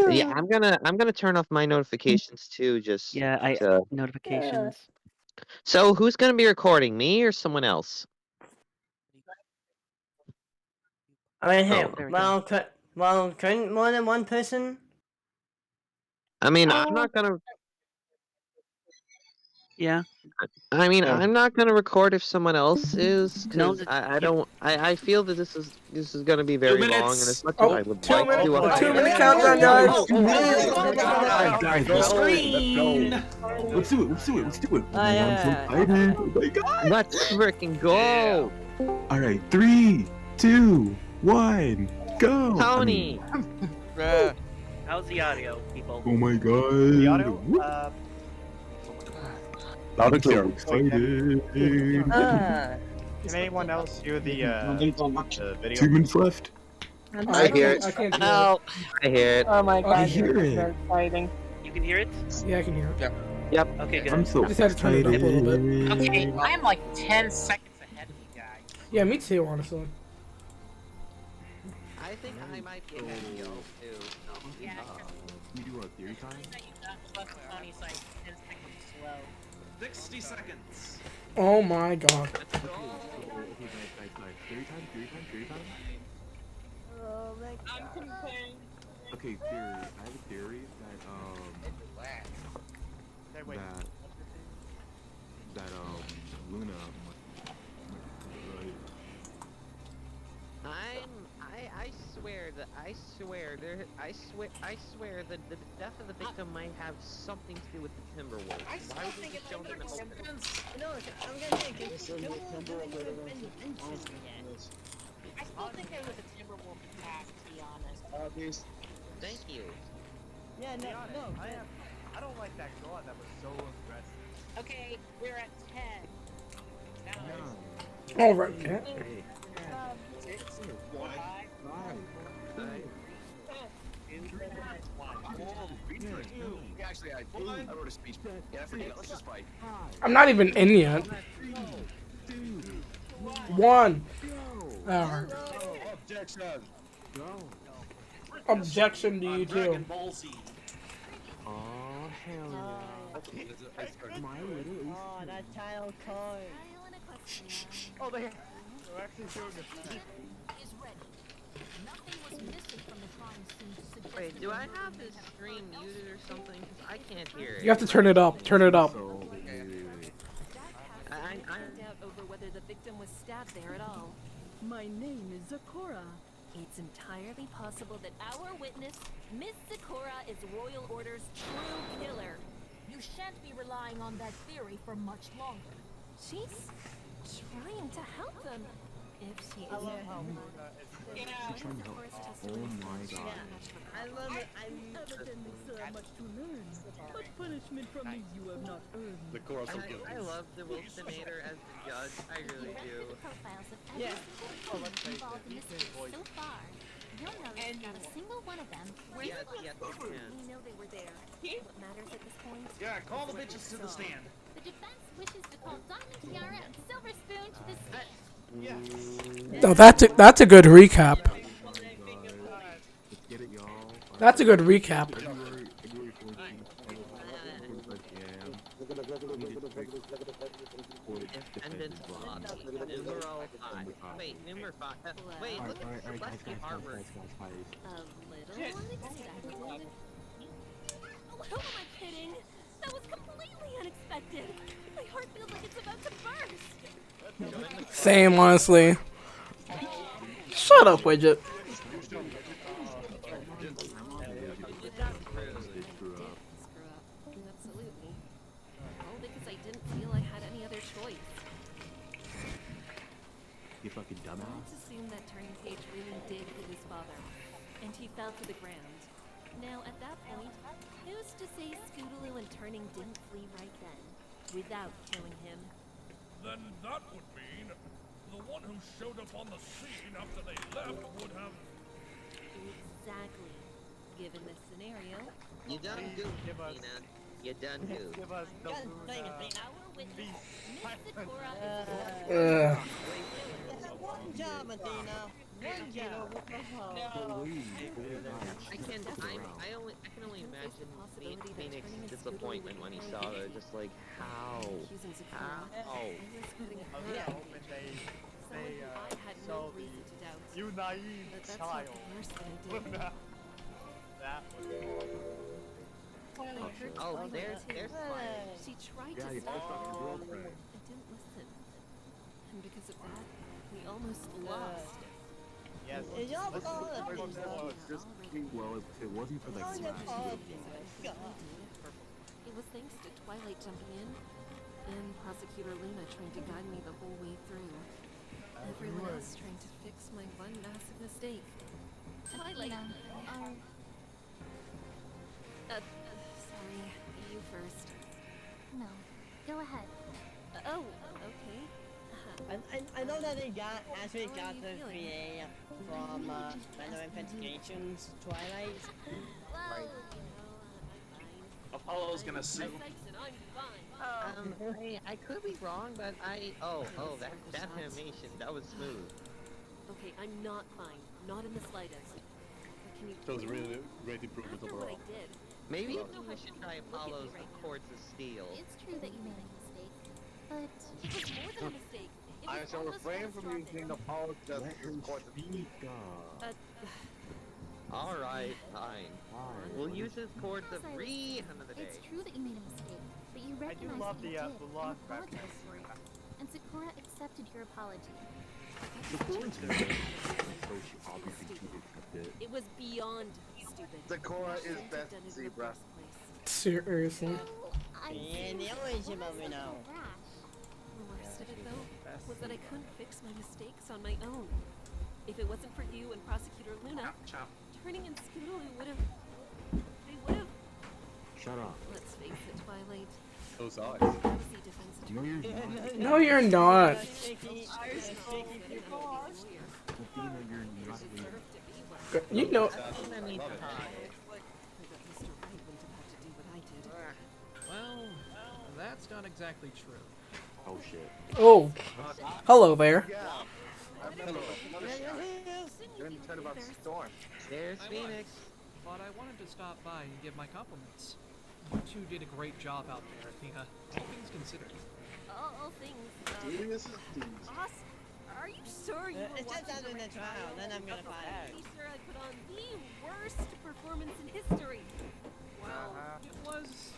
Yeah, I'm gonna turn off my notifications too, just Yeah, to... notifications. So who's gonna be recording, me or someone else? I mean, hey, There we go. couldn't more than one person? I mean, I'm not gonna. Yeah. I'm not gonna record if someone else is, No, because I don't. I feel that this is gonna be very long, and as much as Oh, I would 2 like minute, to, a 2-minute countdown, guys. Guys, let's go. Let's do it. Let's do it. I'm so excited. Oh my god. Let's freaking go, All right, 3, 2, 1, go. Tony. How's the audio, people? Oh my god. The audio? Loud and clear. Excited. Can anyone else hear the video? 2 minutes left. I hear it. I can't hear No, I hear it. Oh my god, I hear this is it. very exciting. You can hear it? it. Yeah, I can hear it. Yep. Okay, good. I'm so I just had to turn excited. it up a little bit. Okay, I'm like 10 seconds ahead of you guys. Yeah, me too, honestly. I think I might be ahead of y'all too. Yeah, We do a theory time? Tony's like 10 seconds slow. 60 seconds. Oh my god. Okay, guys. Theory time. Oh my god. Okay, theory. I have a theory that Luna I swear that the death of the victim might have something to do with the Timberwolves. I still Why would think we it just might jump be in the open? No, I'm gonna think it's Timberwolves would have been mentioned yet. I still think there was a Timberwolf attack, to be honest. Thank you. Yeah, no. I don't like that god. That was so aggressive. Okay, we're at 10. Alright, yeah. 6, 5, 4, Actually, I wrote a speech. Yeah, I forget it. Let's just fight. I'm not even in yet. 1. Alright. Objection. Objection to you Dragon too. Ball Z. Oh, hell yeah. Oh, that title card. Oh, they're actually showing the... Wait, do I have this stream muted or something? 'Cause I can't hear it. You have to turn it up. Turn it up. I doubt over whether the victim was stabbed there at all. My name is Zakora. It's entirely possible that our witness, Miss Zakora, is Royal Order's true killer. You shan't be relying on that theory for much longer. She's trying to help them. If she is. I love how She's trying to help. Oh my god. I love it. Evidently so much to learn. But punishment from me you have not earned. The chorus of guilty. I love the Wilsonator as the judge. I really do. Profiles of every Yeah. single person involved in this case so far. You'll notice not a single one of them were Yes, yes, you can. We know they were there. What matters at this point? Yeah, call the bitches to the stand. The defense wishes to call Diamond Tiara and Silver Spoon to the stand. No, that's a good recap. Let's get it, y'all. That's a good recap. Defendant's lobby. Numero 5. Wait, number 5. Wait, look at Celeste Harvard. A little unexpected. Oh, who am I kidding? That was completely unexpected. My heart feels like it's about to burst. Same, honestly. Shut up, Widget. Absolutely. All because I didn't feel I had any other choice. You fucking dumbass. Let's assume that Turning Page really did hit his father, and he fell to the ground. Now, at that point, who's to say Scootaloo and Turning didn't flee right then, without killing him? Then that would mean the one who showed up on the scene after they left would have... Exactly. Given this scenario, You done goofed, Tina. You done goofed. Give us the God dang it, Luna. Our witness, Miss Sakura, Ugh. One job, Athena. One job. What the hell? I can only imagine Phoenix disappointment when he saw her, just like how. I was hoping they show the you naive child. That Oh, there's She tried to stop me. I didn't listen. And because of that, we almost lost. yes. It's your fault. Well, if it wasn't for that smash. It was thanks to Twilight jumping in and Prosecutor Luna trying to guide me the whole way through. Everyone else trying to fix my one massive mistake. Twilight. Sorry. You first. No, go ahead. Oh, okay. I know that they actually got the VA from Random Investigations Twilight. Well, Apollo's gonna sue. I could be wrong, but that animation, that was smooth. Okay, I'm not fine. Not in the slightest. But can you That was really great improvement after what overall. I did? Maybe we should try Apollo's Chords of Steel. It's true that you made a mistake, but It was more than a mistake. It I was shall almost refrain from catastrophic. using the Apollo just course of Alright, fine. We'll use his Chords of Re another day. it's true that you made a mistake. But you I do recognize love that you the did and lost apologized for it. And Sakura accepted your apology. So she obviously cheated a bit. It was beyond stupid. Sakura is Shouldn't have best done it in the zebra. first place. Seriously. And the only shit we know. The worst of it, though, was that I couldn't fix my mistakes on my own. If it wasn't for you and Prosecutor Luna, turning in Scootaloo would have... They would have... Shut up. Let's face it, Twilight. Those eyes. Lousy defense No, attorney. you're not. No, you're not. Athena, you're not leaving. You know. Well, that's not exactly true. Oh shit. Oh. Hello there. Turnabout storm. There's Phoenix. But I wanted to stop by and give my compliments. You two did a great job out there, Athena. All things considered. All things. Boss, are you sure you were It's just watching out in the trial, then I'm gonna find it. Pretty sure I put on the worst performance in history. Well, it was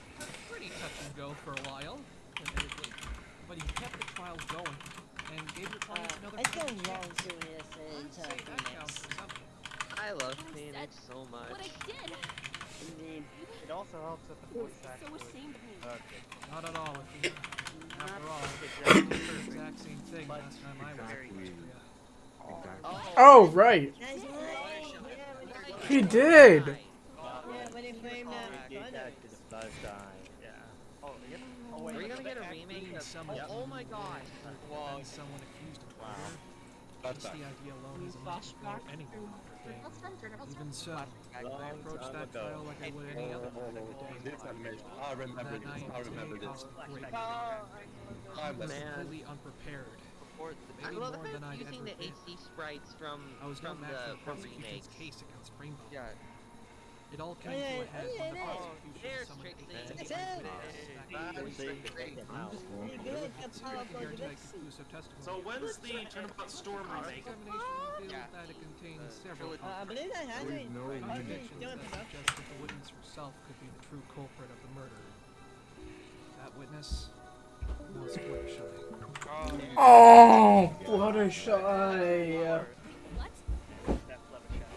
pretty touch and go for a while, admittedly. But you kept the trial going and gave your clients another I still chance. love doing this in I'd say that counts Phoenix. for something. I love Phoenix so much. What I did. Indeed. It also helps that the voice actor So was ashamed of me. Not at all, Athena. After all, I did the exact same thing last time I was in Austria. Oh, right. That's right. He did. Yeah, when they framed that. Are we gonna get a remake of Oh my gosh! Then someone accused of murder. Just the idea alone is enough to blow anyone off their game. Even so, I approached that trial like I would any other day. I remember That this. night, I remember Tay this. caused a great I I was Man. completely unprepared. I Maybe love more than how I'd using ever the been. HD sprites from I was no match the for the prosecution's remakes. case against Rainbow. Yeah. It all came to a head when the prosecution There's summoned Trixie. a That's judge it. I'm just going here to take conclusive testimony. So when's the Turnabout Storm remake? Examination revealed that it contains several I believe that has There's no contradictions doing that production. suggest that the witness herself could be the true culprit of the murder. That witness was Fluttershy. Oh, Fluttershy. What?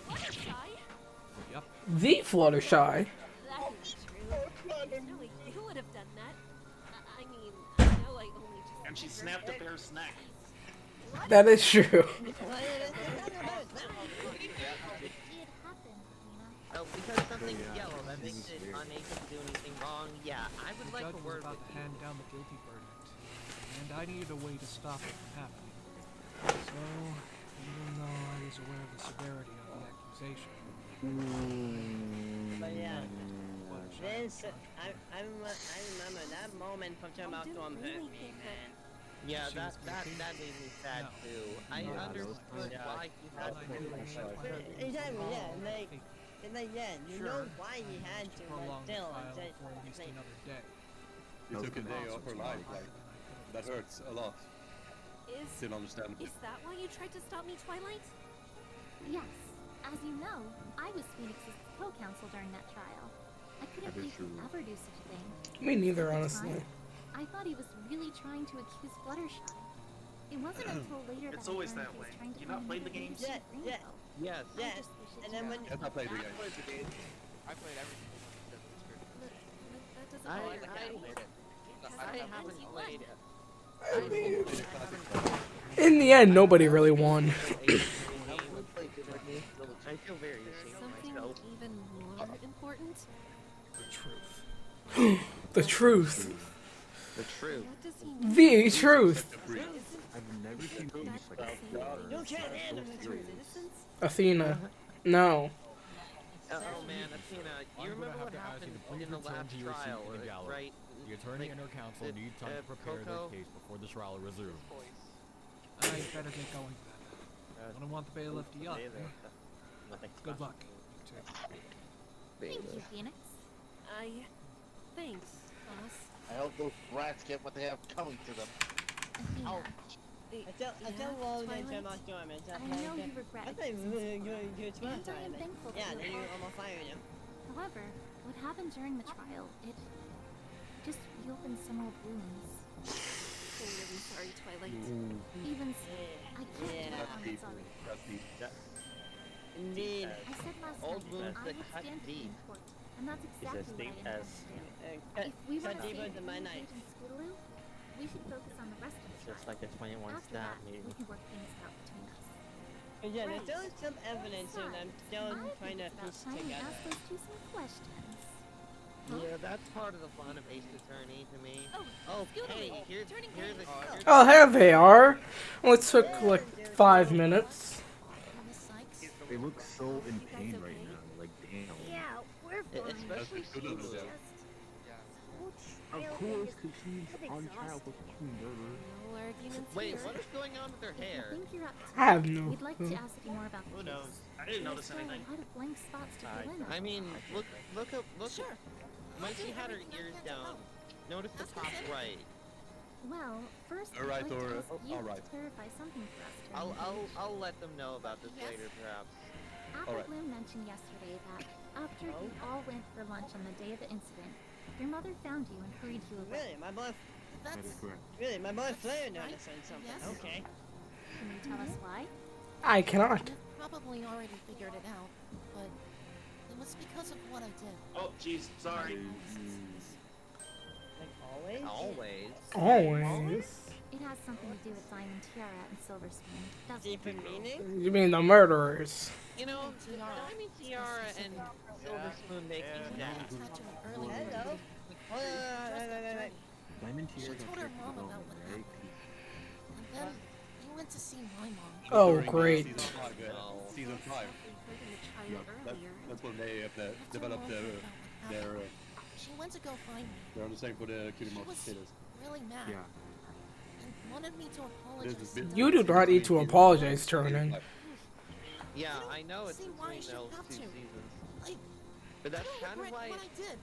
Fluttershy? Yep. The Fluttershy. That isn't true. There's no way you would have done that. I mean, I know I only just... And she snapped a bear's neck. That is true. it happened, Oh, because something's yellow, that makes it unable to do anything wrong. Yeah, I would The like judge a was word about with to you. hand down the guilty verdict, and I needed a way to stop it from happening. So, even though I was aware of the severity of the accusation, But yeah, Fluttershy this, I remember that moment from Turnabout Storm hurt me, man. Yeah, She that was complete- made me sad No. too. I Yeah, understood yeah. why he had to do that. Exactly, yeah, like, yeah, you Sure, know why he I had managed to, prolong but the still, trial it's for at least like, another day. You took a day off her life, like, that hurts a lot. Still understandable. Is that why you tried to stop me, Twilight? Yes. As you know, I was Phoenix's co-counsel during that trial. I couldn't That is believe he'd true. ever do such a thing. Me neither, At the honestly. time, I thought he was really trying to accuse Fluttershy. It wasn't until later It's that always I learned that he was way. trying to You not find played the another games? way to Yeah, free yeah. himself. Yes. I yes, just wish it and then when, Yes, I played the game. I played everything. That doesn't I matter. haven't played it. In the end, nobody really won. I feel very ashamed of Something myself. even more important? The truth. The truth. The truth. What does he mean? The truth. I've never seen That Phoenix like that. you can't handle the truth. Innocence? Athena. No. Oh man, Athena, you remember what happened in the last trial, right? The attorney and her counsel need time to prepare Coco? their case before the trial resumes. I better get going then. I don't want the bailiff to yell. Good luck. Thank you, Phoenix. Thanks, boss. I hope those rats get what they have coming to them. Athena, I tell Wally that I'm not doing it. I know you regret I it thought you since were it's going to and I am thankful that Yeah, you then you apologized. almost fired him. However, what happened during the trial, it just reopened some old wounds. I'm really sorry, Twilight. Even so, I can't Yeah. dwell on That's deep. what's already. That's deep. Indeed. I said last Old time wounds I that would cut stand to deep. in court, and that's exactly what I deep intend as- to do. Cut, If we want cut to deeper save than my Phoenix knife. and Scootaloo, we should focus on the rest of the Just trial. like a 21 After stab that, meeting. we can work things out between us. But yeah, there's Right. still some evidence of them still I trying to think it's piece about time we together. ask those two some questions. Yeah, that's part of the fun of Ace Attorney to me. Oh, hey, here's the Oh, here they are. Only took like 5 minutes. Miss Sykes? They look so in pain right now. Like, damn. Yeah, we're fine. especially That's the good of Scootaloo. them. Of course, because she's on trial for fucking murder. No arguments Wait, here. what is going on with her If you hair? think you're up to I have it, no we'd like to clue. ask you more about the Who knows? case. I didn't There's notice still anything. a lot of blank spots to fill in. I mean, look Sure. when I'll she do had her everything I ears can to down. help. Notice the Ask top us anything. right. Well, first, I'd Alright, like to or- ask you alright. to clarify something for us. I'll let them know about this Yes? later, perhaps. Apple alright. Bloom mentioned yesterday that after you all went for lunch on the day of the incident, your mother found you and hurried you away. Really, my boy, That That's is correct. really, my boy Flair right. noticed something. Yes. Okay. Can you tell us why? I cannot. You've probably already figured it out, but it was because of what I did. Oh, jeez, sorry. Like always. Always. Always. It has something to do with Diamond Tiara and Silver Spoon, doesn't Deeper it? meaning? You mean the murderers? You know, Diamond Tiara and Silver Spoon make me sad. Touch her earlier. Hello. Hold on, wait. Diamond She Tiara told her mom about what happened. And then we went to see my mom. Oh, During, great. Season 5. Season 5. Including the trial Yeah, earlier. that's when they have After developed all their, about what their happened, she went to go find me. they're on the same for the cutie She mouse was potatoes. really mad. Yeah. And wanted me to This apologize. is bit- You do not need to apologize, Turning. Yeah, I know it's See why I between should those have two to. seasons. Like, But that's I don't kind of regret why what I did.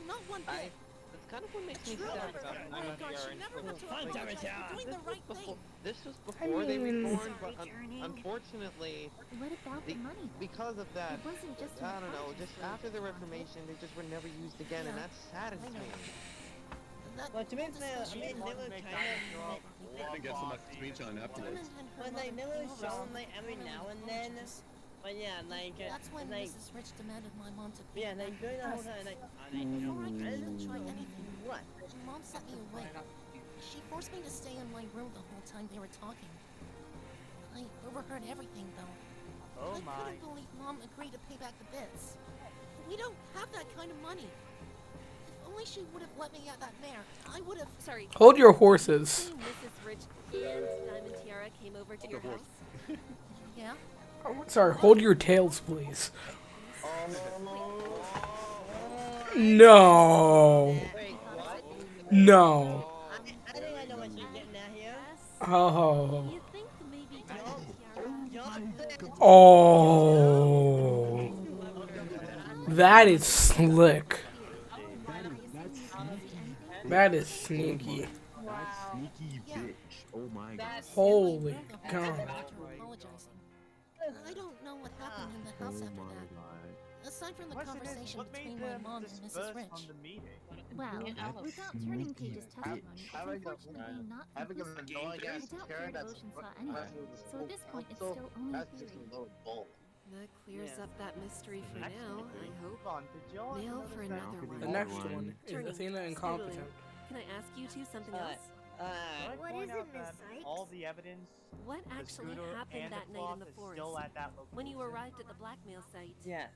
Not one bit. that's kind of what makes me True. sad about Oh my God, she never had to apologize for doing the right thing. This was before they mean- reformed, but Sorry, Journey. unfortunately, What about the money? because of that, It wasn't just an I don't know, apology just for after the what Reformation, they just were never used again, and Yeah, that saddens I know. me. And that Well, to be whole fair, I discussion mean, they were make kind Diamond of. I think get some like screenshot afterwards. Women and her But like, they mother were came shown over like every and now and then. apologized. But yeah, like, That's when like, Mrs. Rich demanded my mom to pay yeah, like during the whole time, like, Before I could even try anything, what? Mom sent me away. She forced me to stay in my room the whole time they were talking. I overheard everything though. Oh I my. couldn't believe Mom agreed to pay back the bits. We don't have that kind of money. If only she would have let me at that mare, I would have. Sorry. Hold your horses. Mrs. Rich and Diamond Tiara came over to your house. Yeah. Oh, sorry, hold your tails, please. No. Wait, what? No. I think I know what you're getting at Oh. You think maybe Oh. That is slick. That is sneaky. That sneaky bitch. Oh my god. Holy God. I don't know what happened in the house after that. Aside from the conversation between my mom and Mrs. Rich. Well, without turning page's testimony, it's unfortunately not conclusive. I doubt Pure Devotion saw anything, so at this point it's still only a theory. That clears up that mystery for now, I hope. Now for another one. The next one is Athena incompetent. Can I ask you two something else? What is it, Miss Sykes? All the evidence. What actually happened that night in the forest? When you arrived at the blackmail site? Yeah.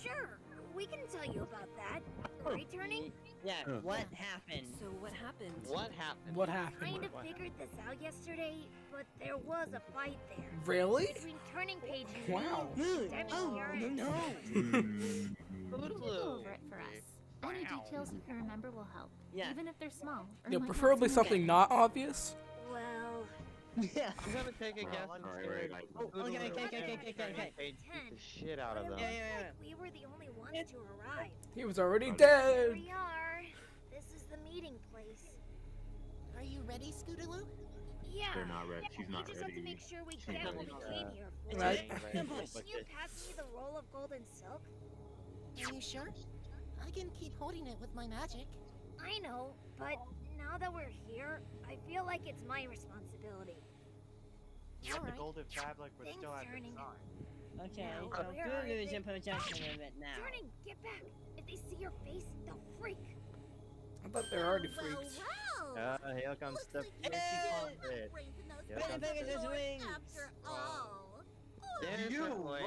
Sure. We can tell you about that. Right, Turning? Yeah, what happened? So what happened? What happened? What happened? Kind of figured this out yesterday, but there was a fight there. Really? Between Turning Page and Wow. no. Go over it for us. Any details you can remember will help. Yeah. Even if they're small. or Yeah, might not preferably seem something big. not obvious. Well, Yeah. I'm gonna take a guess and say Okay. Page beat the shit out of them. Yeah. we were the only ones to arrive. He was already Here dead. we are. This is the meeting place. Are you ready, Scootaloo? Yeah. They're not ready. She's not We just have to ready. make sure we She's get not what we ready. came here for. Right. Can you pass me the roll of golden silk? Are you sure? I can keep holding it with my magic. I know, but now that we're here, I feel like it's my responsibility. The golden fabric was Things still at the turning. design. Okay, Now, so where are good news they? and projection of it now. Turning, get back. If they see your face, they'll freak. I thought they were already freaked. Here comes the Hey! Here comes His wings. After all. There's the point.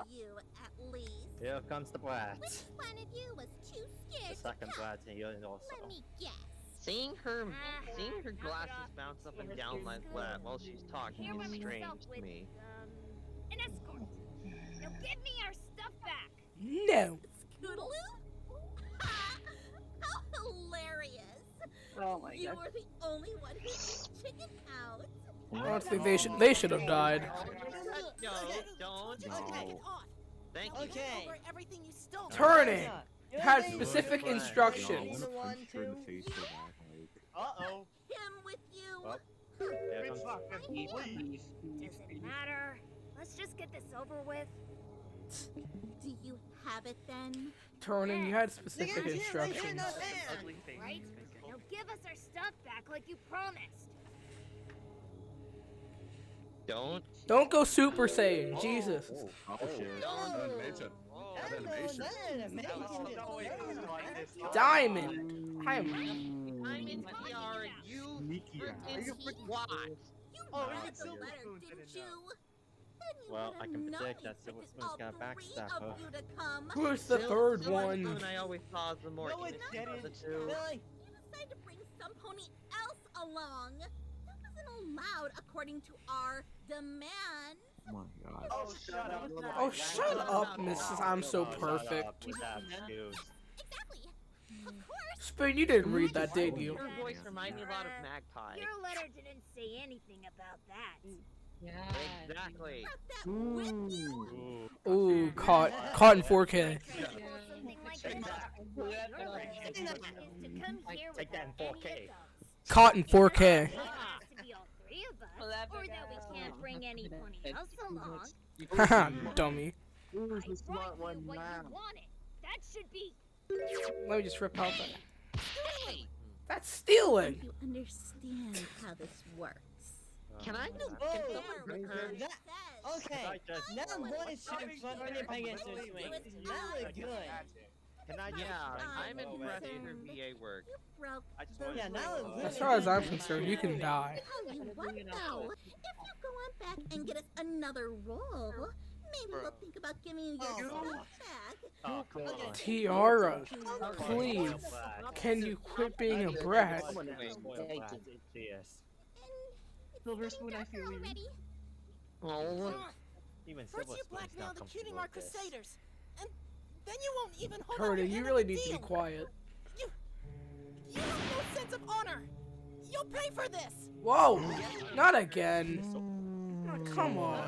Of you, at least. Here comes the brat. Which one of you was too scared The second to brat here also. Let me guess. Seeing her glasses bounce up and down like that while she's talking Here by is strange myself to with, me. an escort. Now give me our stuff back. No. Scootaloo? How hilarious! Oh my You god. were the only one who could chicken out. Honestly, they should have died. No, don't. No. Thank you. Okay. Over everything you stole. Turning You had think- specific I instructions. wanna punch her in the face so bad. Uh-oh. Him with you. Oh. Here comes Doesn't matter. Let's just get this over with. Do you have it then? Turning, you had specific instructions. Right? Now give us our stuff back like you promised. Don't go Super Saiyan, Jesus. Oh shit. Diamond. I'm Diamond tiara, you Sneaky ass. what? You Oh, read even the Silver letter, Spoon didn't didn't you? know. Then you Well, would I have can known predict that he Silver expected Spoon's gonna all three backstab of her. you to come. Who's the third Silver one? Spoon I always thought was the more No, it innocent didn't. of the two. Really? You decided to bring some pony else along. That wasn't allowed according to our demand. Oh my god. Oh, shut up. Oh, shut up, Mrs. I'm so perfect. Exactly. Of course. Spoon, you didn't read that, did you? Your voice reminds me a lot of Magpie. Your letter didn't say anything about that. Exactly. Ooh, caught in 4K. Something like this. Your letter is to come here with Take that in 4K. Caught in 4K. It has to be all three of us, or that we can't bring any pony else along. Haha, dummy. Who's the smart one now? You wanted. That should be. Let me just rip out that. That's stealing. You understand how this works. Can I just Oh, can someone bring her? Okay, now boys should front on your Pegasus swing. That looked good. Can I just? I'm impressed with her VA work. Broke Yeah, now it looks As far as I'm concerned, you can die. Tell you what though, if you go on back and get us another roll, maybe we'll think about giving you your stuff back. Tiara, please, can you quit being a brat? Silver Spoon, I feel you. Oh. Even First Silver you Spoon's blackmail not the comfortable Cutie Mark with this. Crusaders, and then you won't even hold out Curdy, your you end really of the need to be deal. quiet. You have no sense of honor. You'll pay for this! Whoa! Not again. Oh, come on.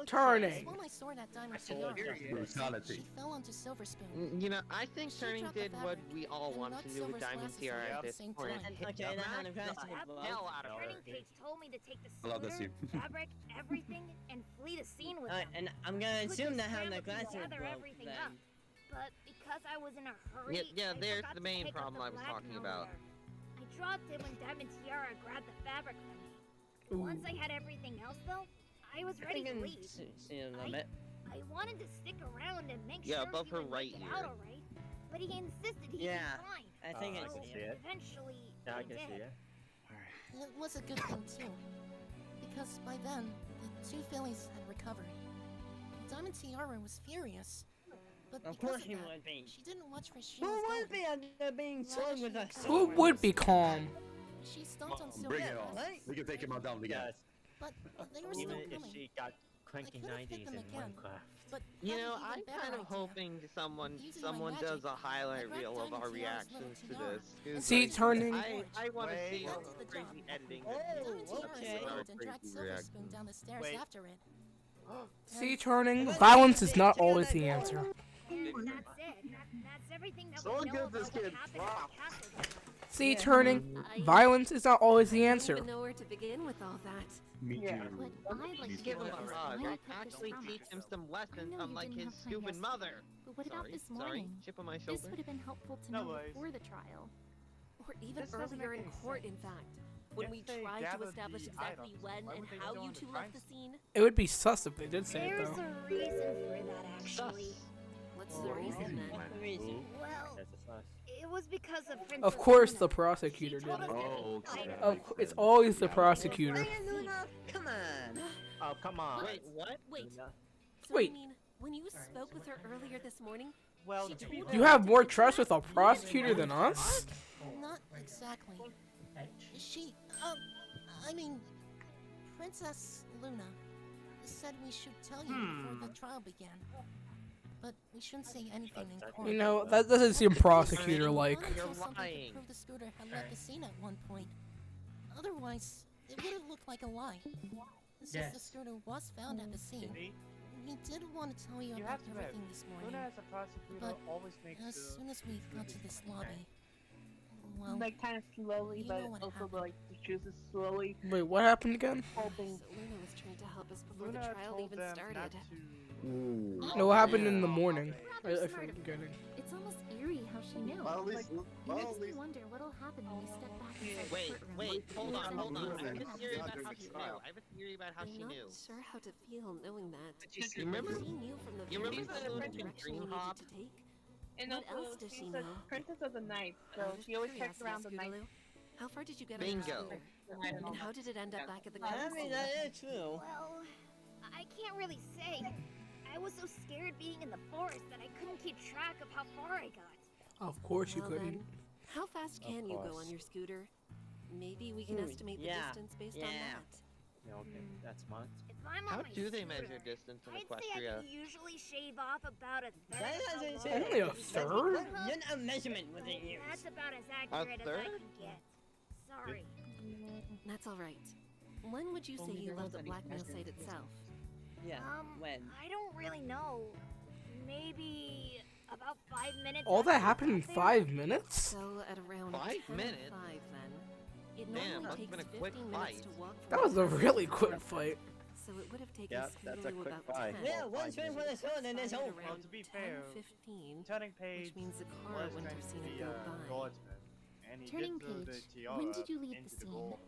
Turning. Swung my sword at Diamond Tiara. Brutality. She fell onto Silver Spoon. You know, I think Turning did what we all wanted to do with Diamond Tiara at this point. Okay, now I'm trying to Hell out of her. Turning Page told me to take the I love that scooter, scene. fabric, everything, and flee the scene with Alright, them. and I'm gonna Quickly assume that how the scrambled to classroom gather broke everything then. up. But because I was in a hurry, Yeah, I there's forgot the to main pick up problem the I was black talking about. I dropped it when Diamond Tiara grabbed the fabric from me. Once I had everything else, though, I was ready to leave. See you in a little bit. I wanted to stick around and make Yeah, sure above he her would right make it ear. out all right. But he insisted he'd Yeah, be fine. I think I So can see it. eventually, Yeah, I he can see did. it. It was a good thing, too. Because by then, the two fillies had recovered. Diamond Tiara was furious. But Of because course of she that, would be. she didn't watch where she Who was would going. be under being swung with a sword? Who would be calm? She stomped on Silver Bring it on. Right? We can take him out down again. but they were Even still if coming. she got cranky could've hit 90s them in again. Minecraft. But You had know, an even I'm better kind of idea. hoping someone Using my does magic, a highlight I grabbed reel of Diamond our Tiara's reactions to little this. 'Cause, See, like, Turning. I want to see all That did the the crazy job. editing. Oh, Diamond Tiara okay. screamed and dragged Crazy Silver reaction. Spoon down the stairs Wait. after it. See, Turning. Violence is not always the answer. And that's it. That's everything that So we know good about this what kid happened flopped. at the castle. See, Turning. Violence is not always the Oh, I answer. don't even know where to begin with all that. Me What too. I'd like to Give him know a is hug. why you I kept this actually from teach us. him some I lessons, know you unlike didn't his have time stupid yesterday, mother. But what about this Sorry, morning? chip on my This shoulder. would have been helpful to No know worries. before the trial. Or even This doesn't earlier make in any court, sense. in fact. When If we they tried to gathered establish the exactly items, when why and would they how go you on the two crime left the scene. It would be sus if they did say it, There's though. a reason for that, actually. What's the reason then? What's the reason? Well, That's a sus. it was because of Princess Of course, Luna. the prosecutor She did told us it. to Oh, be okay. quiet. It's always the prosecutor. Hey, Luna, come on. Oh, come on. Wait, what? Wait. Luna. So Wait. I mean, when you spoke with her earlier this morning, Well, she to be told fair, You have more trust with a prosecutor than us? Not exactly. She, I mean, Princess Luna said we should tell you before the trial began. But we shouldn't say anything in court. You know, that doesn't seem prosecutor-like. Not until You're something lying. to prove the scooter had left the scene at one point. Otherwise, it would have looked like a lie. Since the scooter was found at the scene, See? we did want to tell you You about have to admit, everything this morning. Luna as a prosecutor But always makes as the... soon as we got to this lobby, well, Like kind of slowly, you but know what also happened. like she chooses slowly. Wait, what happened again? Hoping. so Luna was trying to help us before Luna the trial told even them started. not to... No, what happened in the Yeah. morning? Rather I smart of forget her. it. It's almost eerie how she knew. Well, at Like, least, it well, makes at me least, wonder what'll happen when we step back inside the Wait, courtroom. hold on, Because hold on. I I'm have a theory about during how the she knew. trial. I have a theory about how I'm she not knew. sure how to feel knowing that. You remember? She knew from the You very remember beginning the what freaking direction we dream needed hop? to take. And What also, else does she she's a know? princess of the night, so Out of she always checks curiosity, around the night. Scootaloo, how far did you get Bingo. on the scooter? And how did it end up back at the I crime mean, scene? that is true. Well, I can't really say. I was so scared being in the forest that I couldn't keep track of how far I got. Of course you Well couldn't. then, how fast can you go on your scooter? Maybe we can estimate the yeah, distance based on yeah. that. Yeah, okay, that's smart. If I'm How on my do they scooter, measure distance in I'd say I Equestria? can usually shave off about a third That of doesn't the say- road. Only a third? You're not a measurement with the ears. That's about as accurate as I third? can get. Sorry. That's all right. When would you say you left the blackmail site itself? Yeah, when? I don't really know. Maybe about 5 minutes. All that after I happened in got there. 5 minutes? So at around 5 10:05 minutes? then. It Damn, normally must've takes been a quick 15 minutes fight. to walk from That the was a house to really the quick court. fight. So it would have taken Yeah, that's a Scootaloo quick about fight. 10. Yeah, one swing for the sword and it's Started over. around Well, to be fair, 10:15, Turning Page which means the car was wouldn't trying have to seen be it a go by. guardsman, and he Turning did throw the Page, tiara when did you leave the into scene? goal.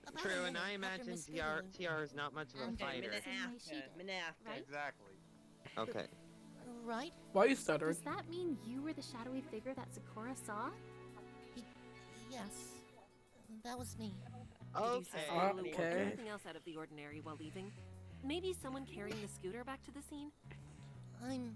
About True, a and minute I after imagine Miss TR Scootaloo. is not much of a And fighter. the same way she did, Minute after. Right? Exactly. Okay. right? Why are you stuttering? Does that mean you were the shadowy figure that Sakura saw? Yes, that was me. Did you see Okay. Scootaloo or Okay. anything else out of the ordinary while leaving? Maybe someone carrying the scooter back to the scene? I'm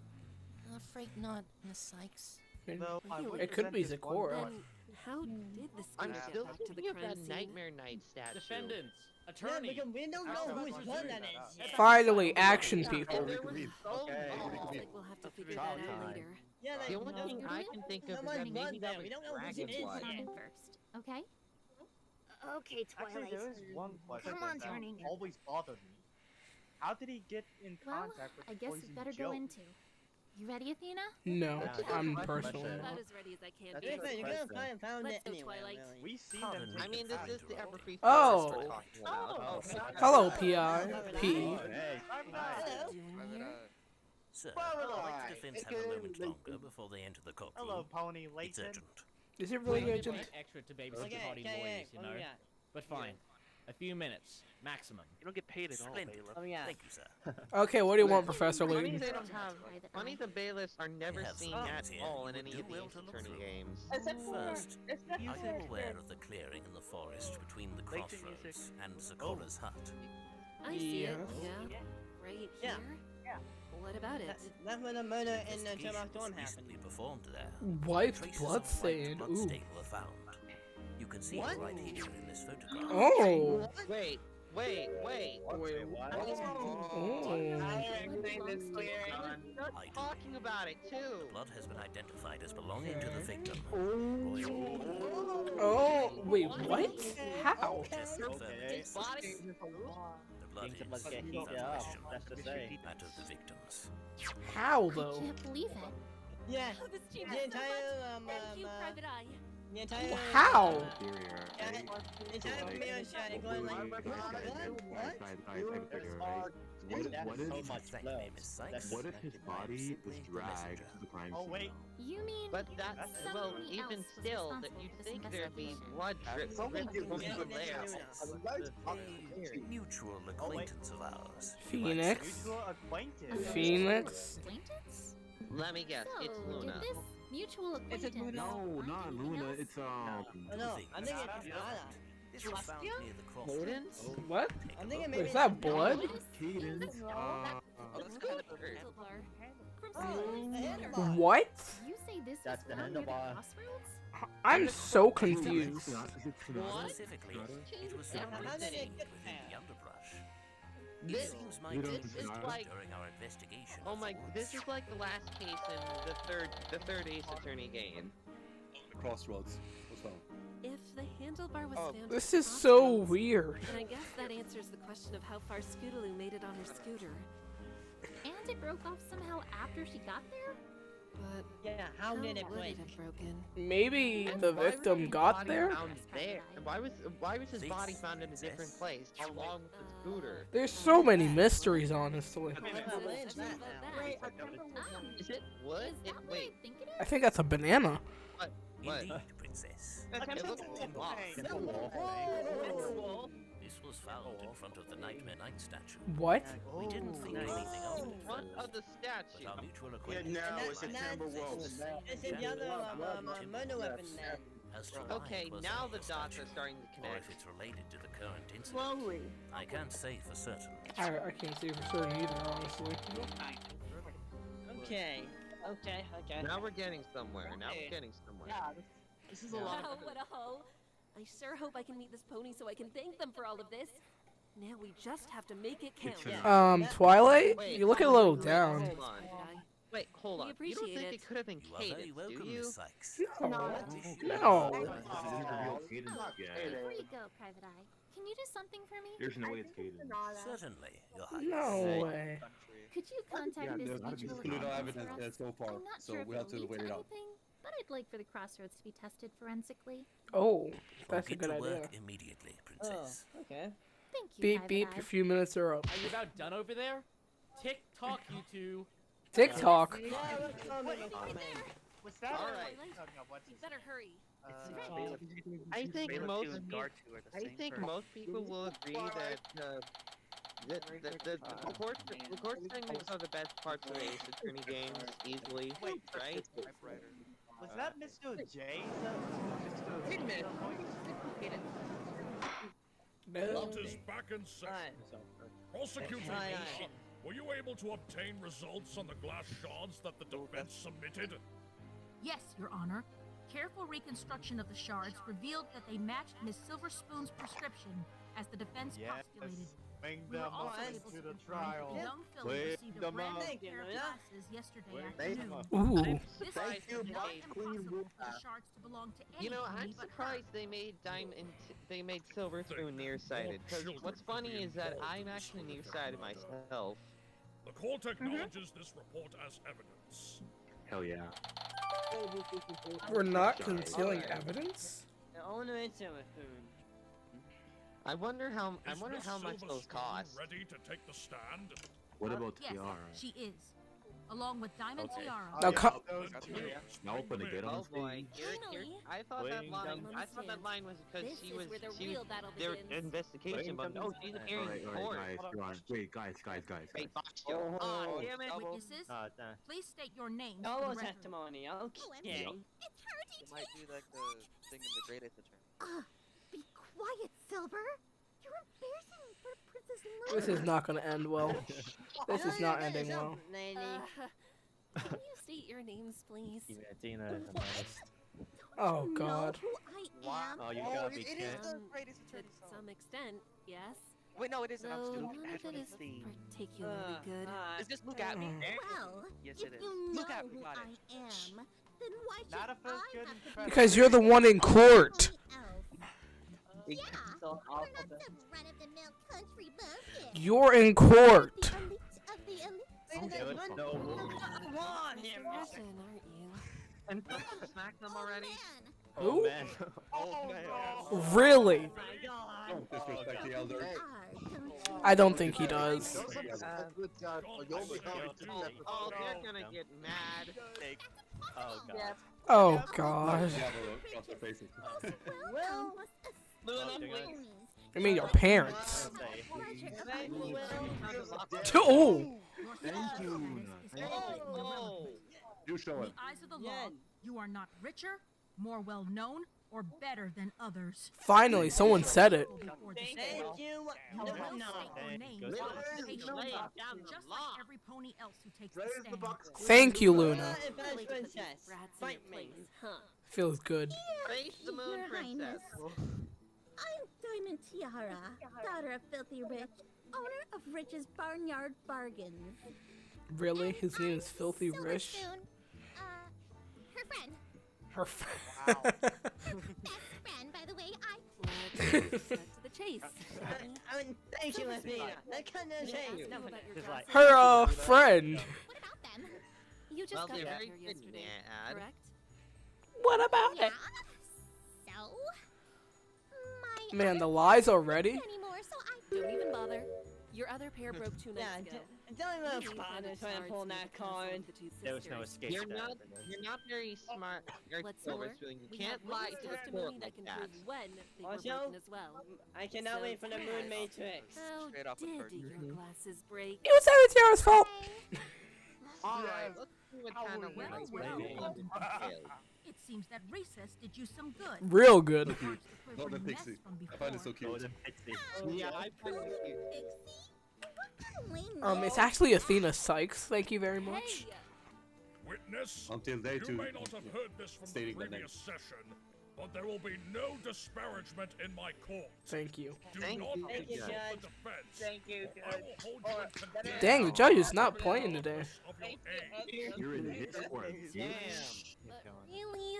afraid not, Miss Sykes. Though I would It could be present this Zakora. one Then point. how did the I'm scooter still get back to the thinking of crime that scene? Nightmare Night statue. Defendants, Yeah, attorney. because we don't know whose blood that is. yet. Finally, action people. And there was so Okay, long. Looks like we'll have to figure Child that out time. later. Yeah, The only thing I can think of is that Someone's maybe blood that there. was We don't know whose it is Put Dragonfly. on yet. in first, okay? Okay, Actually, Twilight. there is one question Come on, that Turning. always bothered me. How did he get in Well, contact with I the guess we poison better Joe? go into. You ready, Athena? No, I'm That's personally a About not. as ready as I can You're be. gonna found Let's it go, anyway, Twilight. really. We've seen them I take mean, the this time. is the Everfree Oh. forest we're talking about. Hello, PI. P. Oh, hey. Hello. Sir, Well, I'd like the defense have a moment longer before they enter the courtroom. Hello, Pony It's Layton. urgent. Is it really We'll urgent? give extra to babysit Okay, party okay, lawyers, you what do know. we got? But fine, a few minutes maximum. You don't get paid at all, Splendid. bailiff. Oh yeah. Thank you, sir. Okay, what do you want, Professor Funny Layton? they don't have. Funny the bailiffs are never have seen some at here all you in would any do of the well Ace to look Attorney through. games. First, are you aware of the clearing in the forest between the Layton crossroads music. and Zakora's hut? I see it. Yes. Yeah. Right Yeah. here. What about it? That's when the murder in the Investigation Turnabout was happened. recently performed there. Wiped Traces blood of white stain. Ooh. bloodstain were found. You can see What? it right here in this photograph. Oh. Wait. Wait. Oh. Not talking about it too. Blood has been identified as belonging to the victim. Oh. Wait. What? How? Tests confirm it. Body. The blood is, without question, that of the victims. How I though? can't believe it. Yeah. Oh, this The team is so entire much. Thank you, Private Eye. the entire How? the entire premiere shot going like what? What if his body was dragged to the crime Oh scene? wait. You mean But that's well, somebody even else was still, that responsible you'd for this think there'd be investigation? blood drips from there. Mutual acquaintance of ours. Phoenix. Mutual acquaintance. Phoenix. Acquaintance? Let me guess, it's So, Luna. did this mutual acquaintance No, not Luna. It's Oh no, I'm thinking it's Lana. This was found near the crossroads. Cadence? What? I'm thinking Wait, maybe is that blood? Cadence. That's kind of weird. Handlebar. What? You say this That's is the found near the handlebar. crossroads? I'm so confused. Specifically, it was found How did it within get the there? underbrush. This- It seems my this date is was like- during our investigation. Oh my, of the this woods. is like the last case in the third Ace Attorney game. Crossroads. What's wrong? If the handlebar was found This at is so Crossroads, weird. then I guess that answers the question of how far Scootaloo made it on her scooter. And it broke off somehow after she got there? But Yeah, how did it would break? it have broken? Maybe the Why was victim his got body there? Found there? Why was his body found in a different place along with the scooter? There's so many mysteries, honestly. Is it wood? Is that what I think it is? I think that's a banana. What? Indeed, princess. It looks like a moth. This was found in front of the Nightmare Knight statue. What? We didn't think anything of it at Front first, of the but statue. our mutual acquaintance This is the other murder weapon then. as to why Okay, it was now on the dots statue, are starting to or connect. if it's related to the current incident. I can't say for certain. I can't say for certain either, honestly. Okay. Now we're getting somewhere. Now we're getting somewhere. This is Wow, what a hoe! I sure hope I can meet this pony so I can thank them for all of this. Now we just have to make it count. Twilight? Wait, You look a little down. Hold on. Wait, hold on. You don't appreciate think it. it could have been You are very Cadence, do welcome, you? Miss Sykes. No. No. Before you go, Private Eye, can you do something for me? There's no way it's Cadence. Certainly, Your Highness. No way. Could you contact this mutual acquaintance for us? so far, I'm not sure if it leads to anything, but I'd like for the crossroads to be tested forensically. Oh, We'll that's a get good to idea. work immediately, princess. Okay. Thank you, Beep Private beep, Eye. your few minutes are up. Are you about done over there? Tick tock, you two. TikTok. Was that? Alright. No, what's You better hurry. I think Bailiff most 2 and people, Guard 2 are the I same think person. most people will agree that the court segments are the best parts of the Ace Attorney games, easily. Right? Was that Mr. J? Wait a minute. Court is back in session. Prosecuting Aye, agent, were you able to obtain results on the glass shards that the defense submitted? Yes, Your Honor. Careful reconstruction of the shards revealed that they matched Miss Silverspoon's prescription, as the defense postulated. Bring We were them also up able to to the confirm trial. that young Philly Bring received a them brand up. new pair of glasses yesterday Thank afternoon. Ooh. This Thank is you, not Mike. impossible for the shards to belong to any You know, pony I'm but her. surprised they made Silver through nearsighted. Because what's funny is that I'm actually nearsighted myself. The court acknowledges this report as evidence. Hell yeah. We're not concealing evidence? The owner is Silver Spoon. I wonder how Is Miss much Silver those Spoon cost. ready to take the stand? What about Yes, Tiara? she is. Along with Diamond Tiara. Now, Now open the gate on Oh boy, Finally. I thought that line was because This she is was where the real battle their begins. investigation, but no, she's appearing in court. Wait, guys. Wait, Bosco. Oh, Damn it. Witnesses, please state your names for no the more record. testimony. Oh, Okay. It might do like the thing in the Great Ace Attorney. Be quiet, Silver. You're embarrassing for Princess Luna. This is not gonna end well. This is not ending well. Can you state your names, please? Oh God. Who I am? Oh, you gotta be it kidding. is the To some extent, yes. Wait, no, it isn't. I'm Though still none of it is see. particularly good. Just look at me. Well, Yes, if it is. you know Look at me, who got I it. am, then why should Not a first I good have to impression. Because you're the one in court. Yeah, we're not some run-of-the-mill country bumpkin. You're in court. The elite of the elite. Come on, Person, aren't you? And someone smacked them already? Who? man. Really? Don't disrespect the elder. I don't think he does. Oh, they're gonna get mad. Oh god. Oh God. Well, I mean your parents. Oh. Thank you, Luna. You show In it. the eyes of the law, you are not richer, more well-known, or better than others. Finally, someone said it. Thank you. You will state your names on the station Lay block, down the just law. like every pony else who takes the stand. Thank you, Luna. Really to put these Princess, brats in fight their me. place, huh? Feels good. Face the moon Your princess. Highness. I'm Diamond Tiara, daughter of Filthy Rich, owner of Rich's Barnyard Bargains. Really? His name is Filthy Silver Rich? Spoon, her friend. Her Best friend, by the way. Let's cut to the chase. Thank you, Athena. That kind of Ask change. you about your glasses. Her friend. What about them? You just Well, got they're back very here good, yesterday, Dad. correct? What about Yeah. it? So, my Man, other the lies pair already? don't anymore, so I Don't even bother. Your other pair broke 2 Yeah, nights ago. don't You even find bother it trying to hard pull to that make a connection card. with the two There was no sisters. escape. You're not very smart. You're What's Silver more, Spoon. You we can't have lie witness to the testimony court that like can that. prove when they were Also, broken as well. I cannot So, wait for the Moon perhaps- Matrix. How Straight off the did curtain. your glasses break? It was Sarah's fault. Alright, let's see what kind of Well, lies well, they Golden tell. It seems that recess did you some good. Real good. Marks the Golden quivering mess Pixie. from I find it so before. cute. Yeah, I find it cute. It's actually Athena Sykes. Thank you very much. Hey! Witness, Until they you two may not have heard this from the stating the previous session, but there will be no disparagement in my court. Thank you. Do Thank not you, Thank you, insult Judge. the defense. Thank you, or I will hold you in contempt Dang, the judge is not playing today. of your age. You're in his court, Damn. bitch. Really?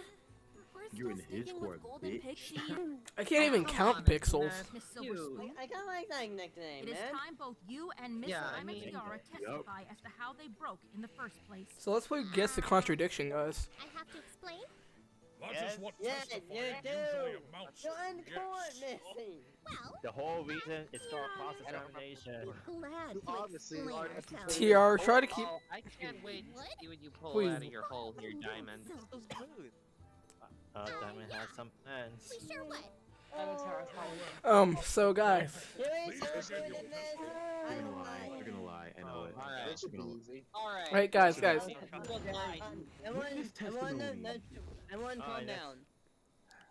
We're You're in still his sticking with court, Golden bitch. Pixie? I can't even Come count on, pixels. Miss Silver Spoon, I kind of like that nickname, it is man. time both you and Miss Yeah, I Diamond mean- Tiara testify as to how they broke in the first place. So let's play Guess the Contradiction, guys. I have to explain. That is what Yes, testifying you do. usually amounts to. You're in court, Yes. Missy. Well, The whole reason is for cross-examination. glad to explain ourselves. TR, try to keep. Oh, I can't wait to see what you pull Please. out of your hole here, Diamond. So smooth. Diamond has some plans. We sure what? So guys, You ain't so good in this. I They're don't gonna lie. like They're gonna lie. I know it. Alright. They're gonna lie. Alright. right, guys. Everyone calm down.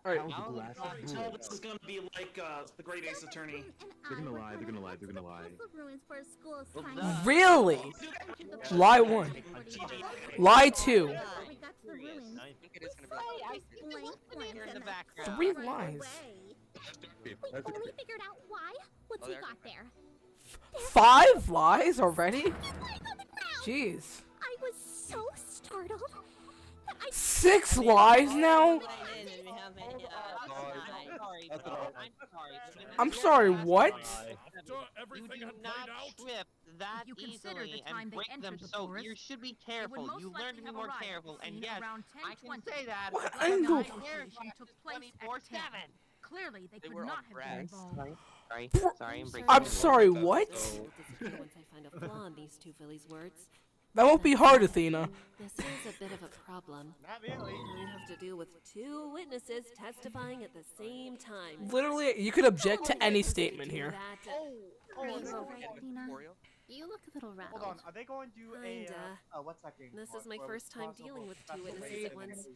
All right. How's the glasses So blue? this is gonna be like the Great Ace Attorney. They're gonna lie. They're gonna lie. They're gonna lie. Ruins for a school Well, assignment. Really? Lie 1. Lie 2. We got to the ruins. I think it is gonna be. Blank You're in the plans background. 3 lies. We only figured out why once we got there. 5 lies already? Jeez. I was so startled. 6 lies now? I'm sorry, what? You do not trip that easily and break them, so you should be careful. You learn to be more careful, and yes, I can say that. What I'm angle? not careful took place at 24/7. Clearly, they could not have been involved. Sorry, I'm breaking. I'm sorry, what? Once I find a flaw in these 2 Phillies' words. That won't be hard, Athena. This is a bit of a problem. Not really. We have to deal with 2 witnesses testifying at the same time. Literally, you could object to any statement here. You look a little rattled. Hold on, are they going to do what's that game? This is my first time dealing with 2 witnesses at once,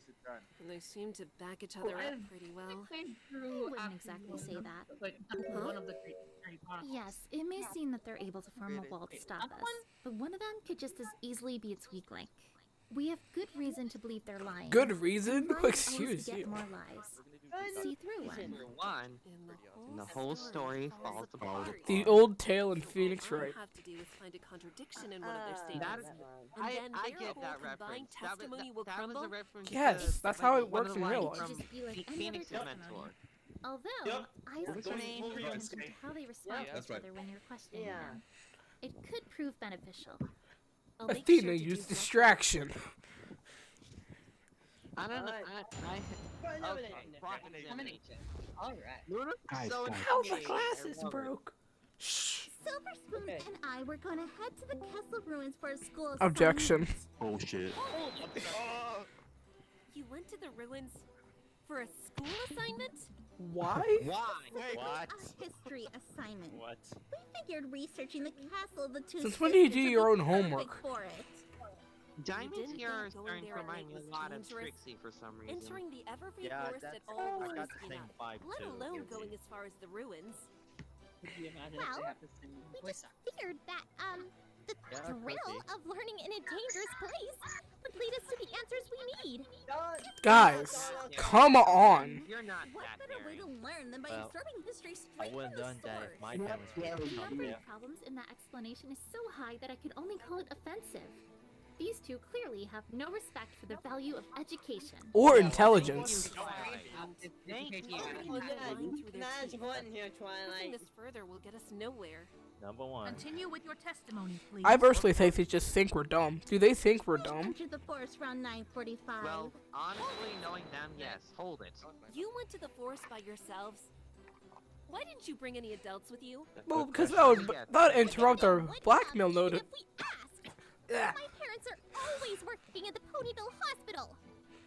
and they seem to back each other up pretty well. I wouldn't exactly say that. Huh? Yes, it may seem that they're able to form a wall to stop us, but one of them could just as easily be its weak link. We have good reason to believe they're lying. Good reason? Lying always Excuse get you. more lies. See through one. And the whole story falls apart. The old tale in Phoenix Wright. Have to do with find a contradiction in one of their statements. I And then their get whole that combined reference. testimony will That was crumble. a reference Yes, to, that's how it one works of in the real lines life. from Just be like any other Phoenix's testimony. mentor. Although, I Yep. explained Full the reasons. difference in how they respond to That's each right. other when you're questioning them. It could prove beneficial. I'll make Athena sure to used do distraction. I don't know. Alright. Guys, So guys. How's the intimidating. glasses I love it. broke? Silver Spoon and I were going to head to the castle ruins for a school assignment. Objection. Bullshit. You went to the ruins for a school assignment? Why? Why? A history assignment. What? We figured researching the castle of the 2 Since when do you do sisters your would own be perfect homework? For it. Diamonds didn't here are think going starting there to at remind night me a was lot of dangerous. Trixie for some reason. Entering the evergreen Yeah, forest that's at all I was got the risky same enough, vibe let too. alone going as far as the ruins. Could you imagine Well, if they have the same We voice just figured that, the Yeah, thrill could of learning in a dangerous place would lead us to the answers we need. Guys, come on. You're not What that better way daring. to learn than by Well, absorbing history I straight wouldn't from done the that source? if my parents were The number yeah. of problems in that explanation is so high that I could only call it offensive. These 2 clearly have no respect for the value of education. Or intelligence. Thank you. Lying through their Not teeth. important here, Pushing Twilight. this further will get us nowhere. Number 1. Continue with your testimony, please. I personally think they just think we're dumb. Do they think we're dumb? Entered the forest around 9:45. Well, honestly, knowing them, yes. Hold it. You went to the forest by yourselves? Why didn't you bring any adults with you? Well, because that would interrupt our blackmail notice. My parents are always working at the Ponyville Hospital.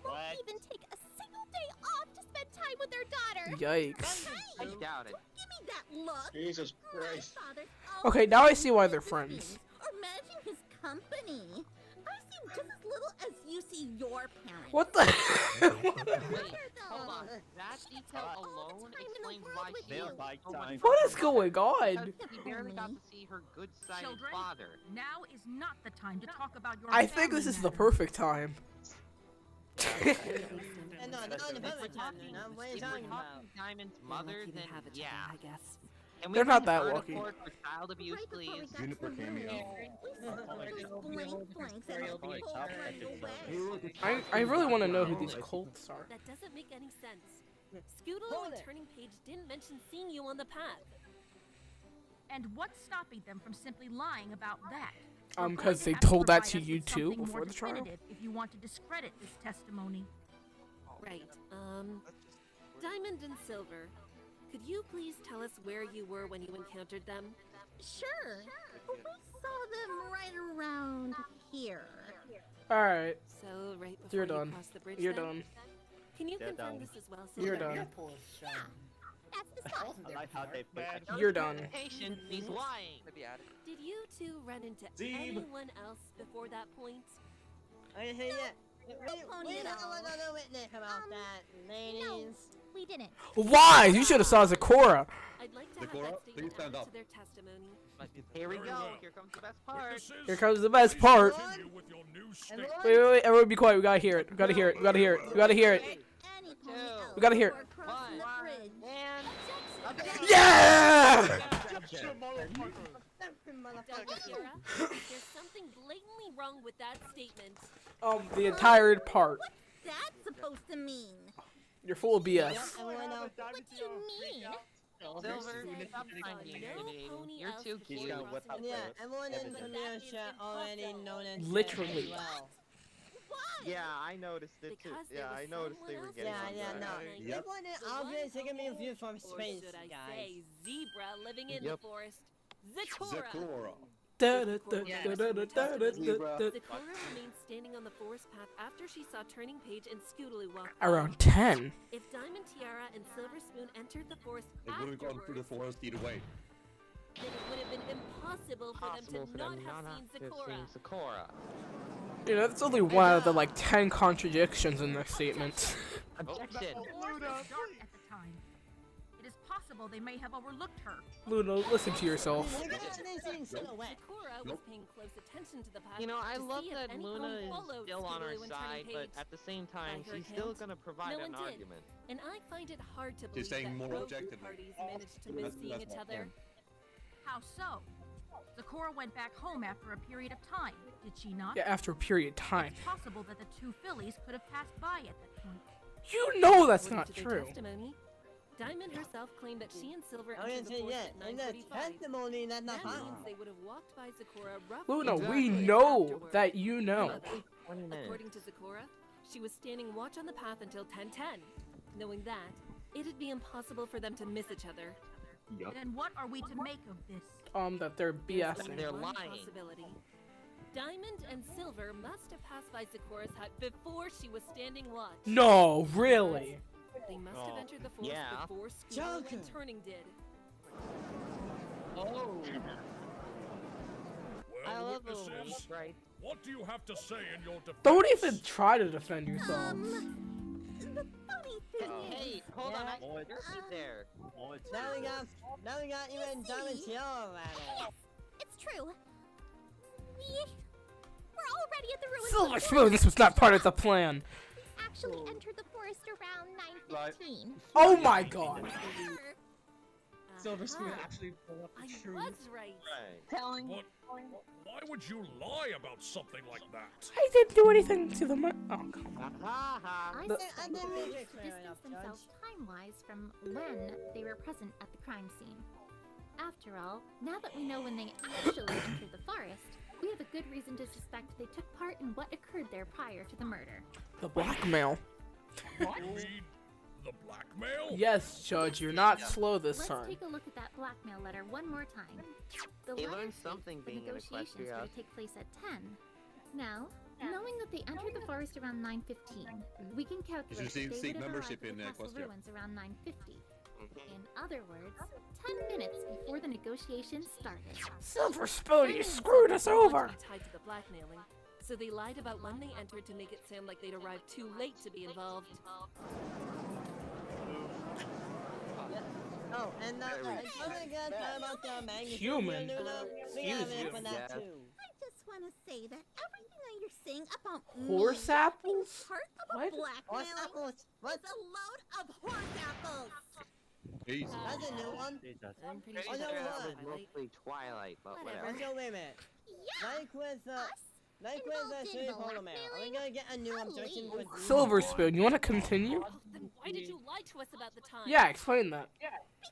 Won't even take a single day off to spend time with their daughter. Yikes. I doubt it. Give me that look. Jesus Christ. My father's Okay, now I see why they're friends. or managing his company. I see just as little as you see your parents. What the? Wait, hold on. That detail alone explains why she They'll was bite so much time. What is going on? Because he barely got to see her good-sided Children, father. now is not the time to talk about your I think this is the perfect time. No, not the perfect time. No, what are you If we're talking about? talking Diamond's mother, Lucky they then have each yeah. other, I guess. Can we They're not please that burn a lucky. court for child abuse, Right before we please? got to Juniper the ruins, cameo. we saw those blank blanks and the Probably people top running protected away. from I really want to know who these cults are. That doesn't make any sense. Scoodle Hold and it. Turning Page didn't mention seeing you on the path. And what's stopping them from simply lying about that? Because they Have to told that provide to us you with too something before more the trial. definitive if you want to discredit this testimony. Right. Diamond and Silver, could you please tell us where you were when you encountered them? Sure. We saw them right around here. Alright, So right before you're you done. crossed the bridge. You're then? done. Can you They're confirm done. this as well, You're Silver? done. That's the spot. I like how they put You're done. Patient, he's lying. Did you two run into Zeeb. anyone else before that point? I didn't hear yet. Pony We at don't all. want no witness about that, ladies. No, we didn't. Why? You should have saw Zakora. I'd like to have Zakora, that please statement stand added up. to their testimony. Here we go. Here comes the best part. Here comes the best part. Continue with your new statement. Wait, everyone be quiet. We gotta hear it. We gotta hear it. We gotta hear it. We gotta hear it. Any pony else We gotta hear it. before crossing the bridge. And Yeah! Tiara, there's something blatantly wrong with that statement. The entire part. What's that supposed to mean? You're full of BS. What do you mean? Silver, stop finding intimidating. You're too cute. Yeah, everyone in the mirror chat already noticed. Literally. Yeah, I noticed it too. Yeah, I noticed they were getting on Yeah, no. Yep. People in obvious taking me a view from space, Should I guys. say zebra living in the forest? Zakora! Da-da-da-da-da-da-da-da. Zakora remained standing on the forest path after she saw Turning Page and Scootaloo walk by. Around 10. If Diamond Tiara and Silver Spoon entered the forest They would have gone through the forest either way. then it would have been impossible for them to not have seen Zakora. You know, that's only one of the like 10 contradictions in this statement. Objection. At the time, it is possible they may have overlooked her. Luna, listen to yourself. Zakora was paying close attention to the path. You know, I to love see if that anyone Luna is followed still on our Scootaloo and side, Turning but Page. at the same time, By her she's still count, gonna provide no an one did. argument. And I find it hard to She's believe saying that more both objectively. parties managed to miss seeing each other. How so? Zakora went back home after a period of time, did she not? Yeah, after a period of time. It's possible that the two fillies could have passed by at that point. You know that's According not to their true. Testimony, Diamond herself claimed that she and Silver I entered didn't the say forest yet. at In the 9:45. testimony, that's not That fine. means they would have walked by Zakora roughly Luna, 20 we minutes know afterward. that you know. However, 20 minutes. according to Zakora, she was standing watch on the path until 10:10. Knowing that, it'd be impossible for them to miss each other. Yup. Then what are we to make of this? That they're There's BSing. only They're one lying. possibility. Diamond and Silver must have passed by Zakora's hut before she was standing watch. No, really. They must have entered the forest Yeah. before Scootaloo and Turning did. Oh. Well, love witnesses, Phoenix Wright. what do you have to say in your defense? Don't even try to defend yourself. The funny thing is... Hey, hold on, Oh, you're right there. Now we got you and Diamond Tiara Yes, it's true. We're already at the ruins Silver of the Spoon, this was not part of the plan. actually entered the forest around 9:15. Oh my god. Silver Spoon actually pulled up the truth. I was right. Telling. But why would you lie about something like that? I didn't do anything to them. Oh, come on. I The- said to distance themselves time-wise from when they were present at the crime scene. After all, now that we know when they actually entered the forest, we have a good reason to suspect they took part in what occurred there prior to the murder. The blackmail. What? You mean the blackmail? Yes, Judge, you're not slow this Let's time. take a look at that blackmail letter one more time. The He letter learned states something the being in negotiations were Equestria. to take place at 10. Now, knowing that they entered the forest around 9:15, we can calculate You should that seek they would have membership arrived in at the castle Equestria. ruins around 9:50. In other words, 10 minutes before the negotiations started. Silver Spoon, you screwed us over. Tied to the blackmailing, so they lied about when they entered to make it sound like they'd arrived too late to be involved. Oh, and don't forget about the magazine. Human. We got Excuse it you. for that too. I just want to say that everything that you're saying about Horse me apples? part of What? a blackmailing Apples. What? is a load of horse apples. Jesus. That's a new one. I'm pretty Oh, sure no, that's what? highlight. Mostly Twilight, but Whatever. whatever. So wait a minute. Yeah. Like with involved in Sweet Polar Mail. Are we gonna get a new objection with Silver Spoon, you want to continue? Then why did you lie to us about the time? Yeah, explain that.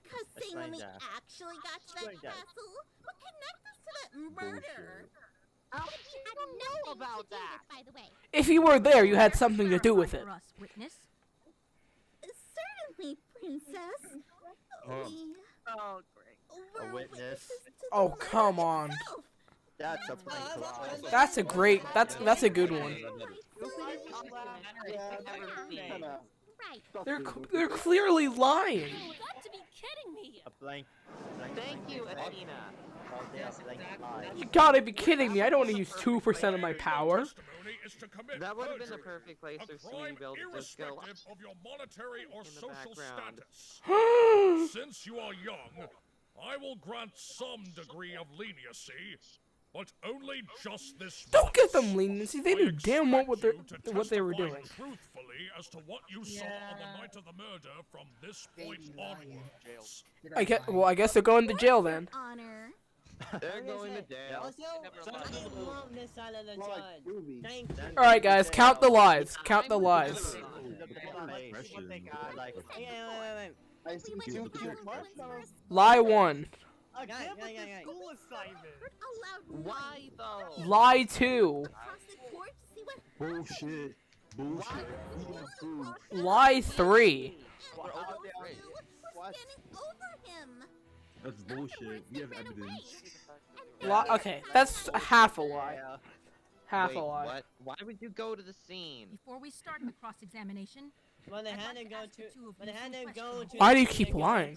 Because saying when we Explain that. actually got to that Explain that. castle would connect us to that murder. How did you know about that? By the way. If you were there, you had something to do with it. For us, witness. Certainly, Princess. We Oh, great. were witness. witnesses to Oh, the murder come on. itself. That's a prank call. That's a great, that's a good one. Right. They're clearly lying. You got to be kidding me! A blank. Thank you, Athena. All day a blank lie. You gotta be kidding me. I don't want to use 2% of my power. Testimony is to commit That would have been the perjury, perfect place a for crime Sweetie Belle to just go. irrespective of your monetary or in the social background. status. Since you are young, I will grant some degree of leniency, but only just this Don't give once. them leniency. They I knew damn well expect what they were you to doing. testify truthfully as to what you saw on the night of the murder from this point onwards. I guess they're going to jail then. Honor. They're going to jail. Also, I love this side of the judge. Thank you. All right, guys, count the lies. Count the lies. Lie 1. School assignment. Why though? Lie 2. Bullshit. Bullshit. Lie 3. That's bullshit. We have evidence. Okay, that's half a lie. Half Wait, a lie. What? Why would you go to the scene? Before we start the cross-examination, Well, they had to go to. Why do you keep lying?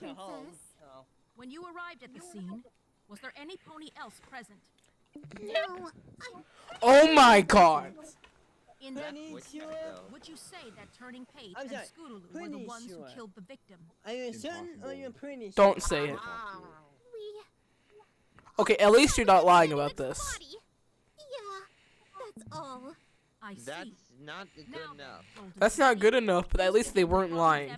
when you arrived at the scene, was there any pony else present? No, Oh my god. In that Pretty case, sure. would you say that Turning Page I'm and sorry, Scootaloo were the pretty ones sure. who killed the victim? Are you certain or you're pretty sure? Don't say it. we. Okay, at least you're not lying about this. Yeah, that's all. I see. That's not good enough. That's not good enough, but at least they weren't lying.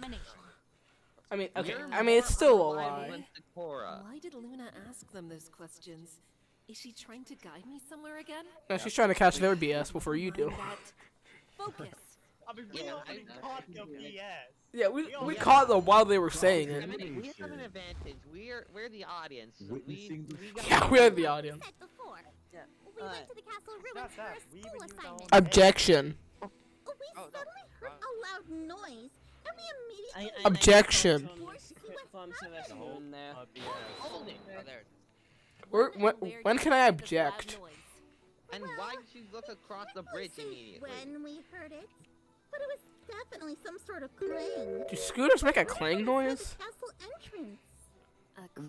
I mean, okay, I mean, it's still a lie. Why did Luna ask them those questions? Is she trying to guide me somewhere again? No, she's trying to catch their BS before you do. Focus. I mean, we already caught the BS. Yeah, we caught them while they were saying it. I mean, we have an advantage. We're the audience. Yeah, we're the audience. We went to the castle ruins for a school assignment. Objection. We suddenly heard a loud noise, and we immediately. Objection. Hold it. When can I object? And why did you look across the bridge immediately? When we heard it, but it was definitely some sort of clang. Do scooters make a clang noise? Castle entrance.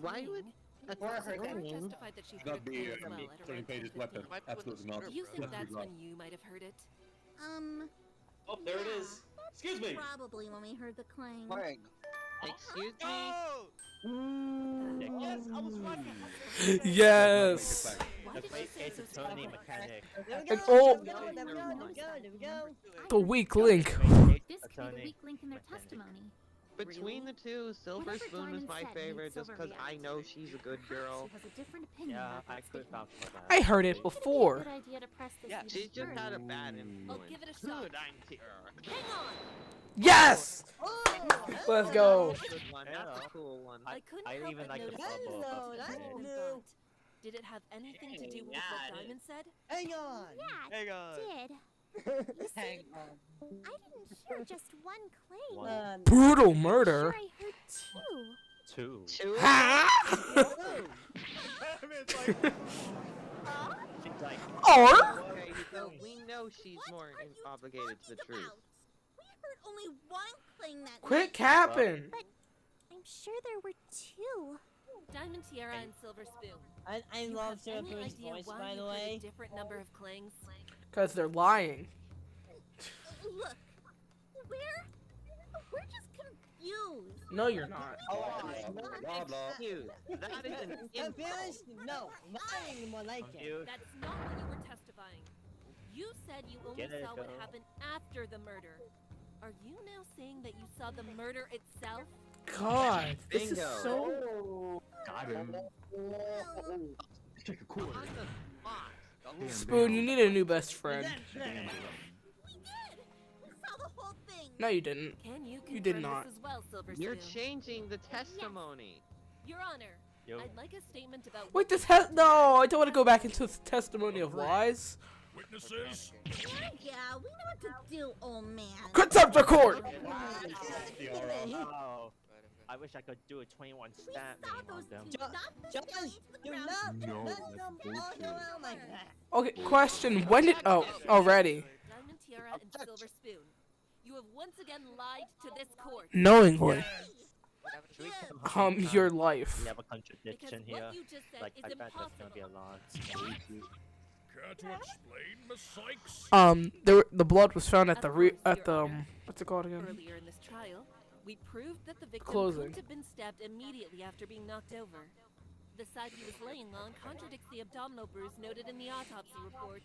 Why would a clang? Testified that she heard That'd a be clang as well me. at Turning around Page's 10:15. weapon. Absolutely not. Do you think that's when you might have heard it? Oh, there it is. Excuse me. Probably when we heard the clang. Excuse me? Yes, I was right. Yes. It's a Tony mechanic. And oh, the weak link. This could be the weak link in their testimony. Between the two, Silver Whatever Spoon is Diamond my said made favorite just Silver because I react. know she's a good girl. She has a different opinion Yeah, about I that could statement. vouch for that. I heard it before. Good idea to press this Yeah, even she just had a further. bad influence. give it a shot. Good, I'm here. Hang on. Yes. Let's go. That's a good one. That's a cool one. I couldn't I help even but like the notice bubble that above you the said head. and thought. Did it have anything to do with what Diamond said? Hang on. Yeah, Hang on. it did. You see, I didn't hear just one clang. Brutal I'm murder. sure I heard two. Two. Ha! She's like, Okay, so we know she's more obligated to the truth. We heard only one clang that Quit night. capping. I'm sure there were two. Diamond Tiara and Silver Spoon. I Do you love have Silver any Spoon's idea voice, why by you the heard way. a different number of clangs? Because they're lying. Look, we're just confused. No, you're not. Excuse. That is an insult. Confused? No, lying more like it. That's not what you were testifying. You said you only Get it, saw what girl. happened after the murder. Are you now saying that you saw the murder itself? God, this is Bingo. so. Got him. Check a quarter. Spoon, you need a new best friend. We did. We saw the whole thing. No, you didn't. Can you You did confirm not. this as well, Silver You're Spoon? changing the testimony. Your Honor, Yo. I'd like a statement about Wait, this has no. I don't want to go back into the testimony of lies. Witnesses? Yeah, we know what to do, old man. Contempt the court. Oh, I wish I could do a 21 stat name on them. Judge, do not No, let that's them all go out like that. Okay, question. When did? Oh, already. Diamond Tiara and Silver Spoon. You have once again lied to this court. Knowingly. Should we kill him Your sometime? life. We have a contradiction Because here. what you just said Like, is I bet that's gonna be a impossible. lot. Care to explain, Miss Sykes? The blood was found at Of the course, at the Your Honor. what's it called again? Earlier in this trial, we proved that the victim Closing. couldn't have been stabbed immediately after being knocked over. The side he was laying on contradicts the abdominal bruise noted in the autopsy report.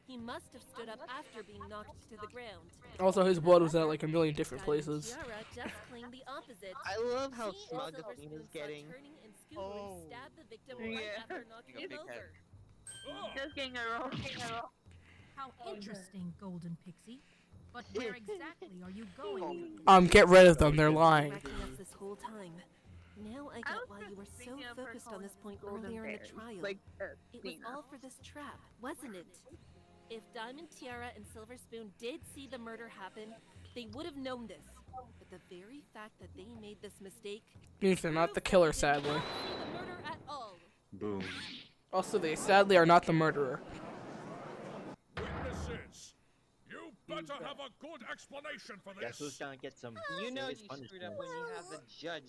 He must have stood up after being knocked to the ground. Also, his blood was at like a million different places. Tiara just claimed the opposite. I love how She smug and Athena's Silverspoon getting. saw Turning and Scoodling stab the victim right after knocking him over. Just getting a roll. How interesting, Golden Pixie. But where exactly are you going? Get rid of them. They're lying. Tracking us this whole time. Now I get why you were so focused on this point earlier in the trial. It was all for this trap, wasn't it? If Diamond, Tiara, and Silverspoon did see the murder happen, they would have known this. But the very fact that they made this mistake Means they're not the killer, sadly. did not see the murder at all. Boom. Also, they sadly are not the murderer. Witnesses, you better have a good explanation for Guess who's this. gonna get some You know you serious screwed up punishment? when you have the judge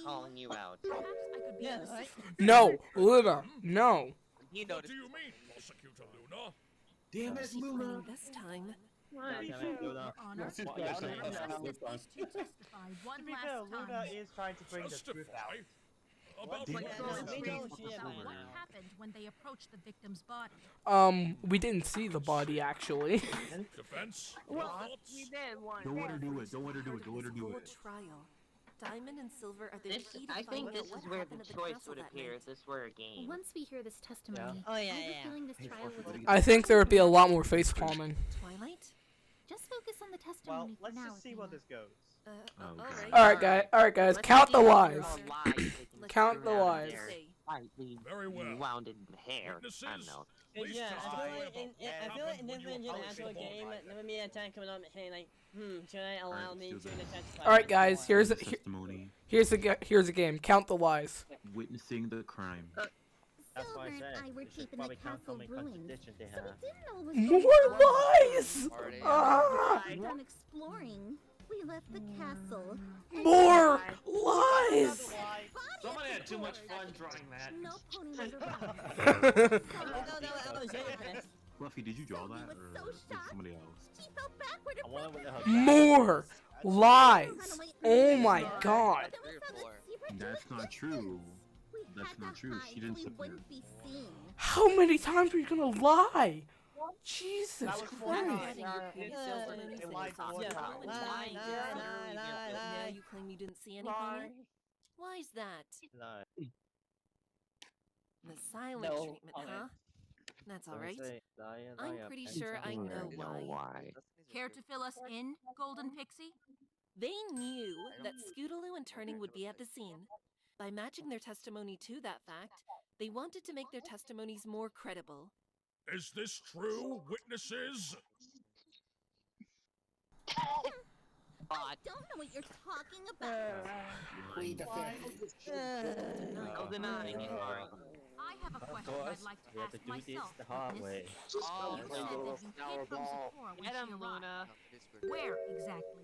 calling you out. Perhaps I could be of assistance. No, Luna, no. You What noticed. do you mean, Prosecutor Luna? Damn it, She's Luna. playing this time. Your Honor, She's I playing ask this time. these two testify one To be last fair, time. Luna is trying to bring the truth out. About Damn what it. What happened when they approached the victim's body? We didn't see the body actually. defense? Well, Thoughts? we did one. Don't let her do it. Don't let her do it. Don't let her do Whole it. trial. Diamond and Silver are the This, key to I think find this out is what where happened the at the choice castle would that appear night. if this were a game. Once we hear this testimony, Oh, yeah, I have yeah. a feeling this trial was I think there would be a lot more face palming. Twilight? Just focus on the Well, testimony for let's now. just see where Athena. this goes. All right, guys, count the lies. Count the lies. Slightly Very well. wounded hair. Witnesses, I don't know. please Yeah, testify I feel like about in what an happened when you actual approached the game, body. there would be a time coming up saying like, should I allow me to testify? All right, guys, here's a Testimony. here's a game. Count the lies. Witnessing the crime. That's why I Silver said and I were they should keeping the probably count how castle many ruined, contradictions they so have. we didn't know what was More going on. lies. Ah, Done exploring. We left the castle. more lies. Somebody had too much fun drawing that. No pony number one. Fluffy, did you draw that, was or so was it shocked. somebody else? She fell backward I wonder what the hell. More lies. Oh my god. That's not true. That's not true. She didn't sit there. How many times are you gonna lie? Jesus That was Christ. Now you claim you didn't see anything? Why's that? No. The silent No treatment, comment. huh? That's Don't alright. say I'm pretty sure I know why. Care to fill us in, Golden Pixie? They knew that Scootaloo and Turning would be at the scene. By matching their testimony to that fact, they wanted to make their testimonies more credible. Is this true, witnesses? I don't know what you're talking about. Oh, denying it, Mari. I have a question course, I'd like to we have ask to do this myself. the hard witness. way. Oh, You said that you hid from Zipporah when Get she him, arrived. Luna. Where exactly?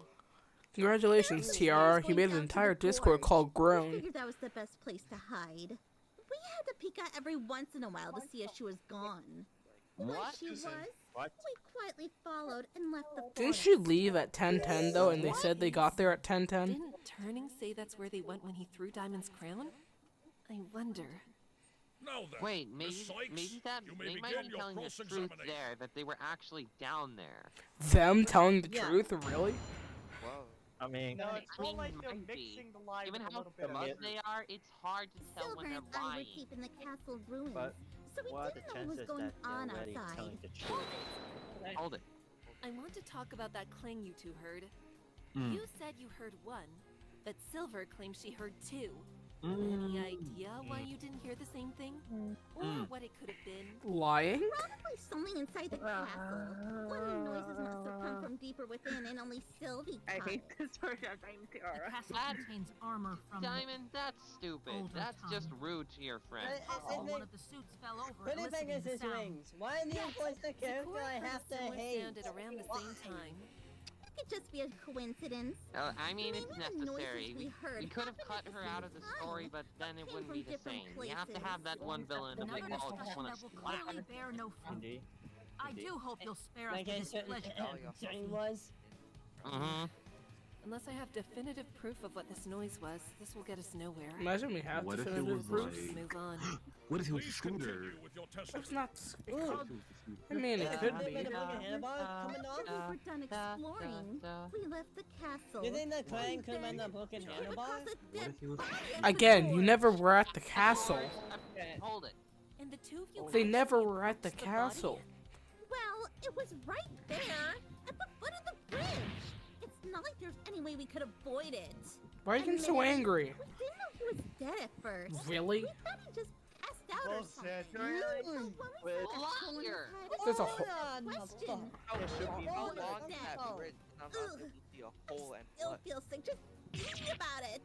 Congratulations, Tiara. You made an entire Discord called We Grown. figured that was the best place to hide. We had to peek out every once in a while to see if she was gone. Once What? she was, What? we quietly followed and left the Didn't forest. she leave at 10:10 though, and they said they got there at 10:10? Didn't Turning say that's where they went when he threw Diamond's crown? I wonder. Now then, Wait, Miss maybe Sykes, that you may they might begin be your telling the truth cross-examination. there, that they were actually down there. Them telling the Yeah. truth, really? I mean, No, it's more like they're might be. mixing the lies Given with a how little bit of smug they are, it's hard to tell Silver when and they're I were lying. keeping the castle ruins, But so we what are the didn't know what was chances going that on they're already outside. telling the truth? Hold it. I want to talk about that clang you two heard. Mm. You said you heard one, but Silver claims she heard two. Any idea why you didn't hear the same thing? Or what it could have been? Lying? Probably something inside the castle. One of the noises must have come from deeper within, and only Sylvie caught it. this version of Time The Tiara. castle contains armor from Diamond, that's stupid. Older That's just time. rude to your friend. Also, one of the suits fell over, Put it back eliciting as the his sound. wings. Why do you voice the character Zipporah I heard have to similar hate? sound at around the same time. It could just be a coincidence. I mean, it's Maybe the noises necessary. we heard We could have happened cut at the her same out of the time, story, but then it came wouldn't from be the different same. You have to have that one villain to make Another all just discussion want that to will slap. clearly bear no fruit. Indeed. I do hope you'll spare us Like the a certain displeasure. Jane was. Mm-hmm. Unless I have definitive proof of what this noise was, this will get us nowhere. Imagine we have What if it definitive was proof. like? Move on. What if it was a scooter? It's not. Ooh. I mean, it could be. Coming off? We're done exploring. We left the castle. You think the crane could have been a broken handlebar? Again, you never were at the castle. Hold it. And the two of you They actually never were at the approached castle. Well, it was right there, at the foot of the bridge. It's not like there's any way we could avoid it. Why are you getting so angry? We didn't know he was dead at first. Really? We thought he just passed out or something. Liar. There's a whole. Question. How long that bridge? I'm not gonna see a hole and Still feel sick just thinking about it.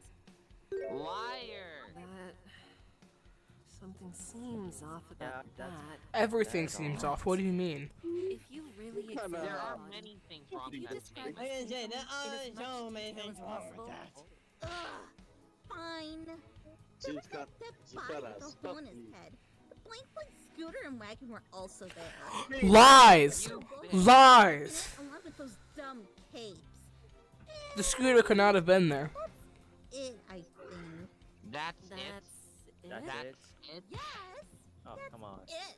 Liar. That something seems off about that. Everything seems off. What do you mean? If you really examine There are God, many things wrong if you with that describe statement. I can say this there are in as much so many detail things as wrong with possible. that. Fine. She's got That body with a hole in his head. The blank scooter and wagon were also there. Lies! Lies! Along with those dumb capes. The scooter could not have been there. It, I think. That's it. That's it. It. Yes. Oh, come on. It.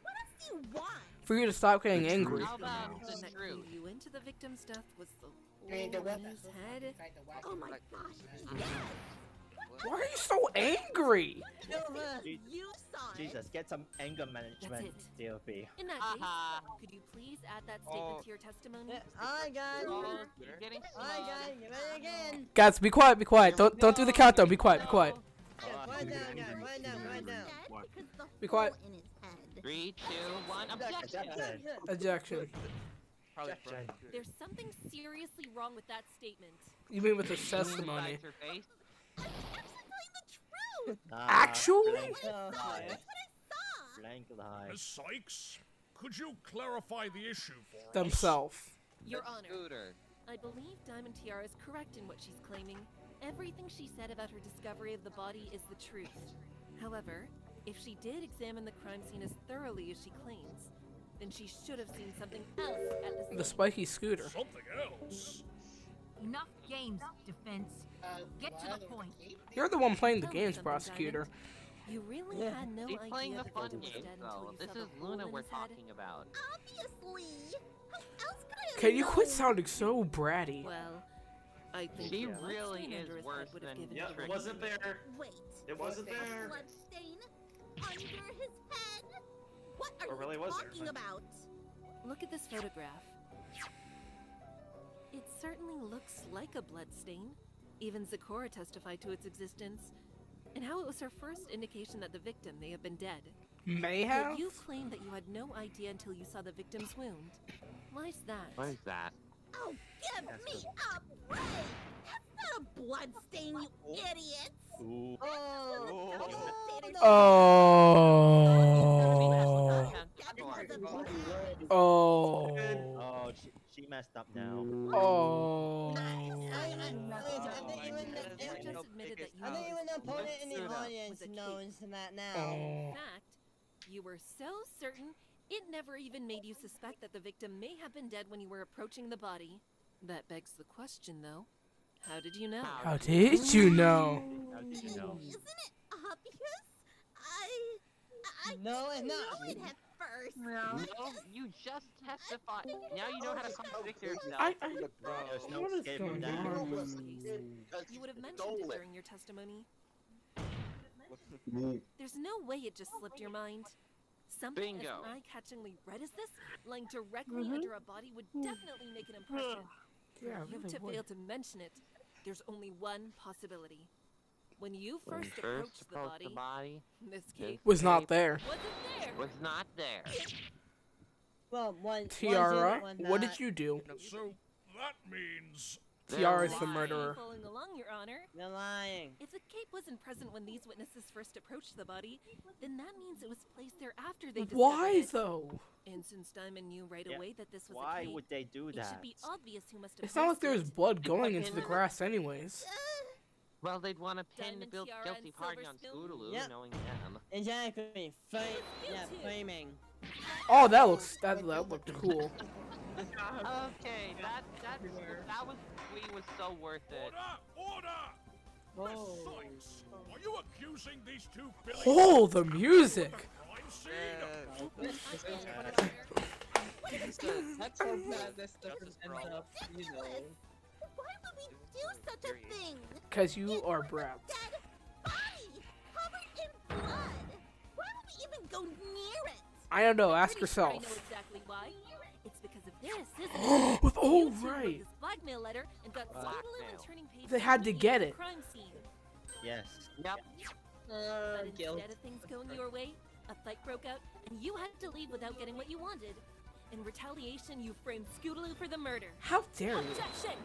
What else do you want? For you to stop getting angry. How about the that truth? clued you into the victim's death was the Ain't the hole in weapon. his head. Oh my gosh. Yes. Why are you so angry? You saw it. Jesus, get some anger management, DOP. In that case, could you please add that statement to your testimony? I got Oh, you're getting I smug. got you ready again. Guys, be quiet, be quiet. Don't do the countdown. Be quiet, be quiet. Quiet down, guys. Quiet down, quiet down. Because the Be quiet. hole in his head. 3, 2, 1. Objection. Ejection. Probably There's something seriously wrong with that statement. You mean with the testimony? Besides her face. I'm telling the truth. Actually? Blank That's lie. what I saw. Blank lie. Miss Sykes, could you clarify the issue for us? Themselves. Your The Honor, scooter. I believe Diamond Tiara is correct in what she's claiming. Everything she said about her discovery of the body is the truth. However, if she did examine the crime scene as thoroughly as she claims, then she should have seen something else at the scene. The spiky scooter. Something else? Enough games, defense. Get to the point. You're the one playing the Tell me games, something, prosecutor. You really had no She's idea playing the that fun the victim games, was dead though. until you This saw is the hole Luna in we're his head? talking about. Obviously. How else could I have Can you quit known? sounding so bratty? Well, I think She the really bloodstain is under his worse head would have than given Yeah, you it wasn't there. Wait. It wasn't A there. bloodstain under his head? What are Or really you was there, talking but- about? Look at this photograph. It certainly looks like a blood stain. Even Zecora testified to its existence, and how it was her first indication that the victim may have been dead. May Yet have? you claim that you had no idea until you saw the victim's wound. Why's that? What is that? Oh, give me a break! That's not a blood stain, you idiots! Ooh. Oh. Oh, she messed up now. Oh. I think even the opponent in the audience knows that now. In fact, you were so certain it never even made you suspect that the victim may have been dead when you were approaching the body. That begs the question, though. How did you know? How did you know? How did you know? Isn't it obvious? I No, it's didn't not. know it at first. No, you just testified. Now you know how to contradict yourself. There's no What is escape from going that. on? You would have mentioned it during your testimony. There's no way it just slipped your mind. Something Bingo. as eye-catchingly red as this, lying directly under a body would definitely make an impression. Yeah, For you really to would. fail to mention it, there's only one possibility. When you When first you approached the approached body, this cape Was not there. wasn't there. Was not there. Well, one Tiara, one what not. did you do? So that means Tiara's the lying. murderer. Following along, Your Honor. You're lying. If the cape wasn't present when these witnesses first approached the body, then that means it was placed there after they discovered Why it. though? And since Diamond knew right Yeah, away that this was a Why cape, would they do it that? should be obvious who must have It's not like placed there's it. blood going into the grass anyways. Well, they'd want to pin the Diamond tiara guilty and party silver on spoon. Scootaloo, Yep. knowing them. Exactly. Yeah, framing. Oh, that looked cool. Okay, that was so worth it. Order! Precise! Are you accusing these two fillies? Oh, the music! Crime scene? That's how bad this stuff ends up, you know. Why would we do such a thing? Because you are Brad. Dead body! Covered in blood! Why would we even go near it? I don't know, ask I know yourself. exactly why. It's because of this, isn't it? Oh, You two right. wrote this blackmail letter and got Scootaloo and Turning Page They had to immediately get the it. crime scene. Yes. Yep. But instead of things going your way, a fight broke out, and you had to leave without getting what you wanted. In retaliation, you framed Scootaloo for the murder. How dare you? Objection!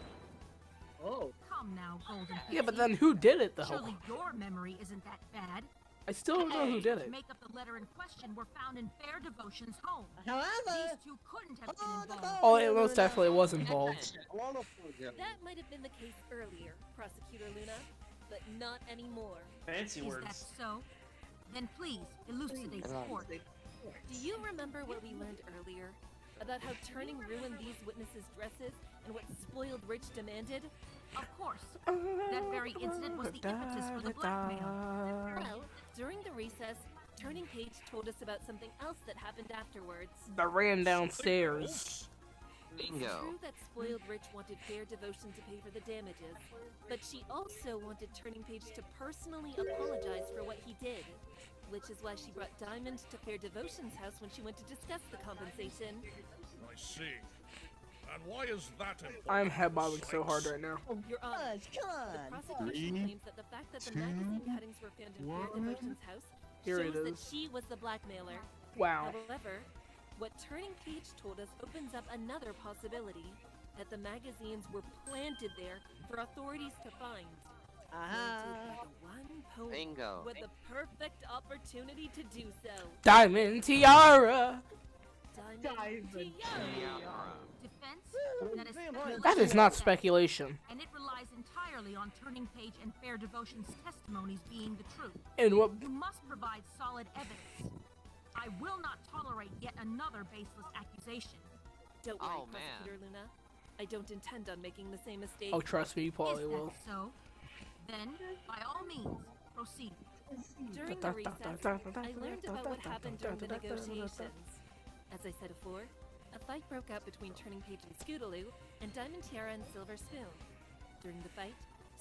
Oh. Come now, Golden Pixie. Yeah, but then who did it, though? Surely your memory isn't that bad. I still don't know who did To it. make up the letter in question were found in Fair Devotion's home. However, these two couldn't have been involved. Oh, it most definitely was involved. That might have been the case earlier, Prosecutor Luna, but not anymore. Fancy Is words. that so? Then please elucidate the court. Do you remember what we learned earlier? About how Turning ruined these witnesses' dresses and what Spoiled Rich demanded? Of course. That very incident was the impetus for the blackmail. Well, during the recess, Turning Page told us about something else that happened afterwards. I ran downstairs. It's true that Spoiled Rich wanted Fair Devotion to pay for the damages, but she also wanted Turning Page to personally apologize for what he did, which is why she brought Diamond to Fair Devotion's house when she went to discuss the compensation. I see. And why is that important? I'm head-bobbing so hard right now. Your Honor, the prosecution claims that the fact that the magazine cuttings were found in Fair Devotion's house Here it shows that is. she was the blackmailer. Wow. However, what Turning Page told us opens up another possibility, that the magazines were planted there for authorities to find. One poet Bingo. with the perfect opportunity to do so. Diamond Tiara. Diamond Tiara. Defense? That is not speculation. And it relies entirely on Turning Page and Fair Devotion's testimonies being the truth. And what? You must provide solid evidence. I will not tolerate yet another baseless accusation. Don't worry, Prosecutor Luna. I don't intend on making the same mistake. Oh, trust me, you probably Is that will. so? Then, by all means, proceed. During the recess, I learned about what happened during the negotiations. As I said before, a fight broke out between Turning Page and Scootaloo, and Diamond Tiara and Silver Spoon. During the fight,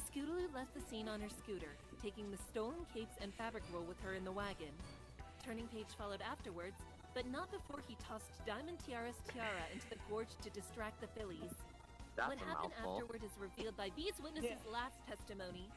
Scootaloo left the scene on her scooter, taking the stolen capes and fabric roll with her in the wagon. Turning Page followed afterwards, but not before he tossed Diamond Tiara's tiara into the gorge to distract the fillies. That's What a happened mouthful. afterward is revealed by these witnesses' last testimony.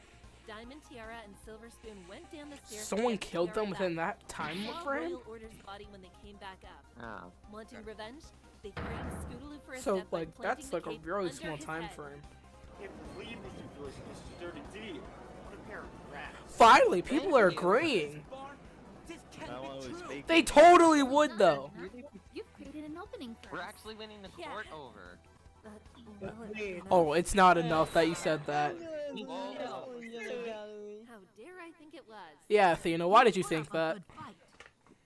Diamond Tiara and Silver Spoon went down the stairs. Someone to get killed them Tiara within back. that time They saw frame? Royal Order's body when they came back up. Oh. Wanting revenge, they framed Scootaloo for his So, death by like, planting that's the like a cape really under small his time head. frame. I can't believe these two fellas are just dirty D. What a pair of rats. Finally, people are agreeing. That one was fake. They totally would, though. You've created an opening for We're us. actually winning the court over. Oh, it's not enough that you said that. How dare I think it was? Yeah, Athena, why did you think Put up a that? good fight,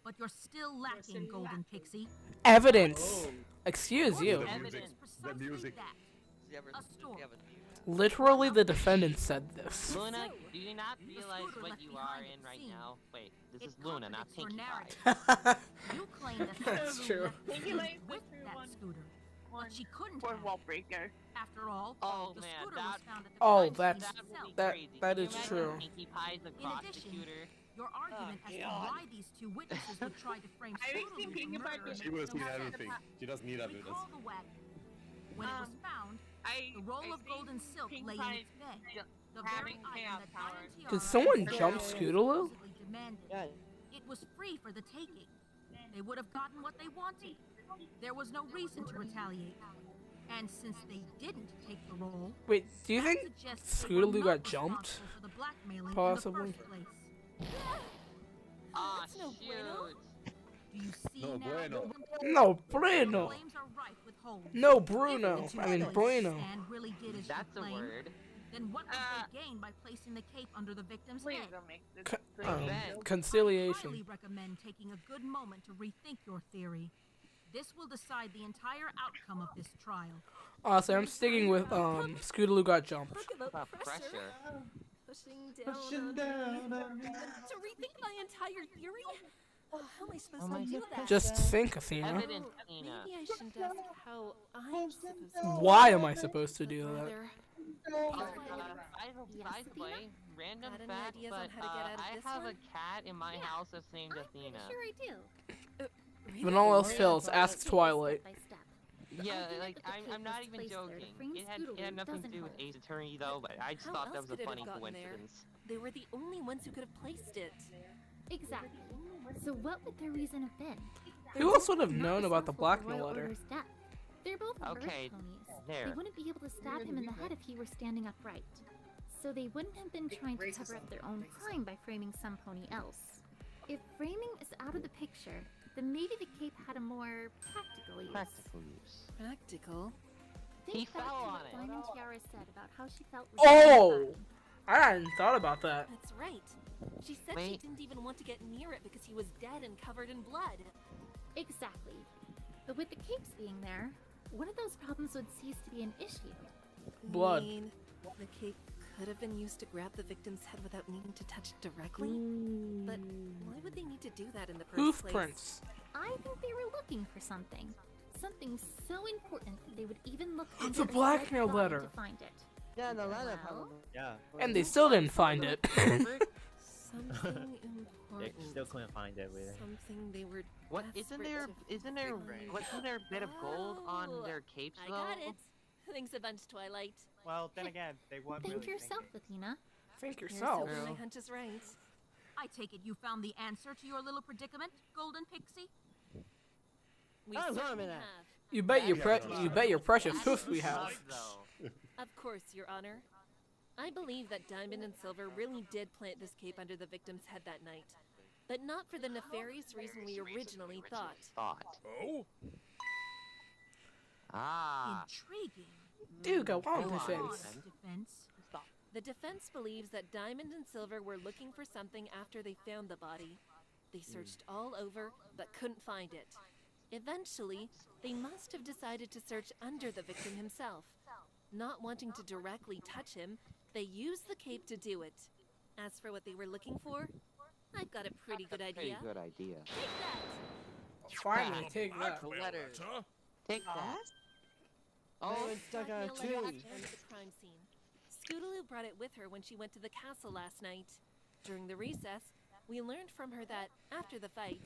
but you're still lacking, Golden Pixie. Evidence. Excuse you. The music. A story. Literally, the defendant said this. Luna, do you not realize what you are in right now? Wait, this is Luna, not Pinkie narrative. Pie. You claim that That's Scootaloo true. left the scene with that scooter, but she couldn't have. wall breaker. After all, Oh, the man, scooter that- was found at the Oh, crime that's scene itself. that Can you is imagine true. Pinkie Pie's a In addition, prosecutor. your argument as to why these two witnesses would try to frame I think Scootaloo Pinkie for Pie murder was- She doesn't need makes no everything. sense. She doesn't need evidence. Recall the wagon. When it was found, the roll of golden silk lay in its bed. The very item that Diamond Tiara Did someone and jump Silver Scootaloo? supposedly demanded. It was free for the taking. They would have gotten what they wanted. There was no reason to retaliate. And since they didn't take the roll, Wait, do you that think suggests they were Scootaloo not got jumped? responsible for the blackmailing Possibly. in the first place. Ah, That's no bueno. shoot. Do you see No now? bueno. No, Bruno. Claims are rife with holes. No, If Bruno. the two I mean, witnesses Bueno. and really did as That's you a claim, word. then what would they gain by placing the cape under the victim's Please head? don't make this. Co- I highly conciliation. recommend taking a good moment to rethink your theory. This will decide the entire outcome of this trial. Honestly, I'm sticking with Scootaloo got jumped. Talk about pressure. Pushing down on me. To rethink my entire theory? How am I supposed to do that? Just think, Athena. Evidence, Athena. Maybe I shouldn't ask how I'm supposed to. Why am I supposed to do that? By the way, random fact, but I have a cat in my house that's named Athena. Sure I do. When all else fails, ask Twilight. Yeah, like, I'm not even joking. It had nothing to do with Ace Attorney, though, but I just thought that was a funny coincidence. They were the only ones who could have placed it. Exactly. So what would their reason have been? Who else would have known about the blackmail letter? They're both okay, They wouldn't be able to stab him in the head if he were standing upright. So they wouldn't have been trying to cover up their own crime by framing some pony else. If framing is out of the picture, then maybe the cape had a more practical use. Practical? He fell on it. Diamond Tiara said about how she felt. Oh! I hadn't thought about that. That's right. She said she didn't even want to get near it because he was dead and covered in blood. Exactly. But with the capes being there, one of those problems would cease to be an issue. Blood. I mean, the cape could have been used to grab the victim's head without needing to touch it directly. But why would they need to do that in the first Hoof place? prints. I think they were looking for something. Something so important that they would even look It's a blackmail letter. to find it. Yeah, the letter probably. Yeah. And they still didn't find it. Something important. They still couldn't find it with it. Something they were. What wasn't there a bit of gold on their capes though? I got it. Thanks a bunch, Twilight. Well, then again, they weren't Think really yourself, thinking. Athena. Think Here's yourself. hoping my hunch is right. I take it you found the answer to your little predicament, Golden Pixie? We Oh, certainly Zormina. have. You bet your precious hoof we have. Of course, Your Honor. I believe that Diamond and Silver really did plant this cape under the victim's head that night, but not for the nefarious reason we originally thought. Oh? Ah. Intriguing. Do go on, defense. The defense believes that Diamond and Silver were looking for something after they found the body. They searched all over, but couldn't find it. Eventually, they must have decided to search under the victim himself. Not wanting to directly touch him, they used the cape to do it. As for what they were looking for, I've got a pretty good idea. Take that! Finally, take that. Take that. Oh, it's stuck on a Blackmail tree. letter returned to the crime scene. Scootaloo brought it with her when she went to the castle last night. During the recess, we learned from her that, after the fight,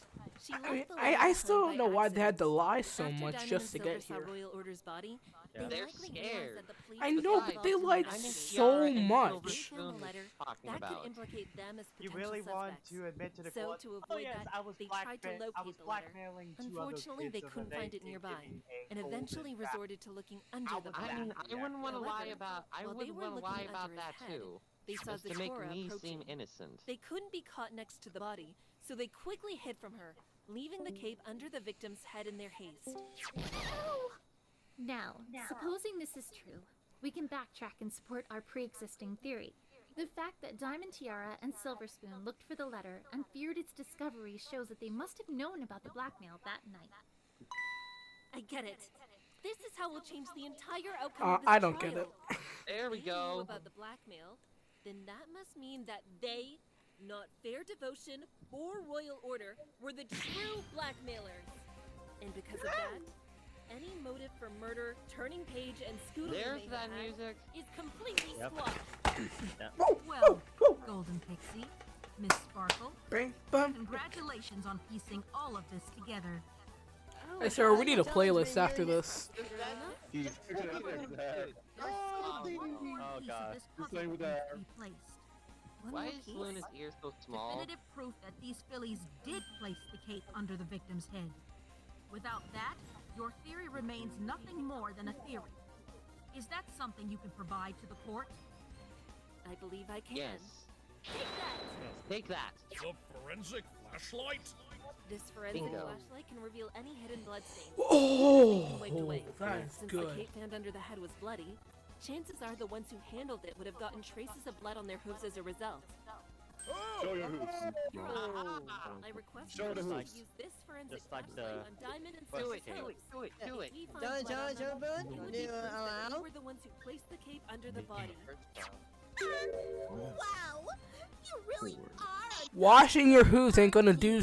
she left the letter I still behind don't know by why they had to accident. lie so After much Diamond just to and get Silver here. saw Royal Order's body, Yeah. they They're likely scared. realized that the police I would know, find but they lots of lied evidence so based much. on the letter Talking that about. could implicate them as You potential really want suspects. to admit to the So court, to oh avoid yes, that, I was they tried to locate I was the letter. blackmailing two other Unfortunately, they kids couldn't so find they it could nearby, give me a and golden eventually back. resorted to looking under the I mean, body. I wouldn't want to lie However, about. I while they wouldn't were want to lie looking about under that his head, too. They saw Just to make Zecora me approaching. seem innocent. They couldn't be caught next to the body, so they quickly hid from her, leaving the cape under the victim's head in their haste. Now, supposing this is true, we can backtrack and support our pre-existing theory. The fact that Diamond Tiara and Silver Spoon looked for the letter and feared its discovery shows that they must have known about the blackmail that night. I get it. This is how we'll change the entire outcome of this I don't trial. get it. There we If they knew go. about the blackmail, then that must mean that they, not Fair Devotion or Royal Order, were the true blackmailers. And because of that, any motive for murder, Turning Page, and Scootaloo There's may that have music. is completely Yep. squashed. Well, Golden Pixie, Miss Sparkle, Bing, bum. congratulations on piecing all of this together. Hey, Sarah, we need a playlist after this. He's picking up like that. Oh god. Just playing with that. Why is Luna's ear so small? Definitive proof that these fillies did place the cape under the victim's head. Without that, your theory remains nothing more than a theory. Is that something you can provide to the court? I believe I can. Yes. Take that! Take that. The forensic flashlight? This forensic Bingo. flashlight can reveal any hidden bloodstains. Oh, Wiped away. that is Since good. the cape found under the head was bloody, chances are the ones who handled it would have gotten traces of blood on their hooves as a result. Show your hooves. I request Show the you hooves. use this forensic Just like flashlight the on Diamond and first Silver's tape. house. Do it. If he finds Don't blood on them, Jumbo. it would Do be you proof that allow? they were the ones who placed the cape under the body. Wow! You really are! Washing your hooves ain't gonna do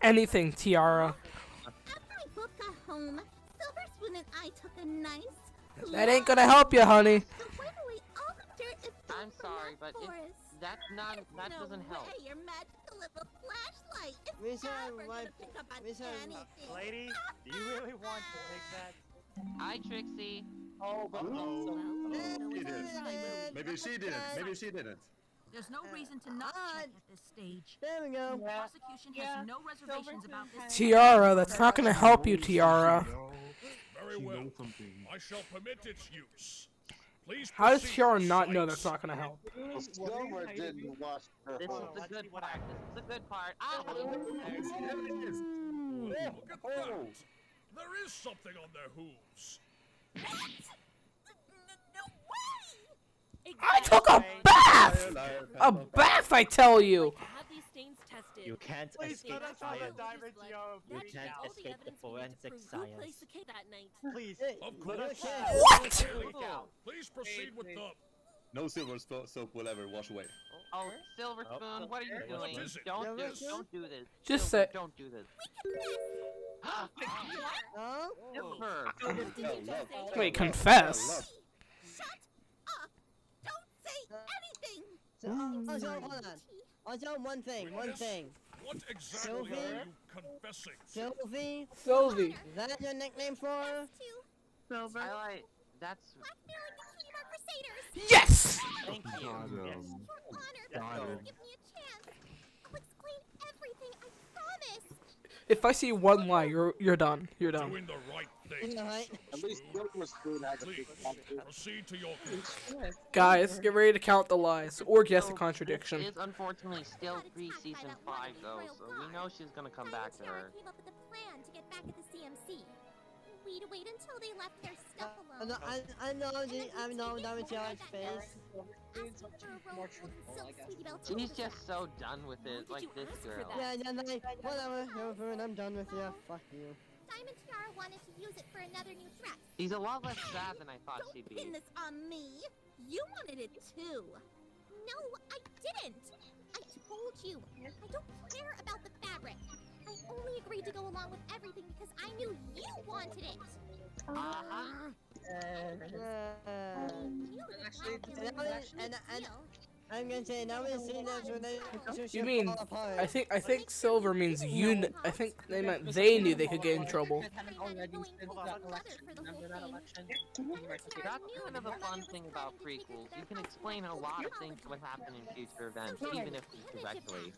anything, Tiara. After I both got home, Silver Spoon and I took a nice. That ain't gonna help you, honey. So wipe away all the dirt and filth I'm from sorry, that but forest. that doesn't help. Way, your magical little flashlight is Lisa, never wipe- gonna pick up on Lisa, anything. Lady, do you really want to take that? Hi, Trixie. Oh, but She did. Maybe she didn't. Maybe she didn't. There's no reason to not check at this stage. There we go. The prosecution has no reservations about this. Tiara, that's not gonna help you, Tiara. Very well. I shall permit its use. Please How does proceed Tiara to not know site. that's not gonna help? Silver didn't wash her This is hands. the good part. This is the good part. Ah! Look at that. There is something on their hooves. I took a bath! A bath, I tell you! Have these stains tested. You can't Please escape put us on the science. diamond, yo. You Please can't now. escape the forensic Who science. placed the cape that night? Please. Of course. What? Please proceed with the... No silver soap will ever wash away. Oh, Silver Spoon, what are you doing? is it? Don't do this. Just Silver, say- don't do this. Huh? Silver. Wait, confess. Shut up! Don't say anything! Also, hold on. Also, one thing. What exactly Sylvie? are you confessing? Sylvie, Sylvie. is that your nickname for her? Silver. I like... That's... Blackmailing the Kmart Crusaders! Yes! Thank you. Got Your him. honor, Got him. give me a chance. I'll explain everything, I promise. If I see one lie, you're done. You're done. Doing the right thing. Alright. At least Silver Spoon has a big Please, proceed to your case. Guys, get ready to count the lies or guess a So, contradiction. This is unfortunately still pre-season 5, though, so we know she's gonna come back to her. Came up with a plan to get back at the CMC. We'd wait until they left their stuff I alone. know, I know that was your face. She's just so done with it, like this girl. Yeah, like, whatever, Silver, I'm done with you. Fuck you. Diamond Tiara wanted to use it for another new dress. She's a lot less sad than I thought she'd Don't pin be. this on me. You wanted it too. No, I didn't. I told you. I don't care about the fabric. I only agreed to go along with everything because I knew you wanted it. I'm gonna say now we've seen this relationship You mean? fall apart. I think Silver means you. I think they meant they knew they could get in trouble. That's kind of a fun thing about prequels. You can explain a lot of things that would happen in future events, even if directly.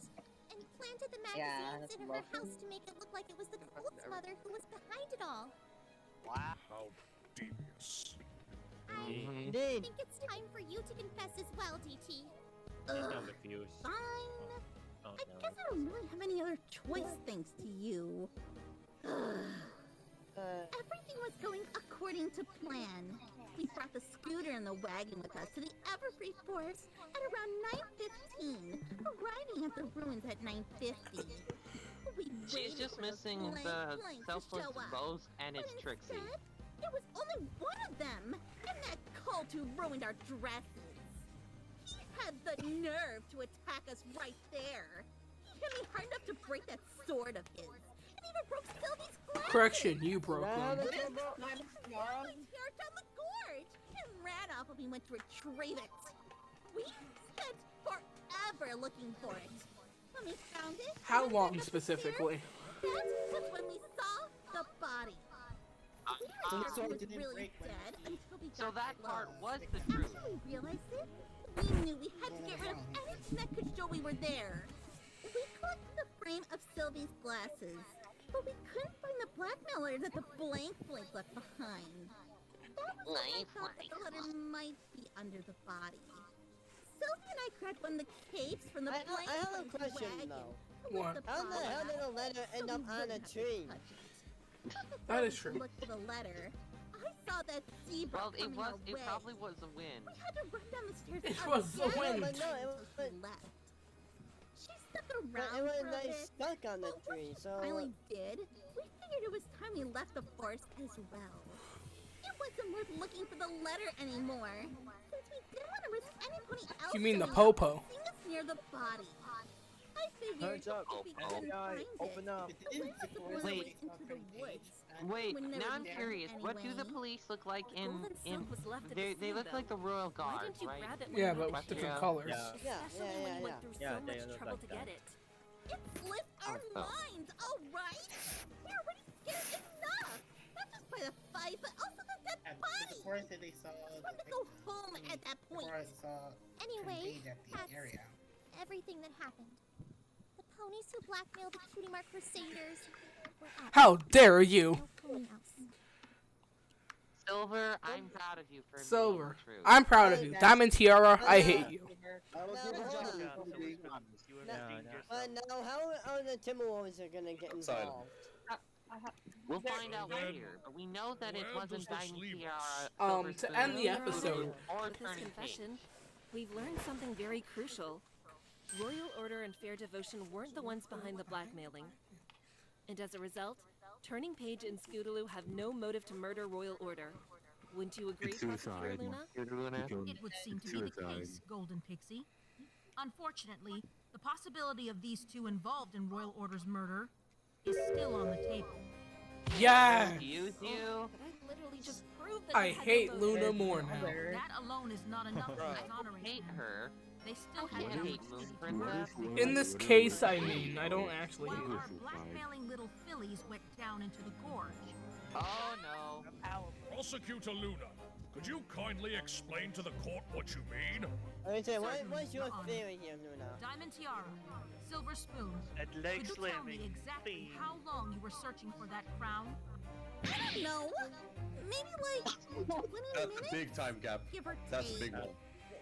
And planted the magazines in her house to make it look like it was the cult's mother who was behind it all. Wow. How devious. I Indeed. think it's time for you to confess as well, DT. I'm confused. Fine. Oh, I guess I don't really have any other choice thanks to you. Everything was going according to plan. We brought the scooter and the wagon with us to the Everfree Forest at around 9:15, arriving at the ruins at 9:50. She's just missing the selfless boast and it's Trixie. There was only one of them, and that cult who ruined our dresses. He had the nerve to attack us right there. He hit me hard enough to break that sword of his, and even broke Sylvie's glasses. Correction, you broke He one. tear down the gorge and ran off when we went to retrieve it. We spent forever looking for it. When we found it, How long specifically? that was when we saw the body. We didn't know he was really dead until we So got that close. part was the truth. After we realized it, we knew we had to get rid of anything that could show we were there. We collected the frame of Sylvie's glasses, but we couldn't find the blackmailer that the blank left behind. That was when I thought that the letter might be under the body. Sylvie and I cracked one of the capes from the I blank have a Flank's question wagon. though. What? How the hell did a letter end up on a tree? That is true. Look for the letter. I saw that zebra Well, coming our it way. probably was a win. We had to run down the stairs. It was a again win. But no, it was until she left. stuck around But it was for a nice bit. stuck on the tree, so... Finally did. We figured it was time we left the forest as well. It wasn't worth looking for the letter anymore. Since we didn't want to risk anybody else You mean the showing up popo? and seeing us near the body. I figured Turns up. if we couldn't find it, Open up. the way to blur away into the woods. Wait, Would never now I'm be curious. What do the anyway. police look like in? Golden silk was left at the They scene, look though. like the Royal Why Guard, didn't you right? grab it when Yeah, you but had with the different chance? colors. Especially when you went through so much they look trouble like to that. get it. It slipped our minds, alright? We're already scared enough! Not just by the fight, but also the dead body! Before they saw Wanted to go home at that point. before I saw Anyway, conveyed at the that's area. everything that happened. The ponies who blackmailed the Cutie Mark Crusaders were out. How dare you? No pony else. Silver, I'm proud of you for Silver, being true. I'm proud of you. Diamond Tiara, I hate you. But now, how are the Timberwolves are gonna get involved? We'll find out later, but we know that it wasn't Diamond Tiara. To end the episode. Or With this Turning confession, we've learned something very crucial. Royal Order and Fair Devotion weren't the ones behind the blackmailing. And as a result, Turning Page and Scootaloo have no motive to murder Royal Order. Wouldn't you agree, It's Prosecutor suicide. Luna? It would seem to be the case, Golden Pixie. Unfortunately, the possibility of these two involved in Royal Order's murder is still on the table. Yeah. Excuse you? But I literally just proved that I you had hate no motive. Luna more now. That alone is not enough to I exonerate hate them. her. They still I have hate evidence Moon Princess. In this case, I mean, I don't actually hate while her. our blackmailing little fillies went down into the gorge. Oh no. Prosecutor Luna, could you kindly explain to the court what you mean? I say, what's your theory here, Luna? Diamond Tiara, Silver Spoon, That could leg you tell me slamming. exactly how long you were searching for that crown? I don't know. Maybe like 20 That's minutes? a big time gap. Give or That's a take. big one.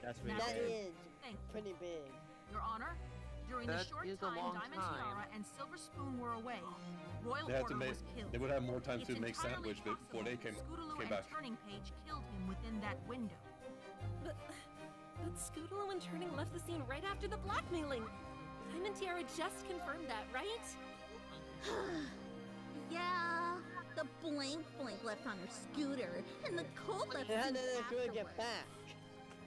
That's That is Thank you. pretty big. Your Honor, during the That short is a time long Diamond time. Tiara and Silver Spoon were away, Royal They had to Order make. was killed. They would have more time It's to make entirely sandwich before they came possible Scootaloo came and back. Turning Page killed him within that window. But Scootaloo and Turning left the scene right after the blackmailing. Diamond Tiara just confirmed that, right? Yeah, the blank left on her scooter, and the cold left How soon did it afterwards. get back?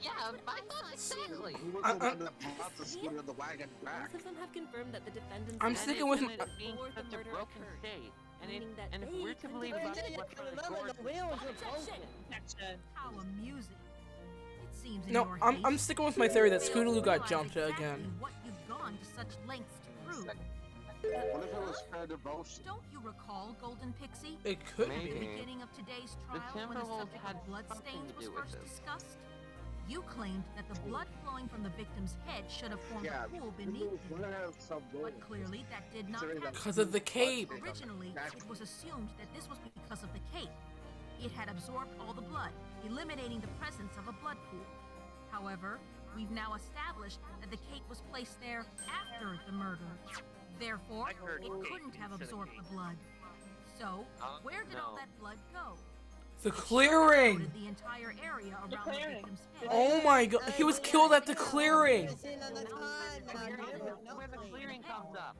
Yeah, I thought exactly. Who was the one that brought the scooter in the wagon back? Both of them have confirmed that the defendants I'm and sticking with it it being before the such a murder broken occurred. state. And, meaning that and if they we're to believe couldn't about do it. what's on the Remember, gorge, the wheels were Objection! broken. How amusing. It seems in No, your I'm haste, sticking with my theory that you fail to Scootaloo got realize jumped exactly again. what you've gone to such lengths to prove. What if it was fair devotion? Don't you recall, Golden Pixie? It could At the be. beginning of today's The trial, when the Timberwolves subject had of blood something stains to was do with first this. discussed, you claimed that the blood flowing from the victim's head should have formed Yeah, a pool beneath it. some But clearly that did not happen. Because of the cape. Originally, it was assumed that this was because of the cape. It had absorbed all the blood, eliminating the presence of a blood pool. However, we've now established that the cape was placed there after the murder. Therefore, it couldn't have absorbed the blood. So, where did all that blood go? The clearing. Coated the entire area around the victim's head. Oh my god, he was killed at the clearing. where the clearing comes up.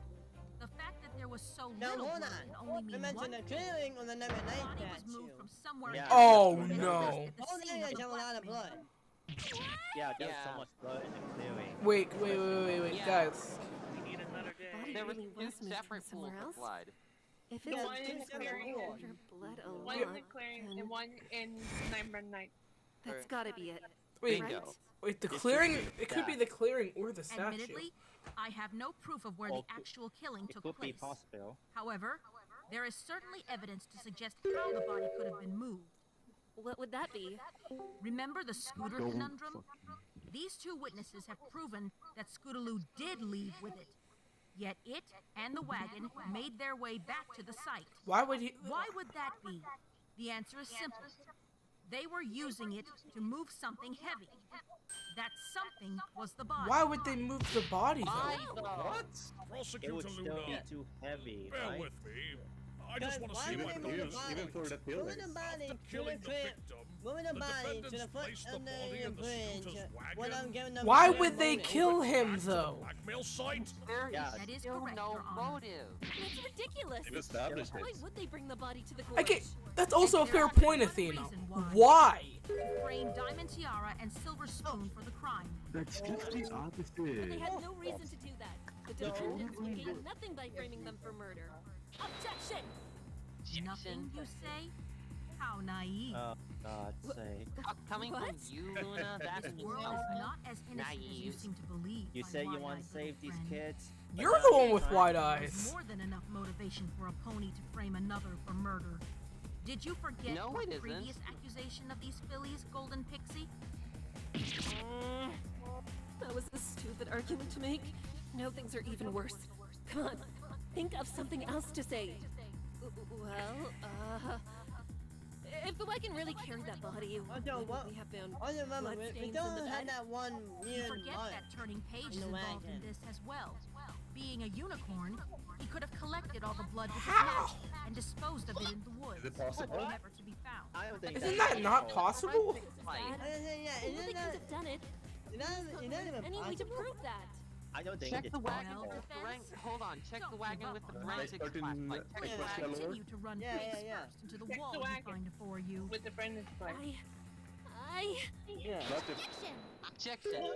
The fact that there was so No, little hold blood on. can only You mean mentioned one the thing. clearing on the number 9 The body was statue. moved from somewhere Yeah. else. Oh At the no. scene Oh, of there's the a lot of blackmail. blood. Yeah, there's Yeah. so much blood in the clearing. Wait, Yeah. guys. We need another day. Body There was really two was moved from separate pools somewhere of else. blood. If The it's one in just the clearing. order blood a One in the lot, clearing then and one in number 9. that's gotta be it. Wait, right? wait, the It should clearing, be it could be that. the clearing or the statue. Admittedly, I have no proof of where Well, the actual killing It took could be place. possible. However, there is certainly evidence to suggest how the body could have been moved. What would that be? Remember the scooter Don't conundrum? These two witnesses have proven that Scootaloo did leave with it. Yet it and the wagon made their way back to the site. Why would he? Why would that be? The answer is simple. They were using it to move something heavy. That something was the body. Why would they move the body though? What? It Prosecutor would still be Luna, too heavy, bear right? with me. I just want to see my daughters. Even for the pillar. After killing the victim, moving the body to the foot placed the of body in the bridge. scooter's What I'm wagon. giving them. Why would they kill him though? Blackmail site? There Yeah. is still no motive. That's ridiculous. They've established Why it. would they bring the body to the gorge? Okay, that's also a fair point, Athena. Why? Frame Diamond Tiara and Silver Spoon for the crime. That's just the opposite. But they had no reason to do that. The defendants would gain nothing by framing them for murder. Objection! Nothing, you say? How naive. Oh, God's sake. Coming from you, Luna, that's This world is not as innocent as you seem to believe. You my say you wide-eyed want to save little these friend. kids? You're the one with wide There's eyes. more than enough motivation for a pony to frame another for murder. Did you forget No, your it isn't. previous accusation of these fillies, Golden Pixie? That was a stupid argument to make. Now things are even worse. Come on, think of something else to say. Well, if the wagon really carried that body, Oh, no, wouldn't what? we have found Oh, remember, blood we stains in don't the have bed? that one You weird forget mark. that Turning Page is in the involved in wagon. this as well. Being a unicorn, he could have collected all the blood with his magic and disposed of it in the woods. Is it possible? Never to be found. I don't think Isn't that's that not possible? Yeah, Yeah, well, they could have done it. It's not even Any way to possible. prove that? I don't think Check it's the wagon possible. with the hold on, check the wagon with the Don't forensics certain- flashlight. Check the Yeah. wagon. Continue to run Yeah, face yeah. first into the Check the wall we wagon. find before you. With the friend is like. Yeah. Not the Objection.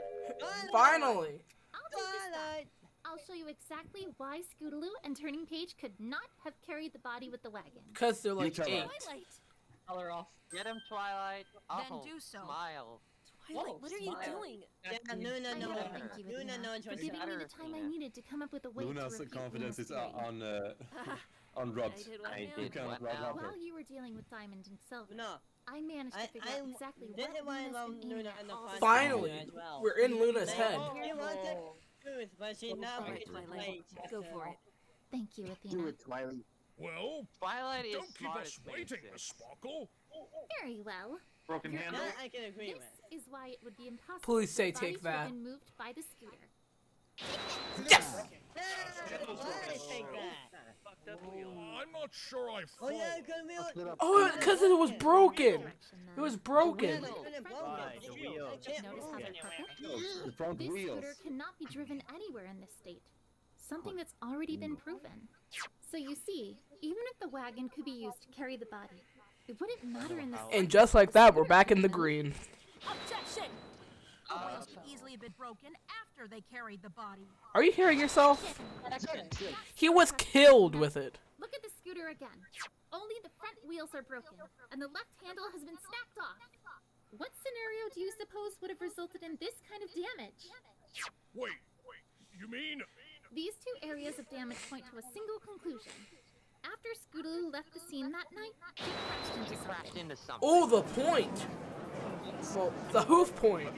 Finally. I'll do this stuff. Twilight. I'll show you exactly why Scootaloo and Turning Page could not have carried the body with the wagon. Because they're like tell 8. Twilight! Color off. Get him, Twilight. Then Oh, do so. smile. Twilight, what are you smile. doing? Yeah, Luna I knows. gotta thank you, Luna Athena, knows for what's giving me better, the time I Athena. needed to come up with a way Luna's to refute confidence Luna's is theory. on Rod. I did what I I did You did. cannot what Rod now? help her. While you were dealing with Diamond and Silver, No. I managed to figure out exactly this what is why I Luna's love been aiming Luna at and the all Flash this Finally, time. as well. we're in Luna's head. She wants the truth, but she's not Alright, ready to Twilight, play go chess. for it. Thank you, Athena. Twilight. Well, Twilight is don't keep smart us as waiting, basics. Miss Sparkle. Very well. Broken Your handle? That Honor, I can agree this with. is why it would be impossible Please for say the take body to have that. been moved by the scooter. Yes! Why take that? I'm not sure I Oh yeah, follow. good wheel. Oh, because it was broken. It was broken. Yeah, Look at the front Right, wheels. the wheel. Notice how they're crooked? The front This wheels. scooter cannot be driven anywhere in this state. Something that's already been proven. So you see, even if the wagon could be used to carry the body, it wouldn't matter in this. And just like that, we're back in the green. Objection! The wheels could easily have been broken after they carried the body. Are you hearing yourself? He was killed with it. Look at the scooter again. Only the front wheels are broken, and the left handle has been snapped off. What scenario do you suppose would have resulted in this kind of damage? Wait, you mean? These two areas of damage point to a single conclusion. After Scootaloo left the scene that night, he crashed into something. Oh, the point. Well, the hoof point.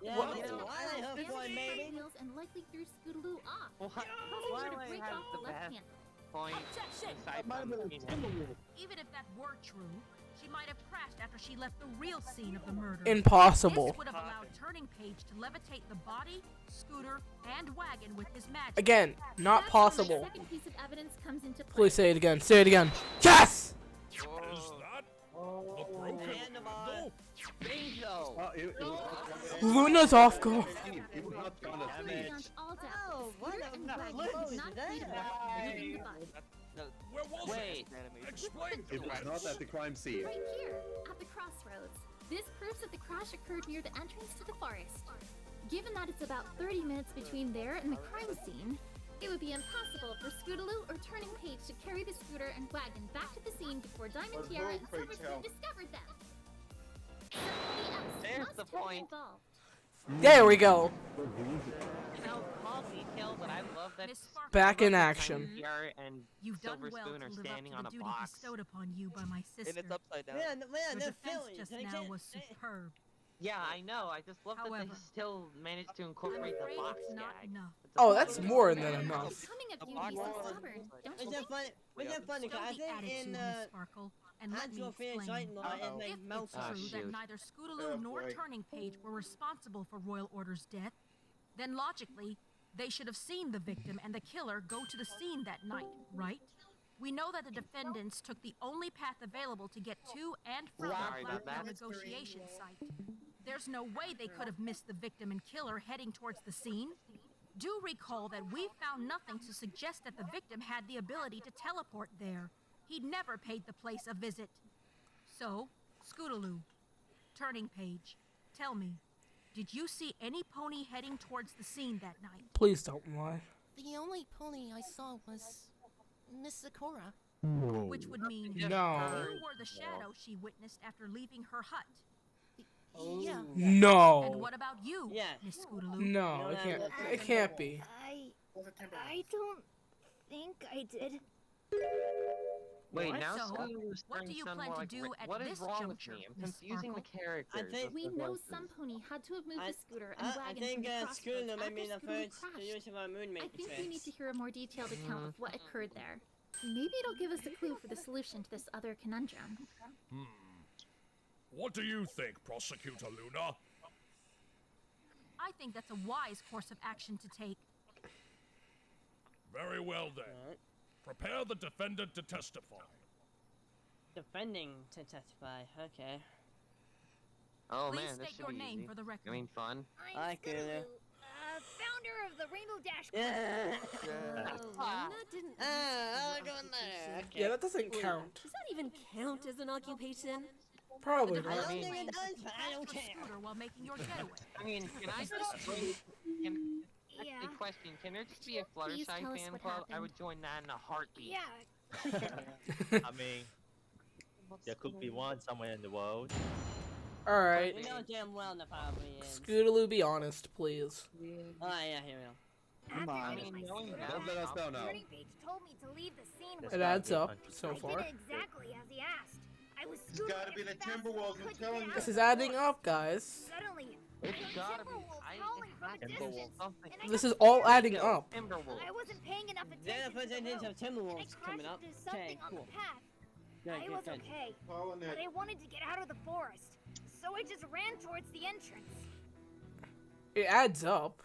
Yeah, What? you know, I like Damaged her going, the baby. front wheels and likely threw Scootaloo off, Well, causing her to Twilight break has off the the left best handle. point. Objection! Aside from Even if that were true, she might have crashed after she left the real scene of the murder. Impossible. This would have allowed Turning Page to levitate the body, scooter, and wagon with his magic. Again, not That's where the possible. second piece of evidence comes into play. Please say it again. Say it again. Yes! Is that the broken handle? Bingo! Luna's off guard. It was not gonna Beyond all doubt, Oh, the scooter what and the wagon fuck did is not that? create a body, leaving the body. Where was Wait. it? Explain It to was us. not at the crime scene. Right here, at the crossroads. This proves that the crash occurred near the entrance to the forest. Given that it's about 30 minutes between there and the crime scene, it would be impossible for Scootaloo or Turning Page to carry the scooter and wagon back to the scene before Diamond Tiara and Silver Spoon discovered them. Somebody else There's must the have been point. involved. There we go. You know, small detail, but I love that. Miss Sparkle, Back in Tiny action. Tiara and You've done Silver well Spoon to are live up standing to on the a duty box. bestowed upon you by my sister. And it's upside down. Man, Your they're defense Phillies. just They now can't- was superb. Yeah, I know. I just love that However, they still managed to I'm incorporate the afraid box it's not gag. enough. It's a Oh, fun that's little more gag. than enough. It's coming of you to be so stubborn, don't you Isn't that think? funny? Isn't that funny? 'Cause I Study think attitude, in Miss Sparkle, and let me actual Phoenix Wright explain. law, it's Uh-oh. like If mouth it's true that shoot. neither Scootaloo nor boy. Turning Page were responsible for Royal Order's death, then logically, they should have seen the victim and the killer go to the scene that night, right? We know that the defendants took the only path available to get to and from Sorry the about blackmail that. negotiation site. There's no way they could have missed the victim and killer heading towards the scene. Do recall that we found nothing to suggest that the victim had the ability to teleport there. He'd never paid the place a visit. So, Scootaloo, turning page, tell me, did you see any pony heading towards the scene that night? Please don't lie. The only pony I saw was Miss Sakura. Which would mean No. you were the shadow she witnessed after leaving her hut. Yeah. No. And what about you, Miss Scootaloo? No, it can't. It can't be. I don't think I did. Wait, What? now So, Scootaloo's what starting do you sound plan more to like do Rick. at What is this wrong with juncture, me? I'm Miss confusing the Sparkle? characters. We know some pony had to have moved the scooter and wagon I think from the crossroads Scootaloo may be the after Scootaloo first crashed. use of our moon I think we need matrix. to hear a more detailed account of what occurred there. Maybe it'll give us a clue for the solution to this other conundrum. What do you think, Prosecutor Luna? I think that's a wise course of action to take. Very well then. Prepare the defendant to testify. Defending to testify, okay. Oh Please man, this state should your be name easy. for the record. I mean, fun. I could. Founder of the Rainbow Dash Luna didn't. I'll go in there. Okay. Yeah, that doesn't count. Does that even count as an occupation? Probably I not. don't think it does, but I don't care. Scooter while making your getaway. I mean, can I just a question? Can there just be a Please Fluttershy tell us fan what club? I happened. would join that in a heartbeat. Yeah. I mean, there could be one somewhere in the world. Alright. You know damn well the probably is. Scootaloo, be honest, please. Oh yeah, here we go. Come on. Don't let us know now. Turning page told me to leave the scene with It adds up so I far. did exactly as he asked. I was It's gotta be the Timberwolves, I'm telling you. This is adding up, guys. Suddenly, It's gotta be. howling from a distance, Something. and I This got is all scared. adding up. Timberwolves. I wasn't paying enough Then attention the to the percentage road, of Timberwolves and I coming crashed up. into Okay, something on cool. the path. Good, I good, was good. okay, Following but it. I wanted to get out of the forest, so I just ran towards the entrance. It adds up.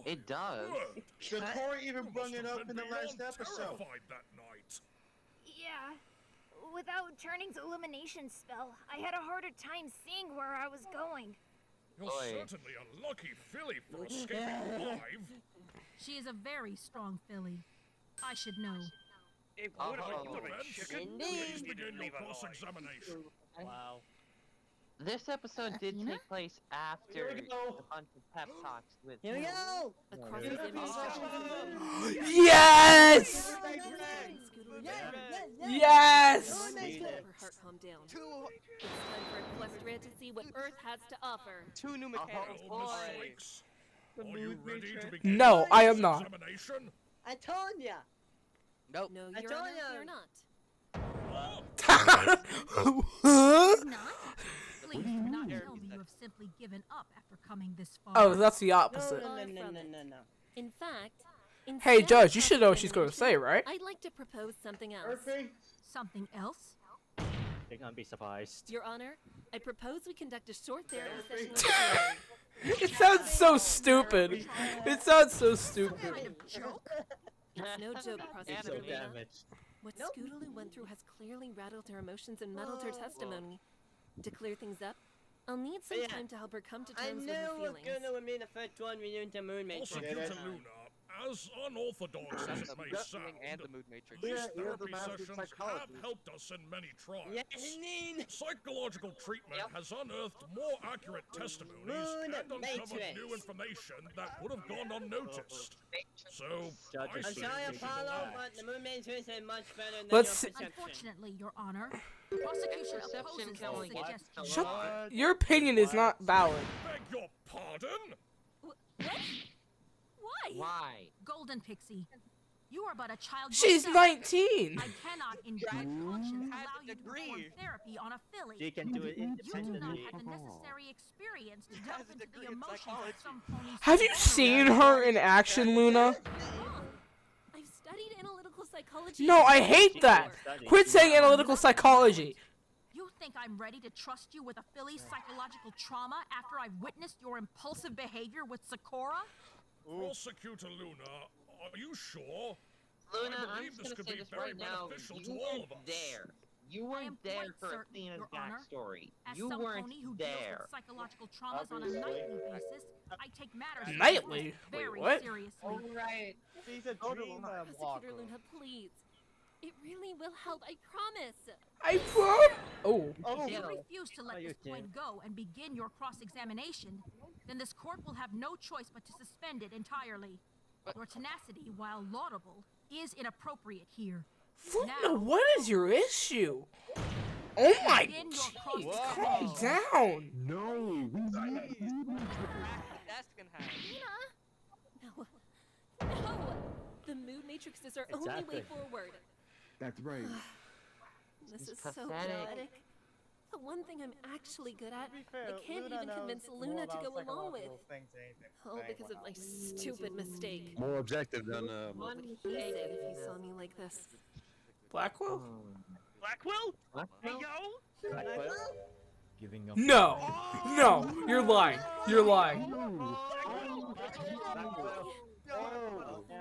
It does. Sakura even brought it up in the last episode. Terrified that night. Yeah. Without turning to elimination spell, I had a harder time seeing where I was going. You're certainly a lucky filly for escaping alive. She is a very strong filly. I should know. Please begin your cross-examination. Wow. This episode did Athena? take place after a bunch of pep talks with. Here we go! Across the image. Yes! Yes! Her heart calmed down. It's time for Equestria to see what Earth has to offer. Two new mechanics. Mistakes. Are you ready to begin No, your I am not. examination? I told ya! Nope. No, I Your told Honor, ya. you're not. Not? Please do not tell me you have simply given up after coming this far. Oh, that's the No, opposite. no, no, no, no, no, no. In fact, Hey, instead Judge, of you should know what she's going to say, right? I'd like to propose something else. Earthy? Something else? They're gonna be surprised. Your Honor, I propose we conduct a short therapy session. It sounds so stupid. It sounds so stupid. It's no joke, Prosecutor So Luna. damaged. What Scootaloo went through has clearly rattled her emotions and muddled her testimony. To clear things up, I'll need some Yeah. time to help her come to I terms knew with her Laguna feelings. would be the first one we knew the moon matrix. Prosecutor Luna, as unorthodox as it may sound, And the mood matrix. these Yeah, you're the therapy master sessions psychologist. have helped us in many trials. Yes, indeed. Psychological treatment has unearthed more accurate testimonies Moon and uncovered matrix. new information that would have gone unnoticed. So, Judge I is I'm say sorry, we should Apollo, allow but the moon matrix is much better than Let's your see- perception. Unfortunately, Your Honor, the prosecution Perception opposes can only this get suggestion. so Shut. far. Your opinion is not valid. Beg your pardon? What? Why? Why? Golden Pixie, you are but a child She's yourself. 19. I cannot, in good conscience, allow you to perform therapy on a filly. She can do it You do not independently. have the necessary experience to delve into the emotions of some ponies. Have you seen her in action, Luna? I've studied analytical psychology. No, I hate that. Quit saying analytical psychology. You think I'm ready to trust you with a filly's psychological trauma after I've witnessed your impulsive behavior with Sakura? Prosecutor Luna, are you sure? Luna, I I'm believe just this gonna could say be this very right now. beneficial You to all weren't of us. there. You weren't there for Athena's backstory. As You some weren't pony who deals there. with psychological traumas on a nightly basis, I take matters Nightly? very Wait, what? seriously. Right. She's a dream Prosecutor walker. Luna, please. It really will help, I promise. I promise. Oh. If you refuse to let this point go and begin your cross-examination, then this court will have no choice but to suspend it entirely. Your tenacity, while laudable, is inappropriate here. Now, what is your issue? Oh my jeez, calm down. No. That's gonna happen. No. No! The mood matrixes are only way forward. That's right. This is pathetic. so pathetic. The one thing I'm actually good at, I can't even convince Luna to go along with. All because of my stupid mistake. More objective than What would he say if he saw me like this? Blackwell? Blackwell? Hey, yo! Giving up. No. No. You're lying. You're lying.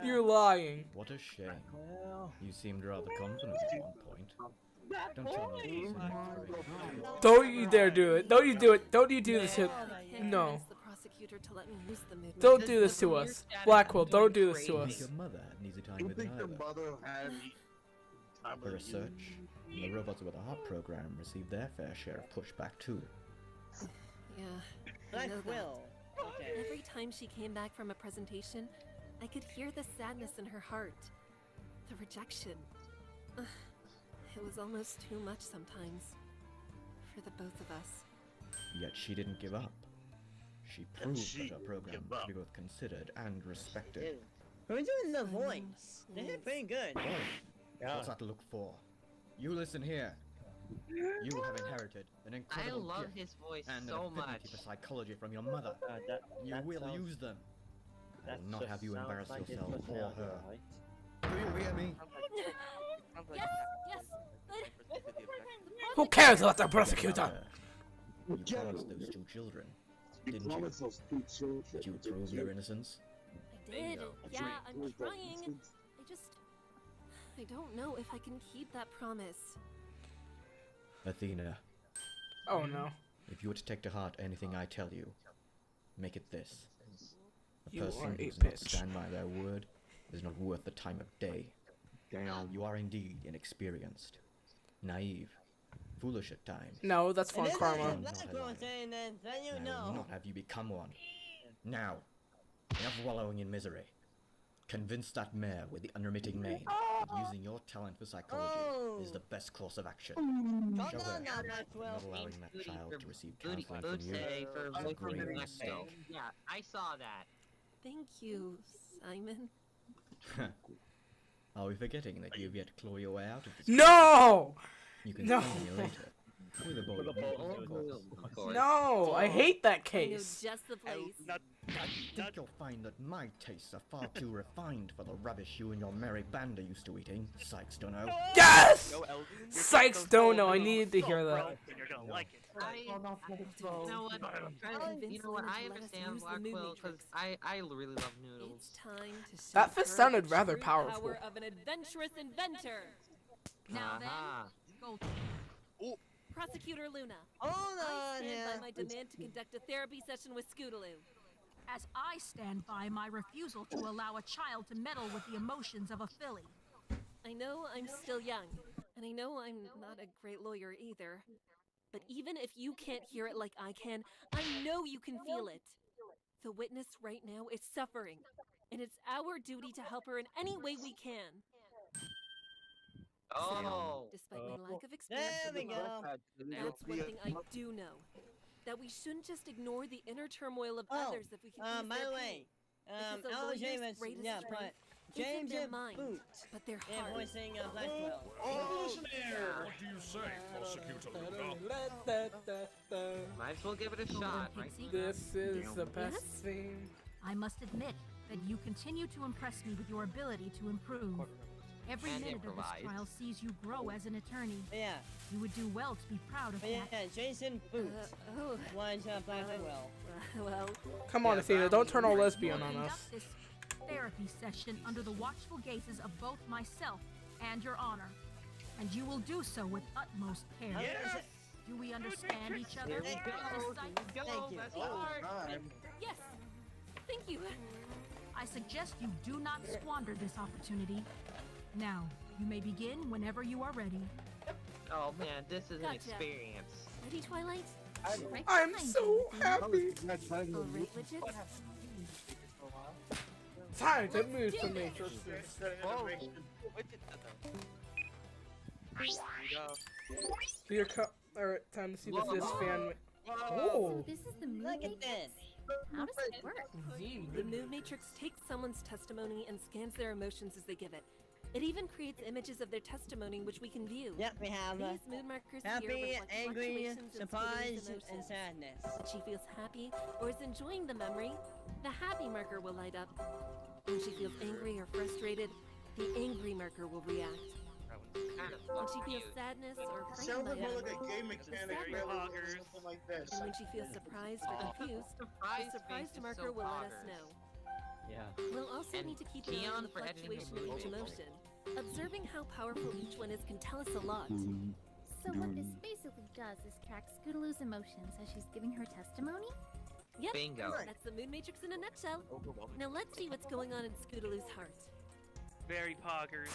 You're lying. What a shame. You seemed rather confident at one point. Don't tell me you Don't you dare do it. Don't you do it. Don't you do this to... No. The prosecutor to let me use the mood Don't matrix. do this to us. Blackwell, don't do this to us. Your mother had an easy time You with it think your either. mother had time For with research, the robots with a heart program received their fair share of pushback too. Yeah, I Black know that. Will. Okay. Every time she came back from a presentation, I could hear the sadness in her heart. The rejection. Ugh, it was almost too much sometimes. For the both of us. Yet she didn't give up. She proved that her program could be both considered and respected. Who's doing the voice? They did pretty good. What's that to look for? You listen here. You have inherited an incredible love gift his voice and so an affinity much. for psychology from your mother. You will use them. I will not have you embarrass yourself or her. Do you hear me? Yes, but... Who cares about the prosecutor? You promised those two children, didn't you? Did you prove their innocence? I did. Yeah, I'm trying. I don't know if I can keep that promise. Athena, Oh no. if you were to take to heart anything I tell you, make it this. A You person are who a does not bitch. stand by their word is not worth the time of day. Damn. You are indeed inexperienced, naive, foolish at times. No, that's fun karma. Black Will saying that, then you I will know. not have you become one. Now, enough wallowing in misery. Convince that mayor with the unremitting mane that using your talent for psychology is the best course of action. Show her not allowing that child to receive counseling from you is a grave mistake. Yeah, I saw that. Thank you, Simon. Are we forgetting that you've yet to claw your way out of this? No! You can No. thank me later. With a bowl of milk, of course. No, I hate that I know case. just the place. I think you'll find that my tastes are far too refined for the rubbish you and your merry band are used to eating. Sykes don't know. Yes! Sykes don't know. I needed to hear that. You're gonna like it. You know what? You know what? I understand Blackwell because I really love noodles. It's time to show That fist her sounded the rather true powerful. Power of an adventurous inventor. Now then, go. Prosecutor Luna. Hold I on stand here. by my demand to conduct a therapy session with Scootaloo. As I stand by my refusal to allow a child to meddle with the emotions of a filly. I know I'm still young, and I know I'm not a great lawyer either. But even if you can't hear it like I can, I know you can feel it. The witness right now is suffering, and it's our duty to help her in any way we can. Oh. Despite my lack of experience, There we go. that's one thing I do know. That we shouldn't just ignore the inner turmoil of others if we can ease by their the pain. way, Because a Al lawyer's James, greatest yeah, strength James isn't their and mind, Boot. but their They're heart. voicing Blackwell. What do you say, Prosecutor Luna? Might as well give it a shot. Right? This is the best thing. I must admit that you continue to impress me with your ability to improve. Every And minute of improvise. this trial sees you grow as an attorney. Yeah. You would do well to be proud of Yeah, that. Jason Boot. Was Blackwell. Well, Come on, Athena, don't turn all lesbian on us. Conduct this therapy session under the watchful gazes of both myself and your honor. And you will do so with utmost care. Yes! Do we understand each other? Thank you. Yes. Thank you. I suggest you do not squander this opportunity. Now, you may begin whenever you are ready. Oh man, this is an Gotcha. experience. Ready, Twilight? I'm so happy. Alright, Widget. Time to move to Matrix. Your Alright, time to see if this fan. So this is the moon matrix? How does it work? The moon matrix takes someone's testimony and scans their emotions as they give it. It even creates images of their testimony which we can view. Yep, we have These moon markers happy, here reflect angry, fluctuations in surprised, Scootaloo's and emotions. sadness. When she feels happy or is enjoying the memory, the happy marker will light up. When she feels angry or frustrated, the angry marker will react. When she feels sadness or Sounds frightened more by like a game the mechanic sad rather marker. than something like this. And when she feels surprised or confused, the surprised marker will let us know. Yeah. We'll also need to keep an eye on the fluctuation of each emotion. Observing how powerful each one is can tell us a lot. So what this basically does is track Scootaloo's emotions as she's giving her testimony? Yep, Bingo. that's the moon matrix in a nutshell. Now let's see what's going on in Scootaloo's heart. Very poggers.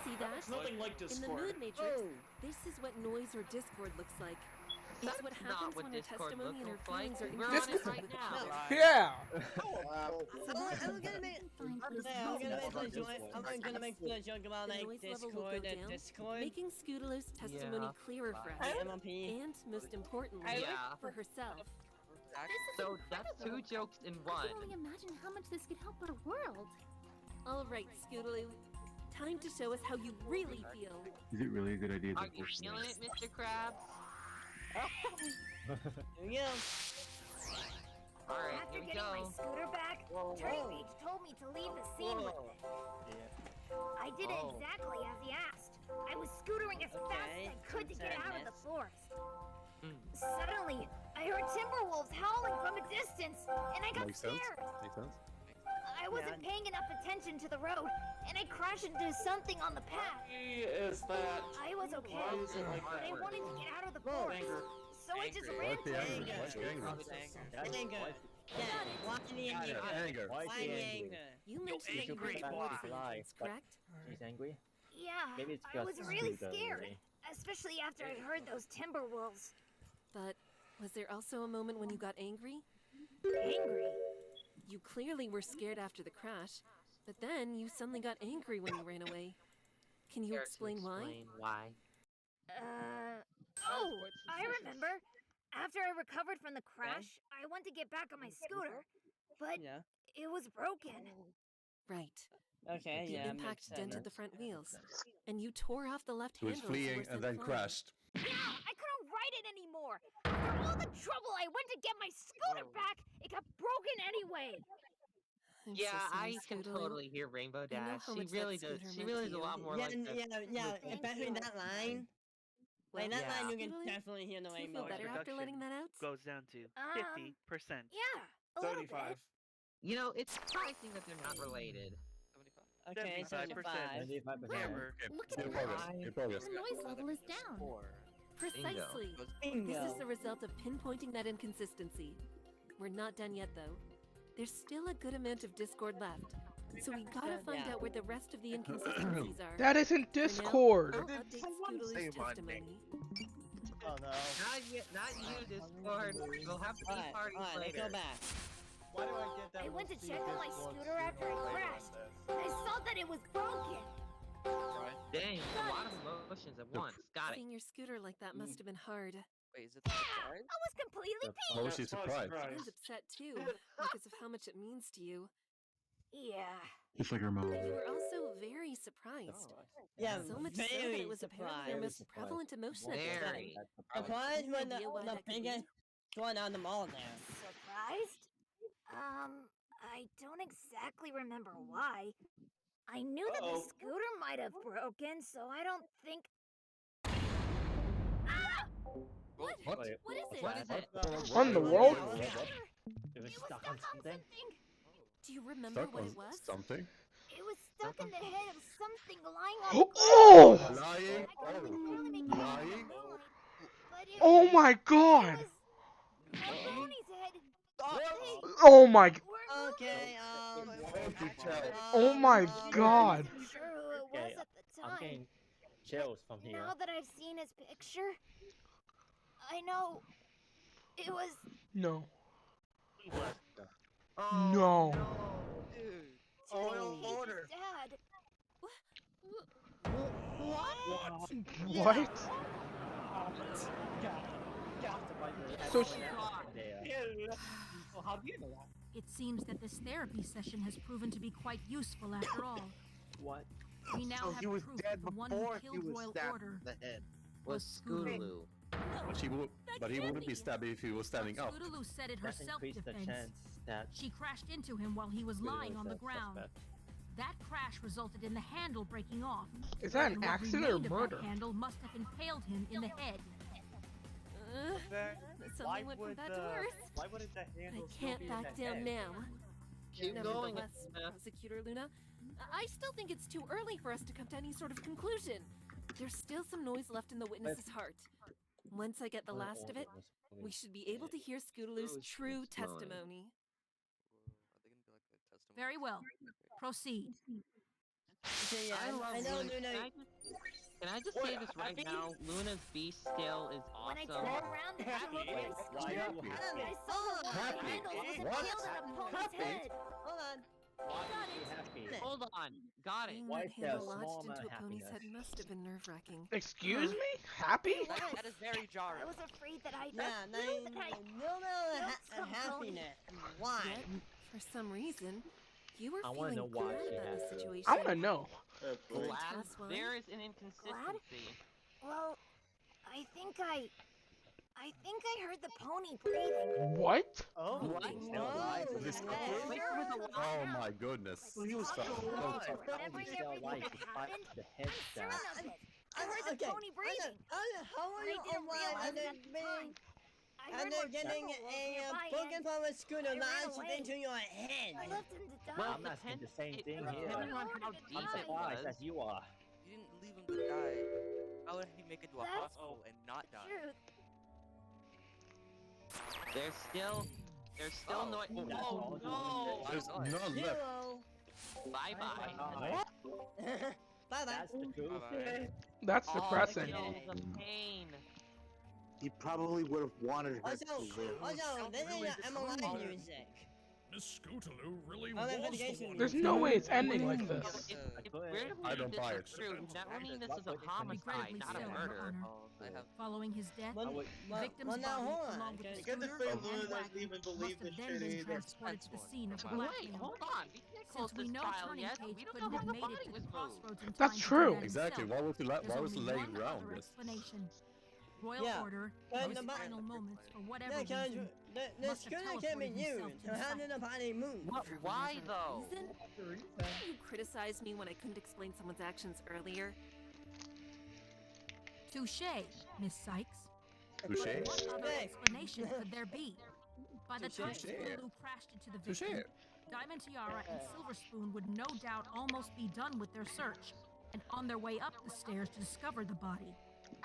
See that? It's nothing like In the Discord. mood matrix, this is what noise or discord looks like. It's what happens when her testimony and her feelings are inconsistent with each other. Yeah. I'm gonna make the joke about The like noise level will go Discord and down, Discord. making Scootaloo's testimony clearer for us. And most importantly, Yeah. for herself. So that's two jokes in I one. can only imagine how much this could help our world. All right, Scootaloo. Time to show us how you really feel. Is it really a good idea to Are you force feeling it, Mr. Krabs? Here we go. Alright, After here we getting my go. scooter back, Turning Page told me to leave the scene with it. I did it exactly as he asked. I was scootering as fast as I could to get out of the forest. Suddenly, I heard timber wolves howling from a distance, and I got Makes sense. scared. Makes sense. I wasn't paying enough attention to the road, and I crashed into something on the path. Is that? I was okay, Why is it like but I that? wanted to get out of the forest, so I just ran to it. Anger. Yeah, why the anger? Anger. Why the anger? You mentioned that you angry heard the voice boy. agents, correct? She's angry? Yeah, Maybe it's I was because really Scooter, scared, really. especially after I heard those timber wolves. But was there also a moment when you got angry? Angry? You clearly were scared after the crash, but then you suddenly got angry when you ran away. Can you explain why? Why? Oh, I remember. After I recovered from the crash, I went to get back on my scooter, but it was broken. Right. Okay, The yeah. impact dented the front wheels, and you tore off the left He was handle. as you fleeing were and sent then flying. crashed. Yeah, I couldn't ride it anymore. After all the trouble I went to get my scooter back, it got broken anyway. I'm Yeah, so sorry, I can Scootaloo. totally hear Rainbow I know Dash. how She much that really does. scooter She meant really to is a you. lot more Yeah, like this. yeah, especially that line. Like that Yeah. line, you can Scootaloo, definitely hear the do you rainbow. feel better after letting that out? Goes down to 50%. Yeah, a little bit. You know, it's surprising that they're not related. Okay, 75. 75%. Hammer. Look at Good that. progress. Good progress. The noise level is down. Precisely. Bingo. This is the result of pinpointing that inconsistency. We're not done yet, though. There's still a good amount of Discord left, so we gotta find out where the rest of the inconsistencies are. That isn't For now, Discord. I'll update Scootaloo's testimony. Oh no. Not you, Discord. We'll have to be parties Alright, let's later. go back. Why do I get that? I went to we'll see check on my this one scooter after I later than crashed. this? I saw that it was broken. Dang, a lot of emotions at once. Got it. Seeing your scooter like that must have been hard. Wait, is it Yeah, I was completely peeved. How was she surprised? And upset too, because of how much it means to you. Yeah. Just like her mom. But you were also very surprised. Yeah, So much so that very it was apparently your most prevalent emotion at the time. Very. Surprised when Idea why the that could be? biggest one on the mall there. Surprised? I don't exactly remember why. I knew that the scooter might have broken, so I don't think. Ah! What? What? What is it? What is it? What in the world? It was stuck on something. Do Do you remember Stuck what on it was? something? It was stuck in the head of something lying on the Oh! ground. Lying? I couldn't really make it out in the moonlight, but it Oh my god! was a pony's head. Oh my... Okay, Oh my god! I wasn't sure who it was at the I'm time. getting chills from here. Now that I've seen his picture, I know it was. No. Oh, No. dude. Oh, order. Dad. What? So she... Well, how do you know that? It seems that this therapy session has proven to be quite useful after all. What? We now So have he was proof dead that the one who before he killed was Royal stabbed Order in the head. was Scootaloo. Scootaloo. But he wouldn't be stabbed if he was standing up. Scootaloo said it her That increased the self-defense. chance that She crashed into him while he was lying on the ground. That crash resulted in the handle breaking off. Is that an And what accident or remained of that murder? handle must have impaled him in the head. Why Something went from would bad to worse. why wouldn't the handle I still can't be in back the down head? now. Keep going. Nevertheless, Prosecutor Luna, I still think it's too early for us to come to any sort of conclusion. There's still some noise left in the witness's heart. Once I get the last of it, we should be able to hear Scootaloo's true testimony. Very well. Proceed. Okay, yeah, I know Luna. Can I just say this right now? Luna's beast skill is When I awesome. turned around and had a look at his Why scooter, are you happy? I saw the one Happy? handle was What? impaled on a pony's head. Hold on. Why are you happy? Hold on. Got it. Being Why that is there a handle small lodged amount into of a pony's head happiness? must have been nerve-wracking. Excuse me? Happy? That is very jarring. I was afraid that I. Yeah, happiness. Why? Yet, for some reason, you were I wanna feeling know why glad she about has the to. situation. I wanna know. Glad? There is an inconsistency. Well, I think I heard the pony breathing. What? Oh, What? This Oh my goodness. He was so Whatever Whatever still everything life that despite happened, the head I'm stab. certain of it. I heard the pony breathing. How are I you didn't alive realize and it then at the being time. I and heard then more getting trouble was a nearby broken and from a scooter I ran lodged away. into your head? I left him to die. Well, I'm asking the same thing here. Depending on how deep I'm it surprised was. as you are. You didn't leave him to die. How would he make it to a That's hospital and not die? Truth. There's still no. That's Oh all. no! There's none left. Zero. Bye bye. Bye bye. That's the truth. Bye-bye. That's All depressing. kills of pain. He probably would have wanted her Also, to live. this is your MLI music. Miss Scootaloo really Oh, was then the litigation one. There's no way it's ending like this. If we're to I believe don't this buy is it. true, that would mean this is a homicide, not a so, Your murder. Honor. Following his death, Well, the victim's well, now, body, hold on, along with the okay. Good to scooter say and Luna doesn't wagon, even believe must have this then shit been either. transported to the scene of the Wait, blackmail. hold on. We can't close Since we this know trial Turning yet. Page We don't couldn't know have how the made body it to was the moved. crossroads in That's time to do true. that Exactly. himself. Why was he There's only laying one around other this? explanation. Royal Yeah. Order, But in his the bo- final moments, for whatever Yeah, because reason, the must have scooter can be teleported used. himself to So the how site. did the body move? What? Why though? Reason? Didn't you criticize me when I couldn't explain someone's actions earlier? Touché, Miss Sykes. Touché. What other Hey. explanation could there be? By the time Touché. Scootaloo crashed into the Touché. victim, Diamond Tiara and Silver Spoon would no doubt almost be done with their search, and on their way up the stairs to discover the body.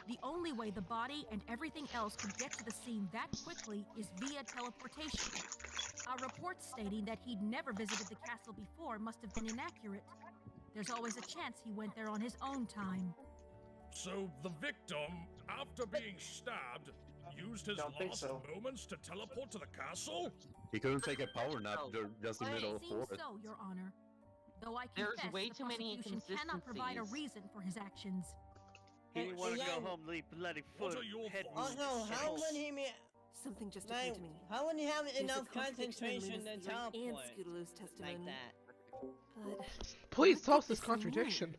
The only way the body and everything else could get to the scene that quickly is via teleportation. Our reports stating that he'd never visited the castle before must have been inaccurate. There's always a chance he went there on his own time. So the victim, after being stabbed, used his Don't think last so. moments to teleport to the castle? He couldn't take a power nap just in the middle It of seems forest. so, Your Honor. Though I There's confess way the too many prosecution cannot provide a inconsistencies. reason for his actions. He didn't want to go home, leave bloody What are your thoughts? Also, how would he be? Something just Like, occurred to me. how would he have There's a enough contradiction in concentration to Luna's theory and teleport Scootaloo's testimony. like that? But Please what tell could us this this mean? contradiction.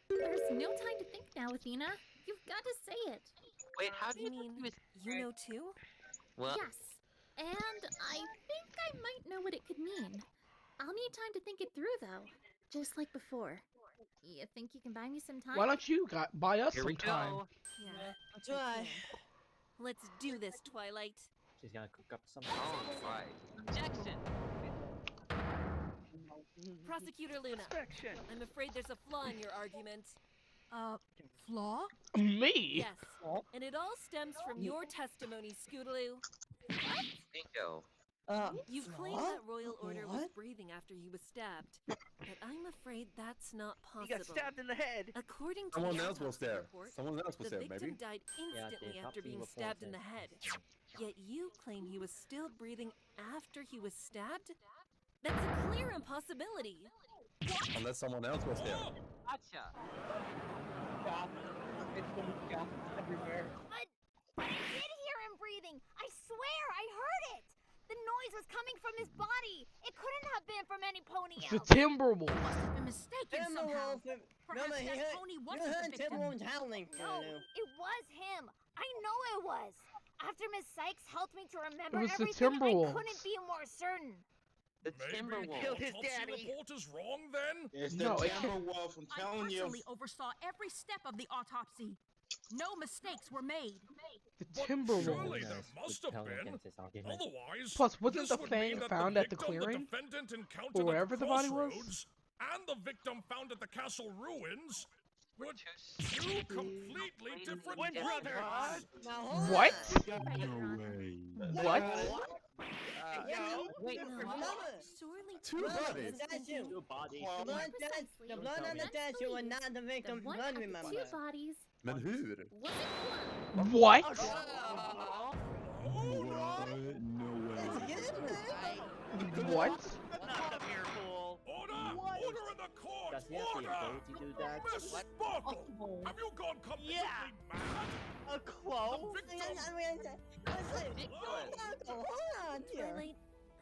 There's no time to think now, Athena. You've got to say it. Wait, how do You you mean think he was? you know too? Well, Yes. And I think I might know what it could mean. I'll need time to think it through, though. Just like before. You think you can buy me some time? Why don't you buy us here we some time? go. Yeah. I'll try. Let's do this, Twilight. She's gonna cook up some. Oh, right. Objection. Prosecutor Luna, I'm afraid there's a flaw in your argument. Flaw? Me? Yes, and it all stems from your testimony, Scootaloo. Bingo. You claim that Royal Order was breathing after he was stabbed, but I'm afraid that's not possible. He got stabbed in the head. According to Someone the else was autopsy there. report, Someone else was the there, victim maybe. died instantly after being stabbed in the head. Yet you claim he was still breathing after he was stabbed? That's a clear impossibility. Unless someone else was there. Gotcha. Everywhere. But I did hear him breathing. I swear, I heard it. The noise was coming from his body. It couldn't have been from any pony It's the else. Timberwolf. Must have been mistaken somehow. Perhaps that pony wasn't the victim. Timberwolves howling. No, it was him. I know it was. After Miss Sykes helped me to remember It was the everything, I Timberwolves. couldn't be more certain. The Maybe Timberwolf. Killed his autopsy daddy. report is wrong then? It's No, the it- Timberwolf, I'm I telling you. personally oversaw every step of the autopsy. No mistakes were made. The Surely Timberwolves. there must have been. Otherwise, Plus, wasn't this the would fang mean that found the at the victim clearing? The defendant encountered Or wherever at the the body was? crossroads, and the victim found at the castle ruins were two completely different Twin brothers. What? No way. What? Wait, Surely Two bodies. Precisely. The blood on the statue and not the The victim's one blood, of the remember? two bodies Men hur? was a clone. What? No way. What? Not the beer pool. Order in the court! Does he have the Order! ability to do that? Miss Sparkle, have you gone completely mad? A clone? The victim! Hold on here. Twilight,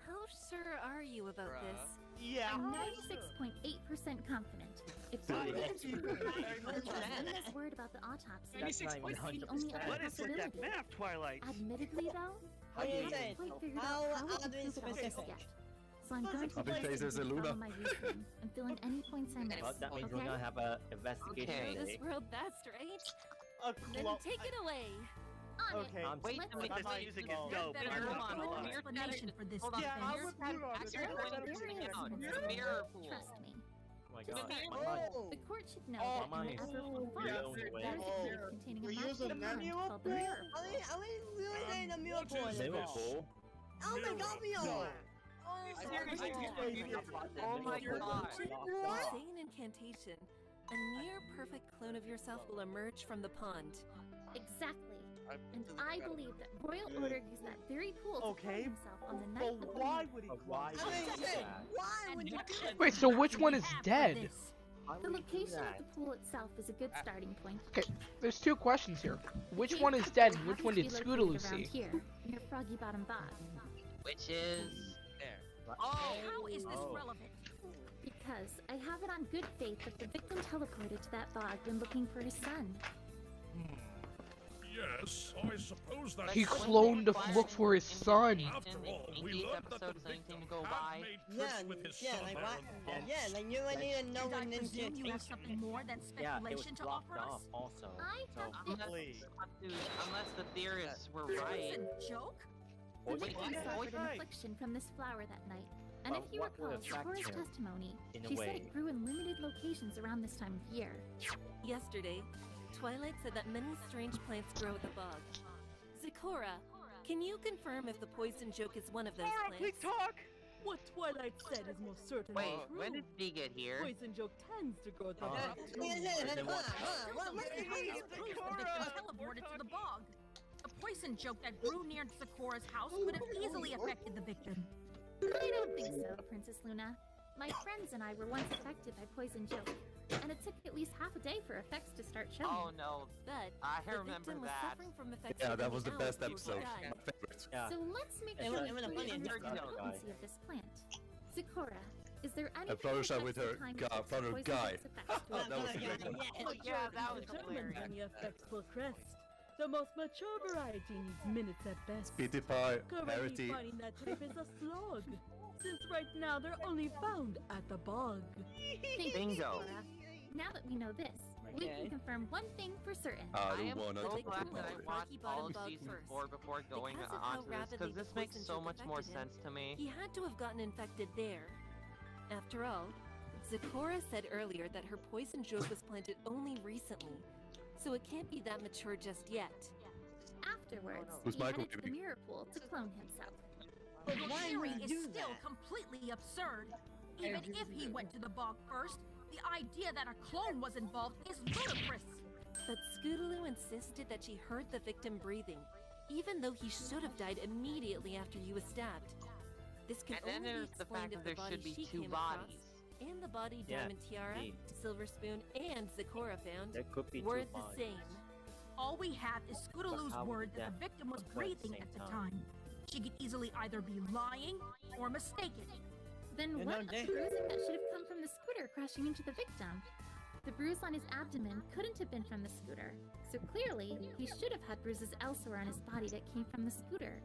how sure are you about this? Yeah. I'm 96.8% confident. If Twilight is Luna's word about the autopsy, That's not even it's the 100%. only other What is with that possibility. math, Twilight? Admittedly, though, How do I you haven't say? quite figured How out how to oddly prove all this specific? yet. So I'm going to How big face is it, follow Luna? my reasoning and fill in any points I miss. Well, that means we're Okay? gonna have a investigation Okay. This today. world best, right? A Then clone. take it away. On it. Okay. Wait Let's a minute. I'm not using it. No, Dope. Better Hold come on, up hold with on. an explanation for this Hold on, defense. I would actually There going to is bring it no out. It's a evidence. mirror pool. Trust me. Oh my It's a god. mirror My mind. Oh. The court should know Oh, that in my the is Everfall blown Forest, away. there is a cave containing a We're magical using pond manual called the Mirror. Are we really saying the mirror What pool is anymore? Liverpool. Oh my god, we are! Oh my god. Say an incantation. A near perfect clone of yourself will emerge from the pond. Exactly. And I believe that Royal Order used that very pool to Okay, clone himself on the night but of the why murder. would he Why clone? would he do that? Why would you do that? Wait, so which one is dead? Why The would he do location of that? the pool itself is a good starting point. Okay, there's two questions here. Which The one cave is dead and happens which to one be did located Scootaloo around see? here, near Froggy Bottom Bog. Which is there. Oh, How is this Oh. relevant? Because I have it on good faith that the victim teleported to that bog when looking for his son. Yes, I suppose that's He true. cloned to look for his son. After all, we learned that the episode is anything victim to go had by. made Yeah, tricks with his yeah, son like there what? in the pond. Yeah, like you would need to know And I an presume you have incantation. something more than Yeah, it was speculation to blocked offer off us? also. I So, have this. Please. Unless the theorists were It's right. a joke? The Wait, victim yeah, suffered an right. affliction from this flower that night. And But if you what would recall attract Sakura's her testimony, in a she said way? it grew in limited locations around this time of year. Yesterday, Twilight said that many strange plants grow at the bog. Zikora, can you confirm if the poison joke is one of those Laura, please plants? talk! What Twilight said is most certainly Wait, true. when did he get here? Poison joke tends to grow at the Oh. bog. Teleported to the bog. The poison joke that grew near Sakura's house could have easily affected the victim. I don't think so, Princess Luna. My friends and I were once affected by poison joke, and it took at least half a day for effects to start showing. Oh no, But I the remember victim was that. suffering from effects Yeah, for that many was the hours best before he episode. died. My favorite. Yeah. So let's make It sure was- we it was a fully funny understand the episode. potency of this plant. Sakura, is there any Fluttershy with her guy. That was great. Oh, yeah, that was Determine hilarious. when the effects will crest. The most mature variety needs minutes at best. Speedy Pie, Currently Parity. finding that type is a slog, since right now they're only found at the bog. Thank you, Bingo. Sakura. Now that we know this, we Okay. can confirm one thing for certain. I I don't am wanna so talk glad about that I it. watched all of Bottom season first. 4 before going Because of how onto this, rapidly because the this makes poison so joke much more affected him, sense to me. He had to have gotten infected there. After all, Zecora said earlier that her poison drug was planted only recently, so it can't be that mature just yet. Afterwards, Who's he Michael headed to the mirror pool to clone himself. But your theory is still completely absurd. Even if he went to the bog first, the idea that a clone was involved is ludicrous. But Scootaloo insisted that she heard the victim breathing, even though he should have died immediately after you was stabbed. This can And then only be there's the explained fact if that the there body should be she two came across, bodies. and the body Yeah, Diamond Tiara, indeed. Silver Spoon, and Zecora found There could be were two the bodies. same. All we have is Scootaloo's how would word that that the victim was occur at the breathing same at the time? time. She could easily either be lying or mistaken. Then You what know, they- bruising that should have come from the scooter crashing into the victim? The bruise on his abdomen couldn't have been from the scooter, so clearly he should have had bruises elsewhere on his body that came from the scooter.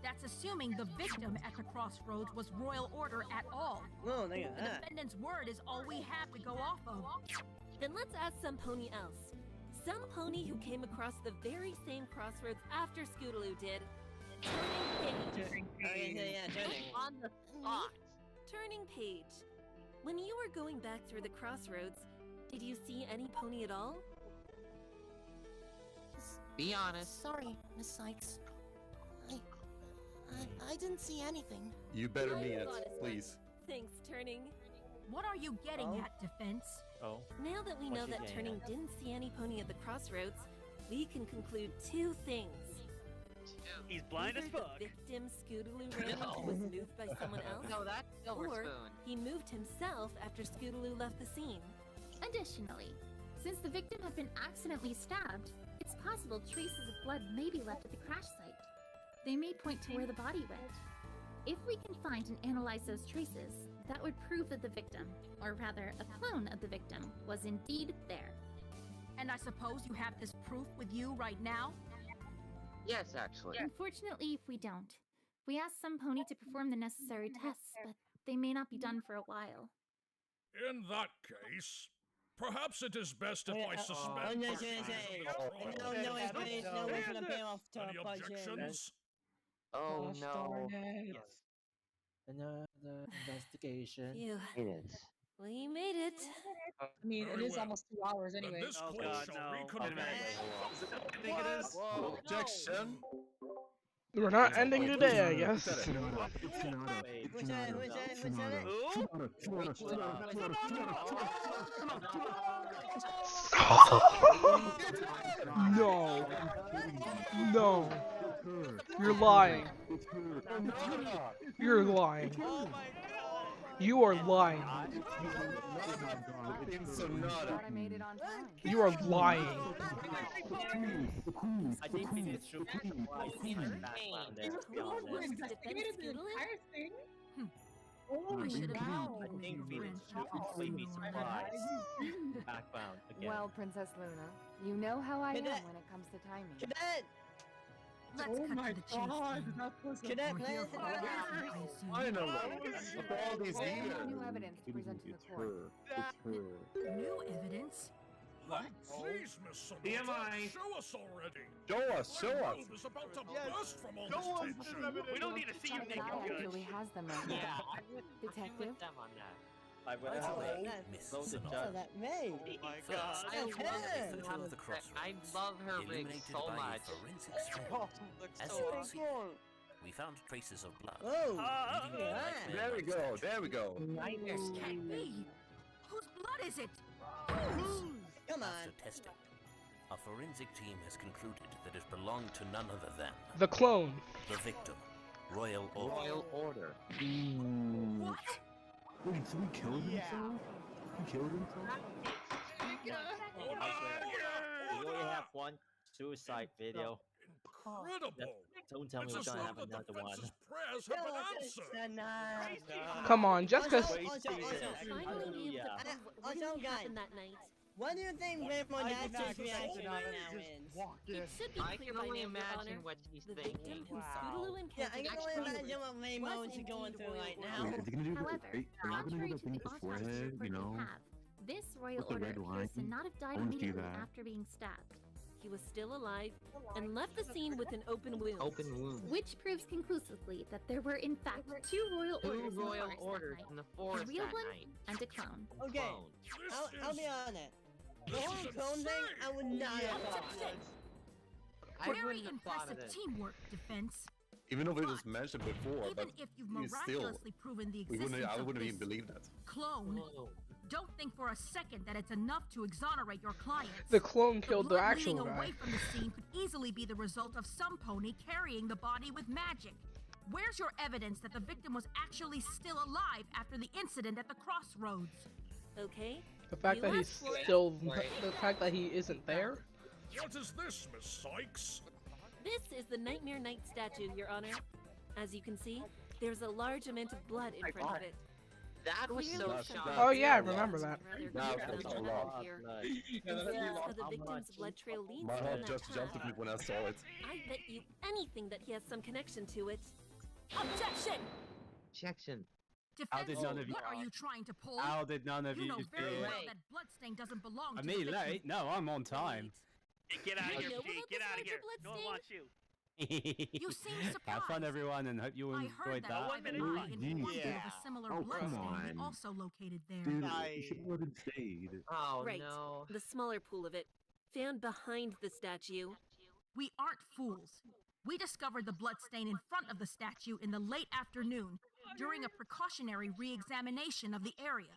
That's assuming the victim at the crossroads was Royal Order at all. Oh, look at The that. defendant's word is all we have to go off of. Then let's ask some pony else. Some pony who came across the very same crossroads after Scootaloo did. Turning Page. Okay, so yeah, turning. On the spot. Turning Page. When you were going back through the crossroads, did you see any pony at all? Be honest. Sorry, Miss Sykes. I didn't see anything. You better I mean it, thought as much. please. Thanks, Turning. What are you getting Oh. at, Defense? Oh. Now that we What's know he that getting Turning at? didn't see any pony at the crossroads, we can conclude two things. He's blind as Either fuck. the victim Scootaloo ran into was moved by someone else, No, that's Silver or Spoon. he moved himself after Scootaloo left the scene. Additionally, since the victim had been accidentally stabbed, it's possible traces of blood may be left at the crash site. They may point to where the body went. If we can find and analyze those traces, that would prove that the victim, or rather a clone of the victim, was indeed there. And I suppose you have this proof with you right now? Yes, actually. Unfortunately, we don't. We asked some pony to perform the necessary tests, but they may not be done for a while. In that case, perhaps it is best if I suspend Oh, no, participation in the trial. no, it's please, no, we're gonna pay off to Any budget. objections? Oh no. Yes. Another investigation. Phew. It is. We made it. I mean, Very it is well. almost 2 hours Then anyway. this Oh, court God, shall no. reconvene. I think it is. Whoa. Objection. We're not ending today, I guess. It's Sonata. It's Sonata. It's Who's that? Sonata. Who's that? It's Who's that? Sonata. Sonata. No. No. You're lying. You're lying. Oh my god. You are lying. It's Sonata. I made it on time. You are lying. I think we need to supply some background there, to be honest. I should have known. I think we need to completely supply background again. Well, Princess Luna, you know how I am Cadet. when it comes to timing. Cadet! Let's cut to the chase. then. Cadet, We're here for please. a while, Finally. After all these years. New evidence to present to the court. New evidence? Please, Miss TMI. Sonata, show us already. Show us, show My us. world is about to Yes. burst from all Show us this this tension. evidence. We don't need to see you The naked, guy Judge. actually has them right Yeah, now. I would agree Detective? with them on that. I would Oh, have that's close the so judge. that may. Oh my First, god. I I love the it. photo of the crossroads, I love her rig illuminated so by much. forensic strength. Oh, looks As so you can awesome. see, we found traces of blood. Oh, leading look to at a that. nightmare There we go, statue. there we go. This can't be. Whose blood is it? Whose? Come on. After testing, our forensic team has concluded that it belonged to none other than The clone. the victim, Royal Order. Royal Order. What? Wait, so we killed himself? He killed himself? We only have one suicide video. Incredible. Don't tell me we're It's as gonna though have the another one. defense's prayers have been answered. Come on, just because. Finally be able to Yeah. prove what Also, really guys. happened that night. What do you think Rainbow Dazzler's reaction right now is? It should be I clear can by only now, Your imagine Honor. what she's The victim thinking. whom Scootaloo Yeah, I encountered can only afterwards imagine what Rainbow was is going indeed through right Royal now. Wait, is he gonna do However, the, are you gonna contrary do to the thing the with the autopsy forehead, report you know? we have, this Royal With the Order red appears to line? not have died I wanna see immediately that. after being stabbed. he was still alive and left the scene with an open wound. Which proves conclusively that there were in fact two royal orders in the forest in the forest that night. A real that one night. and a clone. Okay, I'll be honest. The whole clone thing, I would not have thought. Very impressive teamwork, Defense. Even though it was mentioned before, Even if you've miraculously proven the existence I of wouldn't this even believe that. clone, don't think for a second that it's enough to exonerate your clients. The clone killed the blood actual leading guy. away from the scene could easily be the result of some pony carrying the body with magic. Where's your evidence that the victim was actually still alive after the incident at the crossroads? Okay. The fact that he's still, the fact that he isn't there. What is this, Miss Sykes? This is the Nightmare Knight statue, Your Honor. As you can see, there's a large amount of blood in front of it. That was so shocking. Oh yeah, I remember that. That's how the victim's blood trail leads My down heart that just path. jumped at me when I saw it. I bet you anything that he has some connection to it. Objection! Objection. Defense, what are you trying to pull? How did none of you know you very do well it? that bloodstain doesn't belong to Me the victim. late? No, I'm on time. Get out of here, know Steve. about Get this out of larger here. blood No one stain? wants you. You seem surprised. Have fun, everyone, and hope you I enjoyed heard that that. Private Eye informed you of a similar Oh, blood come stain on. also located there. Dude, you should have been stayed. Oh Right. no. The smaller pool of it, found behind the statue. We aren't fools. We discovered the blood stain in front of the statue in the late afternoon during a precautionary re-examination of the area,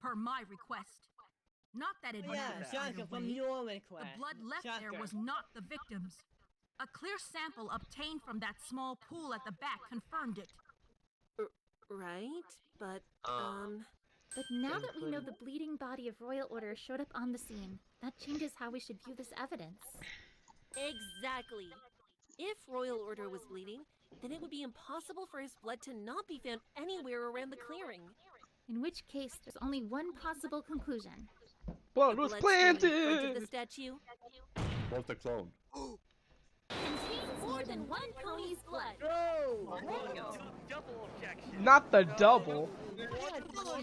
per my request. Not that it matters either Shocker from way. your request. The blood left there was not the victim's. A clear sample obtained from that small pool at the back confirmed it. Right, but, But now that we know the bleeding body of Royal Order showed up on the scene, that changes how we should view this evidence. Exactly. If Royal Order was bleeding, then it would be impossible for his blood to not be found anywhere around the clearing. In which case, there's only one possible conclusion. Blood was In front of the planted! statue What's the clone? Contains more than one pony's blood. Double objection. Not the double. The blood pool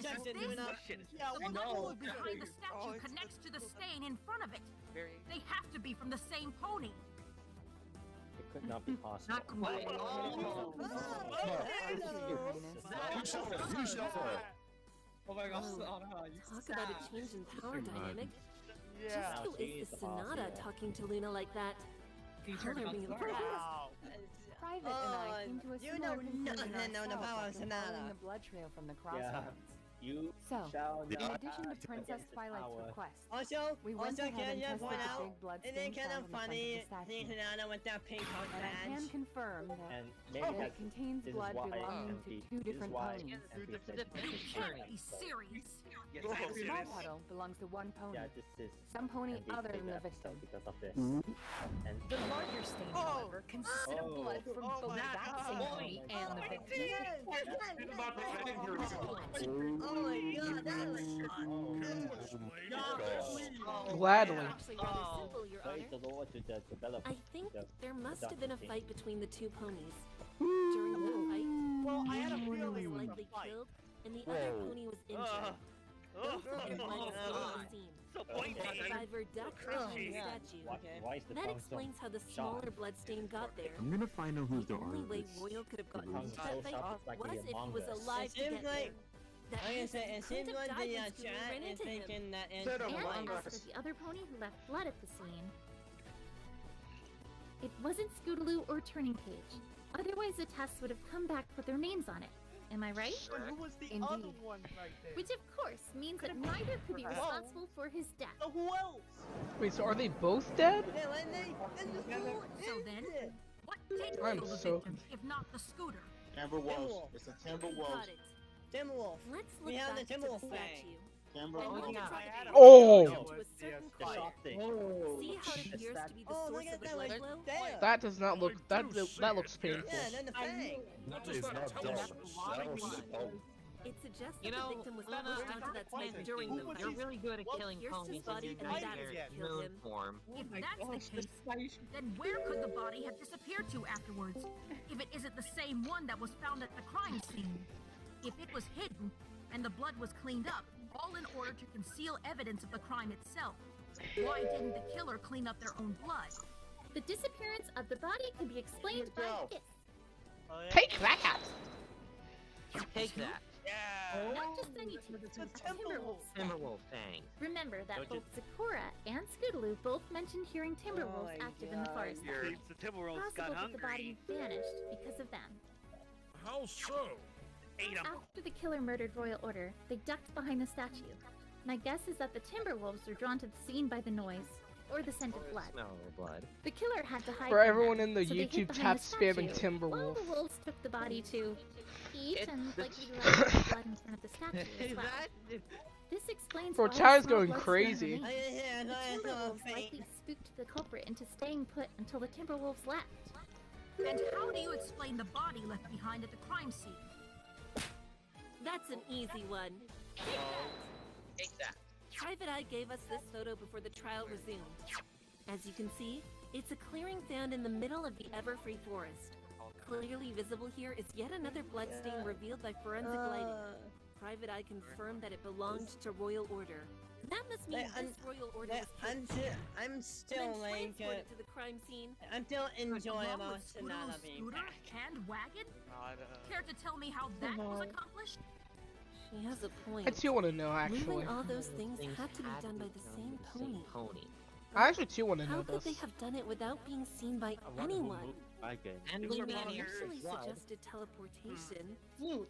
behind the statue connects to the stain in front of it. They have to be from the same pony. It could not be possible. Not quite. Oh my gosh, talk about a change in power dynamic. Just who is the Sonata talking to Luna like that? Color me impressed. Private and I came to a you similar know conclusion nothing ourselves about after Sonata. following the blood trail from the Yeah. crossroads. You So, shall in not addition to Princess against Twilight's power. request, Also, we went also ahead and can you tested point the out, big blood isn't stain it kind found of in front of funny the statue. seeing Sonata with that pink heart And I can badge? confirm that And maybe it contains this is blood why belonging to MP two this is different why ponies. MP said You can't be serious. Yes, The I'm small serious. puddle belongs to one pony. Yeah, this is Some pony MP other than big the episode victim. because of this. The larger stain, however, consists of blood from both that same pony and the victim. Oh my god, that was... Gladly. Actually rather simple, Your Praise Honor. the Lord to the development. I think the there must have been a production fight between the two ponies. During that fight, Well, I had a one feeling it was was likely a fight. killed, and the other pony was injured. Both of them went on the scene. So pointy. The survivor ducked behind the statue. Why is the That tongue explains how the so smaller sharp? blood stain got there. I'm gonna find out who's The the only way artist. Royal could have gotten tongue into so that fight sharp it's like was the if he Among was Us. alive to Seems get there. like- That I means say, he it couldn't seems have like died the when Scooter ran chat is into him. thinking that Set it's up And Among as Us. for the other pony who left blood at the scene, it wasn't Scootaloo or Turning Page. Otherwise, the tests would have come back with their names on it. Am I right? But who was the Indeed. other one right there? Which, of course, means that neither could be responsible for his death. So who else? Wait, so are they both dead? Yeah, like So then, what did I'm kill the so victim, if not the scooter? Timberwolf. It's a Timberwolf. Got it. Timberwolf. Let's We look have back the to the Timberwolf thing. statue. And Timberwolf. look yeah. at the Oh! to a certain The quiet. sharp thing. See how it appears to be the Oh, source look of at the that, blood like, flow? there. That does not look, that looks painful. Yeah, then the fang. What It's does that not tell dull. us? That was dull. It suggests You that know, the victim was Luna, pushed onto that spike during the you're fight. really good at killing Pierced his ponies body in and your that nightmare killed moon him. form. If that's the case, then where could the body have disappeared to afterwards, if it isn't the same one that was found at the crime scene? If it was hidden, and the blood was cleaned up, all in order to conceal evidence of the crime itself, Why didn't the killer clean up their own blood? The disappearance of the body can be explained by this. Take that! Take that. Not just any Timberwolves. Timberwolf thing. Remember that both Sakura and Scootaloo both mentioned hearing Timberwolves active in the forest. The Timberwolves got Possible that the body hungry. vanished because of them. How so? After the killer murdered Royal Order, they ducked behind the statue. My guess is that the Timberwolves were drawn to the scene by the noise, or the scent of blood. Smell of blood. The killer had to hide For from everyone them, in the so they hid YouTube behind chat the spamming statue, while Timberwolf. the wolves took the body to eat and likely left the blood in front of the statue as well. This explains Bro, why chat is small going blood crazy. stain remained. The Timberwolves likely spooked the culprit into staying put until the Timberwolves left. And how do you explain the body left behind at the crime scene? That's an easy one. Take that. Private Eye gave us this photo before the trial resumed. As you can see, it's a clearing found in the middle of the Everfree forest. Clearly visible here is yet another bloodstain revealed by forensic lighting. Private Eye confirmed that it belonged to Royal Order. That must mean this Royal Order was killed. I'm still then like, transported to the crime scene. I'm still enjoying Along about with Sonata Scootaloo, being Scooter, back. and Wagon? Care to tell me how that was accomplished? She has a point. I too want to know, actually. Moving all those things had to be done by the same pony. I actually too want to know How could this. they have done it without being seen by anyone? And We Lumiere initially as well. suggested teleportation.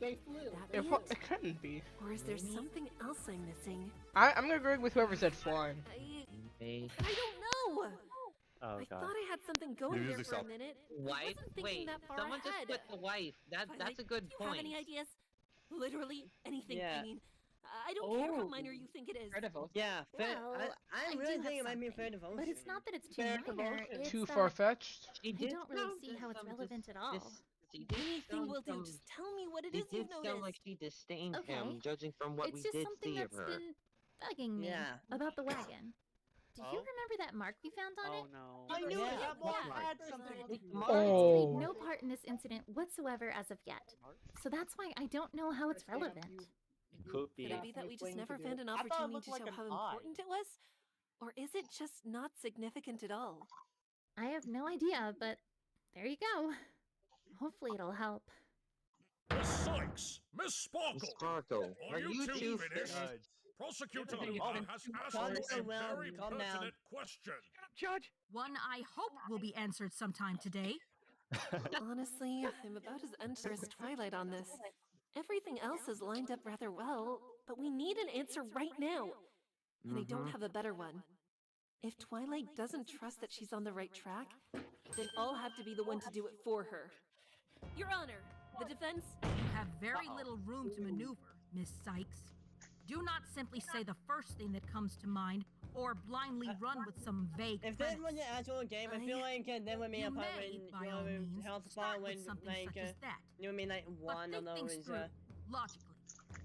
They flew. That be It couldn't be. Or is there something else I'm missing? I'm gonna agree with whoever said flying. I don't know! Oh, I God. thought I had something going there music for a stopped. minute. Wife? I wasn't thinking Wait, that far someone ahead. just put the wife. That's a good Do you point. have any ideas? Literally anything. Yeah. I mean, I don't care how minor you think it is. Yeah, fair. Well, I'm I really do thinking it have might be fair something, devotion. but it's not that it's too Fair minor. devotion. It's Too that far-fetched? I don't really see how it's relevant at all. Anything will do. Just tell me what it is you've sound noticed. like she disdained Okay. him, judging from what It's we just did something see of that's her. been bugging me about the wagon. Do you remember that mark we found on it? no. I knew Yeah. that mark Yeah. had something to do with It's Oh. played no part in this incident whatsoever as of yet. So that's why I don't know how it's relevant. Could Could it be that we just never found an I thought it opportunity looked to like show an how eye. important it was? Or is it just not significant at all? I have no idea, but there you go. Hopefully it'll help. Miss Sykes, Miss Sparkle. Sparkle, Are you two finished? Prosecutor Luna has asked you a very calm down. pertinent question. Judge! One I hope will be answered sometime today. Honestly, I'm about as unsure as Twilight on this. Everything else is lined up rather well, but we need an answer right now. And I don't have a better one. If Twilight doesn't trust that she's on the right track, then I'll have to be the one to do it for her. Your Honor, the defense... You have very little room to maneuver, Miss Sykes. Do not simply say the first thing that comes to mind, or blindly run with some vague If this premise. was an actual game, I feel like then would be a You part may, when by all means, health start spot when with something like such as that. you know what I mean, like But one of think things those. through, logically.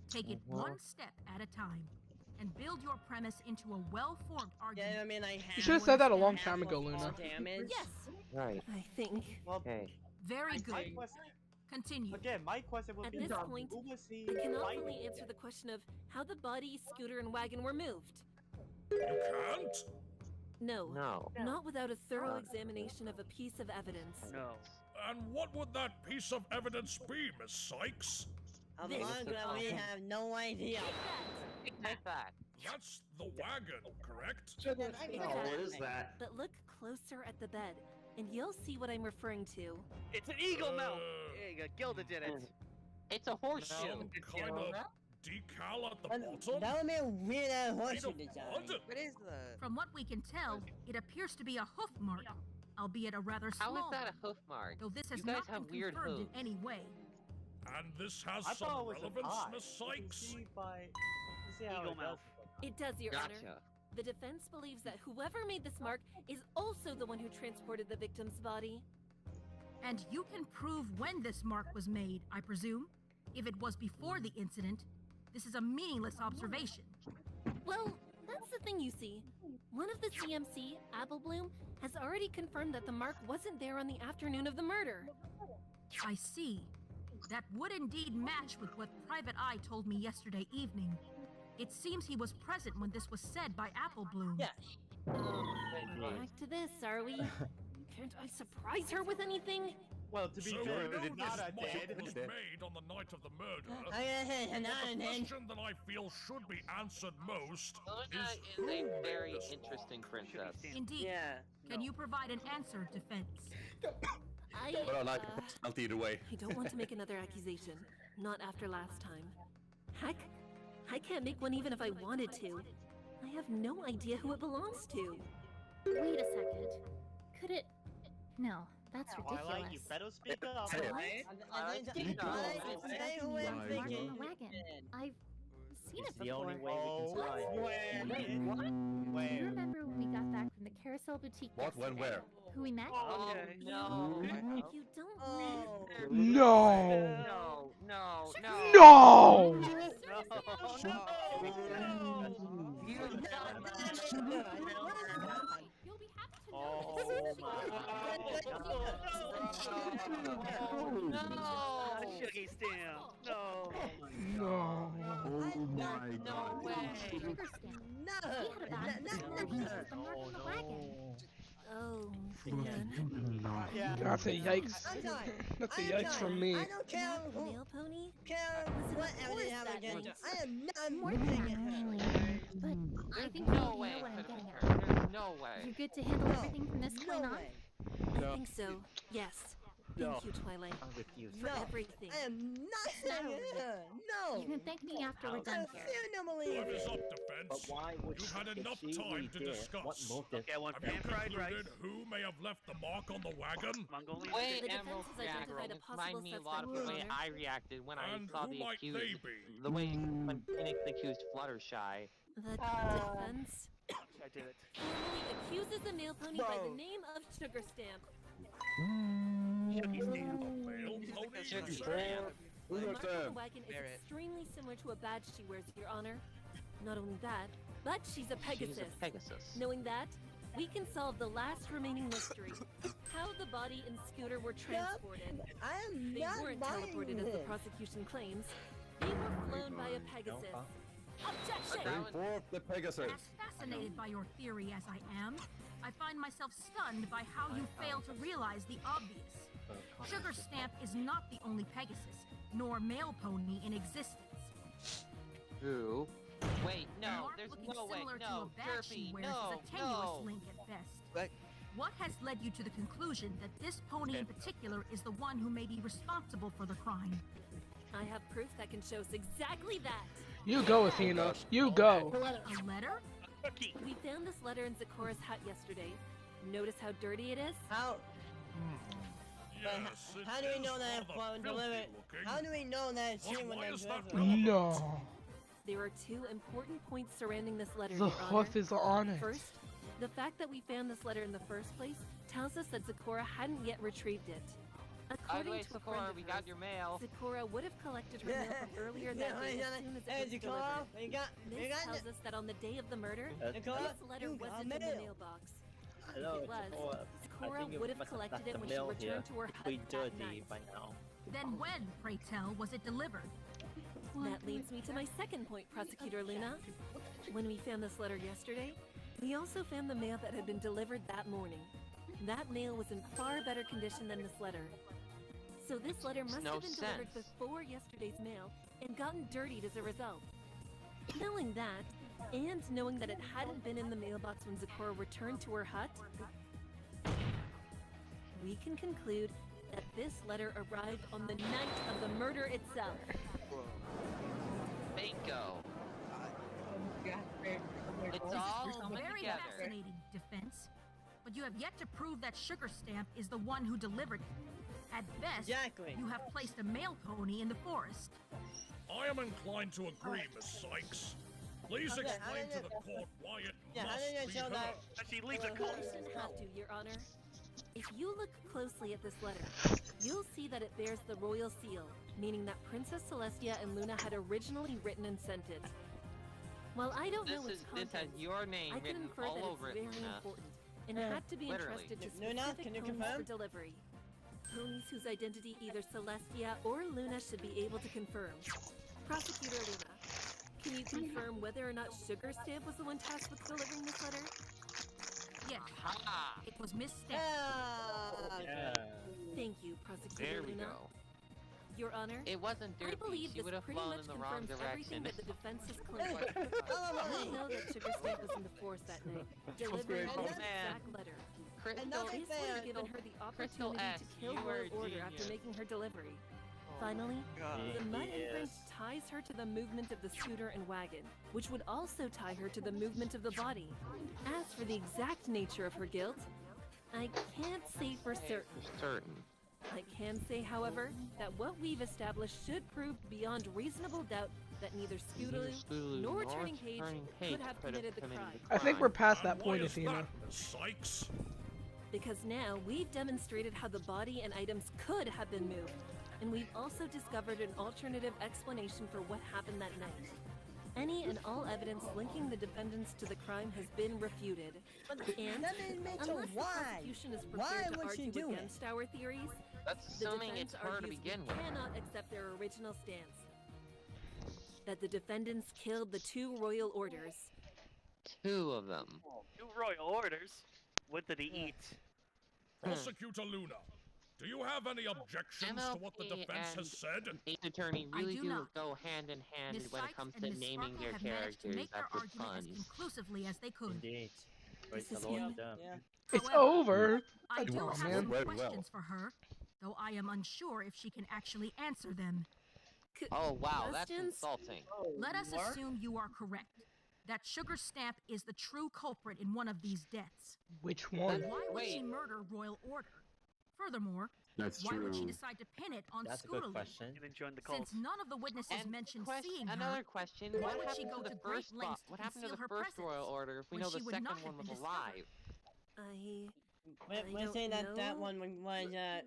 Take it one step at a time, and build your premise into a well-formed argument. Yeah, I mean, I You should have said that a long time ago, Luna. Damage. Yes, Right. I think. Okay. Very My good. question, Continue. again, my question would At be, this point, who was he I cannot fighting? fully answer the question of how the body, scooter, and wagon were moved. You can't? No. No. Not without a thorough examination of a piece of evidence. No. And what would that piece of evidence be, Miss Sykes? Of Angra, we have no idea. Take that. That's the wagon, correct? What is that? But look closer at the bed, and you'll see what I'm referring to. It's an eagle mouth! Gilda did it. It's a horseshoe. Some kind of decal at the bottom? That would be a weird ass Made horseshoe of design. wood? What is that? From what we can tell, it appears to be a hoof mark, albeit a rather How small is that one, a hoof mark? though this has You guys not have been weird confirmed hooves. in any way. And this has I some thought it was an relevance, eye. Miss You can Sykes? see by, you see how Eagle it mouth. does. It does, Your Honor. Gotcha. The defense believes that whoever made this mark is also the one who transported the victim's body. And you can prove when this mark was made, I presume? If it was before the incident, this is a meaningless observation. Well, that's the thing you see. One of the CMC, Apple Bloom, has already confirmed that the mark wasn't there on the afternoon of the murder. I see. That would indeed match with what Private Eye told me yesterday evening. It seems he was present when this was said by Apple Bloom. Yeah. Back to this, are we? Can't I surprise her with anything? Well, to be So fair, we know did not this did. was made on the night of the murder. Now But and the then. question that I feel should be answered most Luna is is a who very made this interesting princess. Indeed. Yeah. Can you provide an answer, defense? But I like the personality either way. I don't want to make another accusation. Not after last time. Heck, I can't make one even if I wanted to. I have no idea who it belongs to. Wait a second. Could it... No, that's ridiculous. Twilight, you better speak up. Say it. Say who I'm Mark thinking. on the wagon. I've seen it It's the before. only way we can try. Do you remember when we got back from the Carousel Boutique What, when, yesterday? where? Who we met? Oh, no. You don't No. No. No. You'll be happy to know that as soon as we Shuggy Stamp. No. No. No way. Sugar Stamp. He had a bad experience from Mark on the wagon. Oh, man. Yeah. That's a yikes. That's a yikes from me. I don't care who. Mail pony? Whatever they have against you. I am not More moving than it. that, but I think you No know way. what I'm getting There's at. no way. You're good to handle everything from this point on? I think so. Yes. Thank you, Twilight. I refuse. For everything. I am not saying it. No. You can thank me after we're done here. Time is up, But defense. why would You've she, had if enough she time really to did, discuss. what motive? Okay, one Have you pan fried rice. concluded who may have left the mark on the wagon? Mongolian Way The Emerald defense has identified a remind possible me a lot of the way suspect. I reacted when I And saw who the might accused. they be? The way when Phoenix accused Fluttershy. The defense I did it. formally accuses the mail pony by the name of Sugar Stamp. Shuggy Stamp. Male pony? Sugar you say? Stamp. The mark on the wagon is extremely similar to a badge she wears, Your Honor. Not only that, but she's a Pegasus. She's a Pegasus. Knowing that, we can solve the last remaining mystery. How the body and Scooter were transported. I am They not weren't buying teleported as the it. prosecution claims. They were flown by a Pegasus. Objection! Bring forth the Pegasus. As fascinated by your theory as I am, I find myself stunned by how you fail to realize the obvious. Sugar Stamp is not the only Pegasus, nor male pony in existence. Who? Wait, no, Mark there's looking no way. similar to No, a badge she Derpy, wears no, is a tenuous no. link at best. But What has led you to the conclusion that this pony in particular is the one who may be responsible for the crime? I have proof that can show us exactly that. You go, Athena. You go. A letter? We found this letter in Zikora's hut yesterday. Notice how dirty it is? How? Yes, How do we know that it's rather delivered? filthy-looking. How do we know that it's Well, she when why they is that deliver it? No. There are two important points surrounding this letter, The Your Honor. hoof is on it. First, the fact that we found this letter in the first place tells us that Zikora hadn't yet retrieved it. By the According way, to a friend Sakura, of we hers, got your mail. Zikora would have collected her mail from earlier that day as soon as Hey, it was Zikora, delivered. we got This tells us that on the day of the murder, Zikora, this letter you got wasn't in the mail. mailbox. Hello, If it was, Zikora. I Zikora think you would have must collected left it the when she mail here. returned to her It's hut pretty that dirty night. by now. Then when, pray tell, was it delivered? That leads me to my second point, Prosecutor Luna. When we found this letter yesterday, we also found the mail that had been delivered that morning. That mail was in far better condition than this letter. So this letter must no have been delivered sense. before yesterday's mail and gotten dirtied as a result. Knowing that, and knowing that it hadn't been in the mailbox when Zikora returned to her hut, we can conclude that this letter arrived on the night of the murder itself. Bingo. It's all coming Very together. fascinating, defense. But you have yet to prove that Sugar Stamp is the one who delivered it. At best, Exactly. you have placed a mail pony in the forest. I am inclined to agree, Miss Sykes. Please Okay, explain how to the court why it Yeah, how must did I be tell her. that? she leaves a You coat. shouldn't have to, Your Honor. If you look closely at this letter, you'll see that it bears the royal seal, meaning that Princess Celestia and Luna had originally written and sent it. While I don't know its This has contents, your name I can written infer all that over it's it, very Luna. important and had to be Literally. entrusted to Luna, specific can you ponies confirm? for delivery. Ponies whose identity either Celestia or Luna should be able to confirm. Prosecutor Luna, can you confirm whether or not Sugar Stamp was the one tasked with delivering this letter? Yes, it was Miss Stamp. Thank you, Prosecutor There we Luna. go. Your Honor, It wasn't I Derpy. believe She this would have pretty flown much in the wrong confirms everything direction. that the defense has claimed. We know that Sugar Stamp was in the force that night, delivering Oh, this man. exact letter. Crystal, This would have given her the Crystal opportunity S, to kill you are Royal a Order after genius. making her delivery. Finally, the mud imprint ties her to the movement of the scooter and wagon, which would also tie her to the movement of the body. As for the exact nature of her guilt, I can't say for certain. I can say, however, that what we've established should prove beyond reasonable doubt that neither Scootaloo nor Turning Page could have committed the crime. I think we're past that point, Athena. Sykes? Because now we've demonstrated how the body and items could have been moved, and we've also discovered an alternative explanation for what happened that night. Any and all evidence linking the defendants to the crime has been refuted. And unless the prosecution is prepared to argue against our theories, That's the assuming defense it's her to argues begin we with. cannot accept their original stance. That the defendants killed the 2 royal orders. 2 of them. 2 royal orders? What did he eat? Prosecutor Luna, do you have any objections to what the defense has said? State's attorney really do do not. go hand in hand Miss when it Sykes comes and to Miss naming Sparkle their have managed to characters make their after argument as puns. conclusively as they could. Indeed. This is Well him. done. It's However, over. I do Wow, have man. some Very questions for her, though I am unsure if she can actually answer them. Oh wow, that's Questions? insulting. Let us assume you are correct. That Sugar Stamp is the true culprit in one of these deaths. Which one? Why would she Wait. murder Royal Order? Furthermore, That's why would she true. decide to pin it on That's a good Scootaloo? question. Even joined the cult. Since none of the witnesses And mentioned seeing another her, question, why what would she happened go to the to great first lengths to what happened to conceal the her first presence Royal Order if we when know she the would second not have one was been alive? We're saying that that know. one was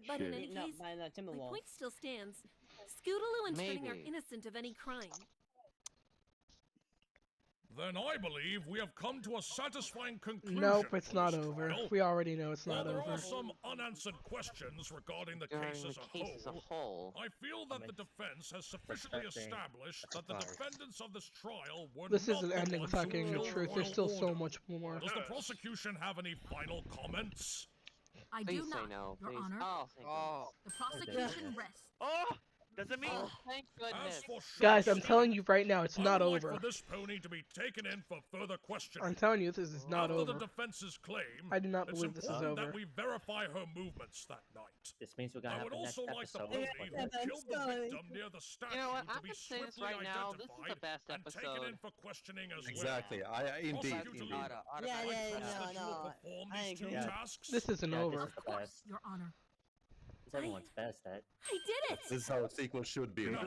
But in any eaten up case, by the my Timberwolf. point still stands. Scootaloo and Turning are Maybe. innocent of any crime. Then I believe we have come to a satisfying conclusion. Nope, it's for not this over. trial. We already know it's While not there over. are some unanswered questions regarding the case as a whole, I feel that the defense has sufficiently established that the defendants of this trial were This not isn't the ending ones without who getting the killed truth. There's Royal still so Order. much more. Does the prosecution have any final comments? I Please do say not, no, Your please. Honor. Oh, thank God. The prosecution rests. Oh! Doesn't mean. Oh, thank goodness. As for Guys, Sugar I'm telling Stamp, you right now, it's I not would like over. for this pony to be taken in for further questioning. I'm telling you, this is not After over. the defense's claim, I do not it's believe this is important over. that we verify her movements that night. This means we're gonna I have would the next also like the episode. pony who killed the victim near the statue You know what? to I'm be gonna say this swiftly right now. This is the identified best and taken episode. in for questioning as Exactly. well. Indeed. Prosecutor Luna, I trust that you will perform these 2 tasks. This isn't over. This is the best. Your Honor. It's everyone's best at. I did it! This is how a sequel should be. Now,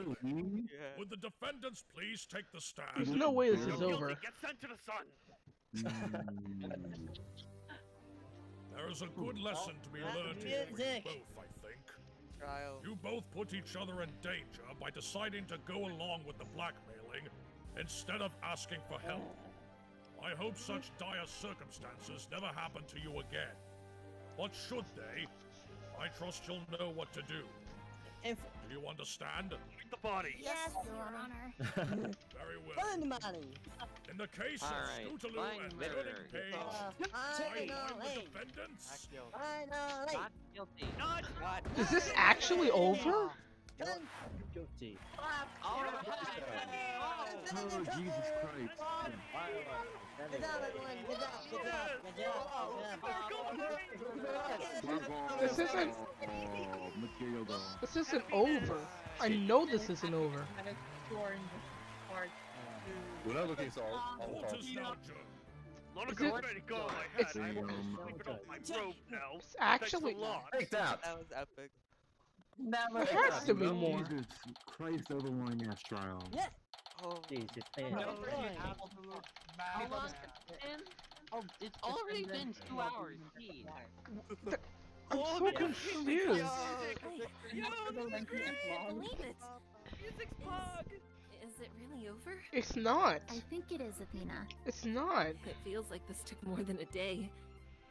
would the defendants please take the stand? There's no way this is Guilty. over. Get sent to the sun. There is a good lesson to be learned here for you both, I think. You both put each other in danger by deciding to go along with the blackmailing instead of asking for help. I hope such dire circumstances never happen to you again. But should they, I trust you'll know what to do. Do you understand? Eat the body. Yes, Your Honor. Very well. Burn the body. In the case All of right, Scootaloo fine and murder. Turning Page, Finally. the defendants. Finally. Not guilty. Not. Is this actually over? Guilty. All right. Oh, Jesus Christ. Good job, everyone. Good job. Good job. Good job. This isn't. Material gone. This isn't over. I know this isn't over. We're not looking so all Court is now adjourned. Lot of Is it- good ready to go. I It's- had. I'm sleeping off my robe now. It's actually. Thanks a lot. Take that. That was epic. There has to be more. Jesus Christ, overwhelming ass trial. Yeah. Jesus, man. How long has it been? Oh, it's already been 2 hours. Jeez. I'm so confused. I can't believe it. Music's pog. Is it really over? It's not. I think it is, Athena. It's not. It feels like this took more than a day.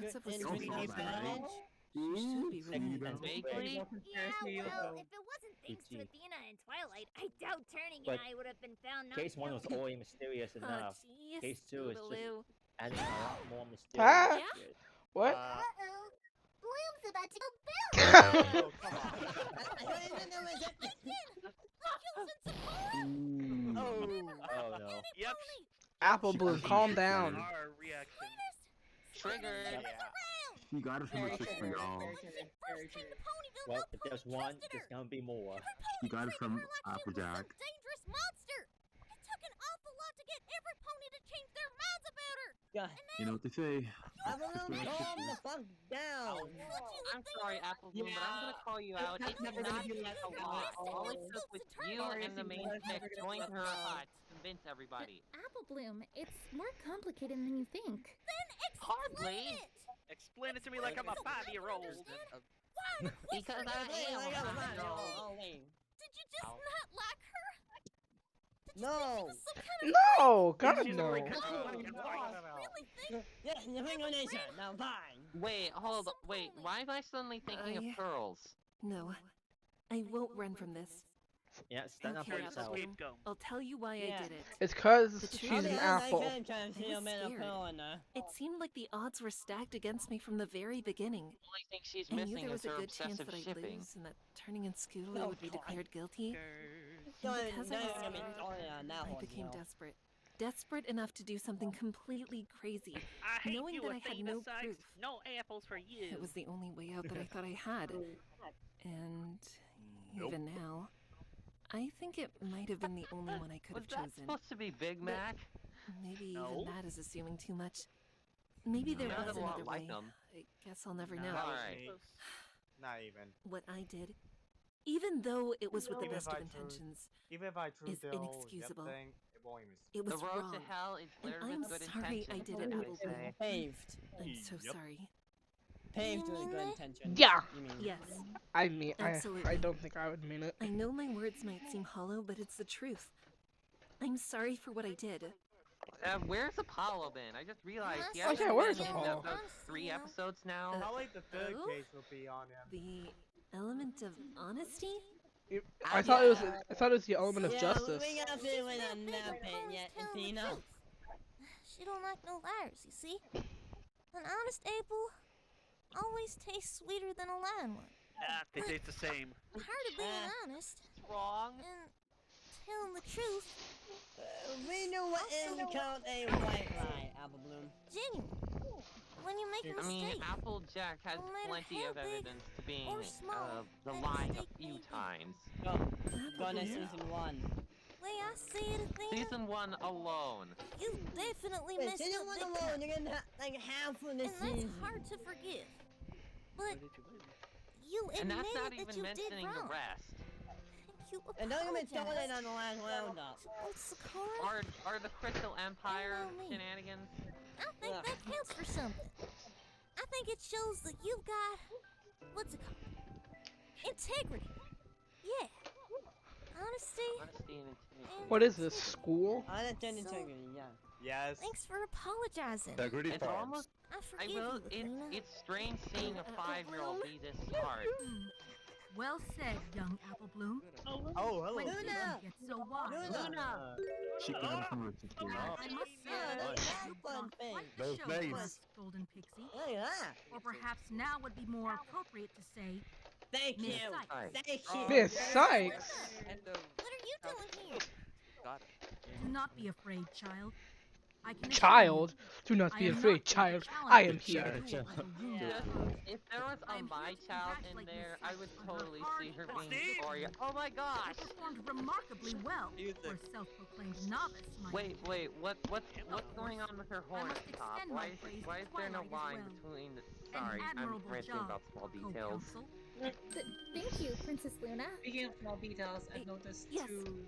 Chance of a Can small we keep damage? should be relieved. Vaguely? Yeah, well, if it wasn't thanks to Athena and Twilight, I doubt Turning and I would have been found not Case 1 was already mysterious enough. Jeez, Case 2 is just Scootaloo. adding a lot more mysterious. Huh? Yeah? What? Uh-oh. Bloom's about to go Oh, come on. Oh no. Yep. Apple Bloom, calm down. Our reaction. Triggered. You got it from the sister, y'all. Well, if there's one, there's gonna be more. You got it from Applejack. dangerous monster. It took an awful lot to get every pony to change their minds about her. God. You know what they say. Calm the fuck down. I'm sorry, Apple Bloom, but I'm gonna call you out. It did not take a lot. All it took was you and the main chick going to her hut to convince everybody. Apple Bloom, it's more complicated than you think. Hardly. Explain it to me like I'm a 5-year-old. Because I am a 5-year-old. Oh, wait. Did you just not like her? No. No, God She's no. already Yeah, the Fingonation. Now fine. Wait, hold on. Wait, why am I suddenly thinking of pearls? No, I won't run from this. Yeah, stand up for Okay, yourself. Apple, I'll tell you why I did it. It's cause The truth she's an is, apple. I was scared. It seemed like the odds were stacked against me from the very beginning. The only thing she's I knew missing there is was a her good chance obsessive that I'd shipping. lose and that Turning and Scootaloo would be declared guilty. Don't- And because I don't was get me scared, started on that I one, became you know. desperate. Desperate enough to do something completely crazy, I hate knowing you, that I had Athena no Sykes. proof. No apples for you. It was the only way out that I thought I had. And even now, I think it might have been the only one I could Was have that chosen. supposed to be Big Mac? Maybe No. even that is assuming too much. Maybe there Sounded was a lot another like way. him. I guess I'll never know. Alright. Not even. What I did, even though it was with the Even best if of I chose- intentions, Even if I choose is the whole inexcusable. Yep thing, it won't even it was The road wrong. to hell is And littered I'm with good sorry I intentions. did it, I Apple Bloom. say. Paved. I'm so Yep. sorry. Paved with good intentions. Yeah. You mean? Yes, I mean, I Absolutely. don't think I would mean it. I know my words might seem hollow, but it's the truth. I'm sorry for what I did. Where's Apollo been? I just realized he Oh, hasn't yeah, been where's in Apollo? about 3 episodes now. Probably the third Oh? case will be on him. The element of honesty? I thought it was. I thought it was the element of Yeah, justice. we got to win on that pit yet, Athena. She don't like no liars, you see? An honest apple always tastes sweeter than a lying one. Ah, they taste the same. Part of being honest Wrong. and telling the truth, We knew what is called a white lie, Apple Bloom. genuine. When you make a I mean, mistake, Applejack has no matter plenty how of big evidence to being or small the that lying a mistake few may be. times. Go. Go to season 1. way I see it, Athena, Season 1 alone. you definitely Wait, messed season up 1 big alone, time. you're gonna like half of the And that's season. hard to forgive. But you And that's not admitted that even you did mentioning the wrong. rest. You And don't get me started apologized. on the last roundup. Oh, Sakura, Are the Crystal Empire know me. shenanigans? I think Yeah. that counts for something. I think it shows that you've got, what's it called? Integrity. Yeah. Honesty. Honesty and integrity. What is this, school? Honest and integrity, yeah. Yes. Thanks for apologizing. Integrity It's almost. I I forgive will. you, Athena. It's strange seeing a 5-year-old be this smart. Well said, young Apple Bloom. Oh, hello. When did Luna! you get so wise? Luna! She got it from her sister. I must say, that's you a put on fun thing. quite the Those show names. first, Golden Pixie. Look at that. Or perhaps now would be more appropriate to say, Thank Miss you. Sykes. Thank you. Miss Sykes. What are you doing here? Do not be afraid, child. I can Child, do not I be am not afraid, going to child. challenge I you am to here. a duel, Apple Bloom. If there was a my child in there, I would totally see her being Victoria. Oh my gosh! You performed remarkably well for a self-proclaimed novice, mind Wait, you. wait, what's going on with her horn must at the top? extend Why my is, praise why to is there no Twilight as line well. between the... An Sorry, I'm admirable ranting job, about small details. co-counsel. Thank you, Princess Luna. Speaking of small details, I've noticed Yes. two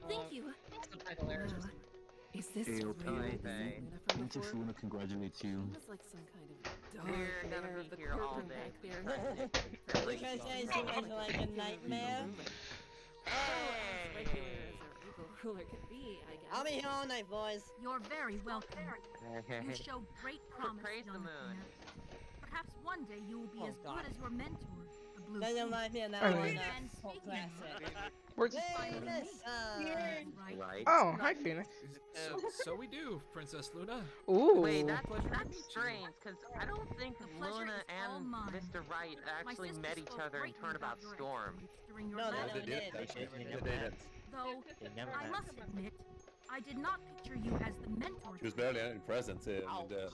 Thank you. subtitle errors. Wow. Is this Hey, real? okay. Is it Luna from Princess before? Luna congratulates you. It was like some kind of We're dark gonna air be of the here all courtroom day. back there. You guys say she was like a nightmare? As regular as our evil ruler can be, I guess. I'll be here all night, boys. You're very welcome. You showed great promise, Praise the young moon. Athena. Perhaps one day you will be as good as your mentor, the Blue Doesn't King. like me in that I one. mean- And speaking of We're right? Oh, hi, Phoenix. So we do, Princess Luna. Ooh. Wait, that's Pleasure to meet you. strange, because I don't think pleasure Luna is all and mine. Mr. Wright My actually sister met each spoke other in greatly Turnabout about your Storm. exploits during your No, life. they did. Though, I must admit, I did not picture you as the mentor. She was barely present in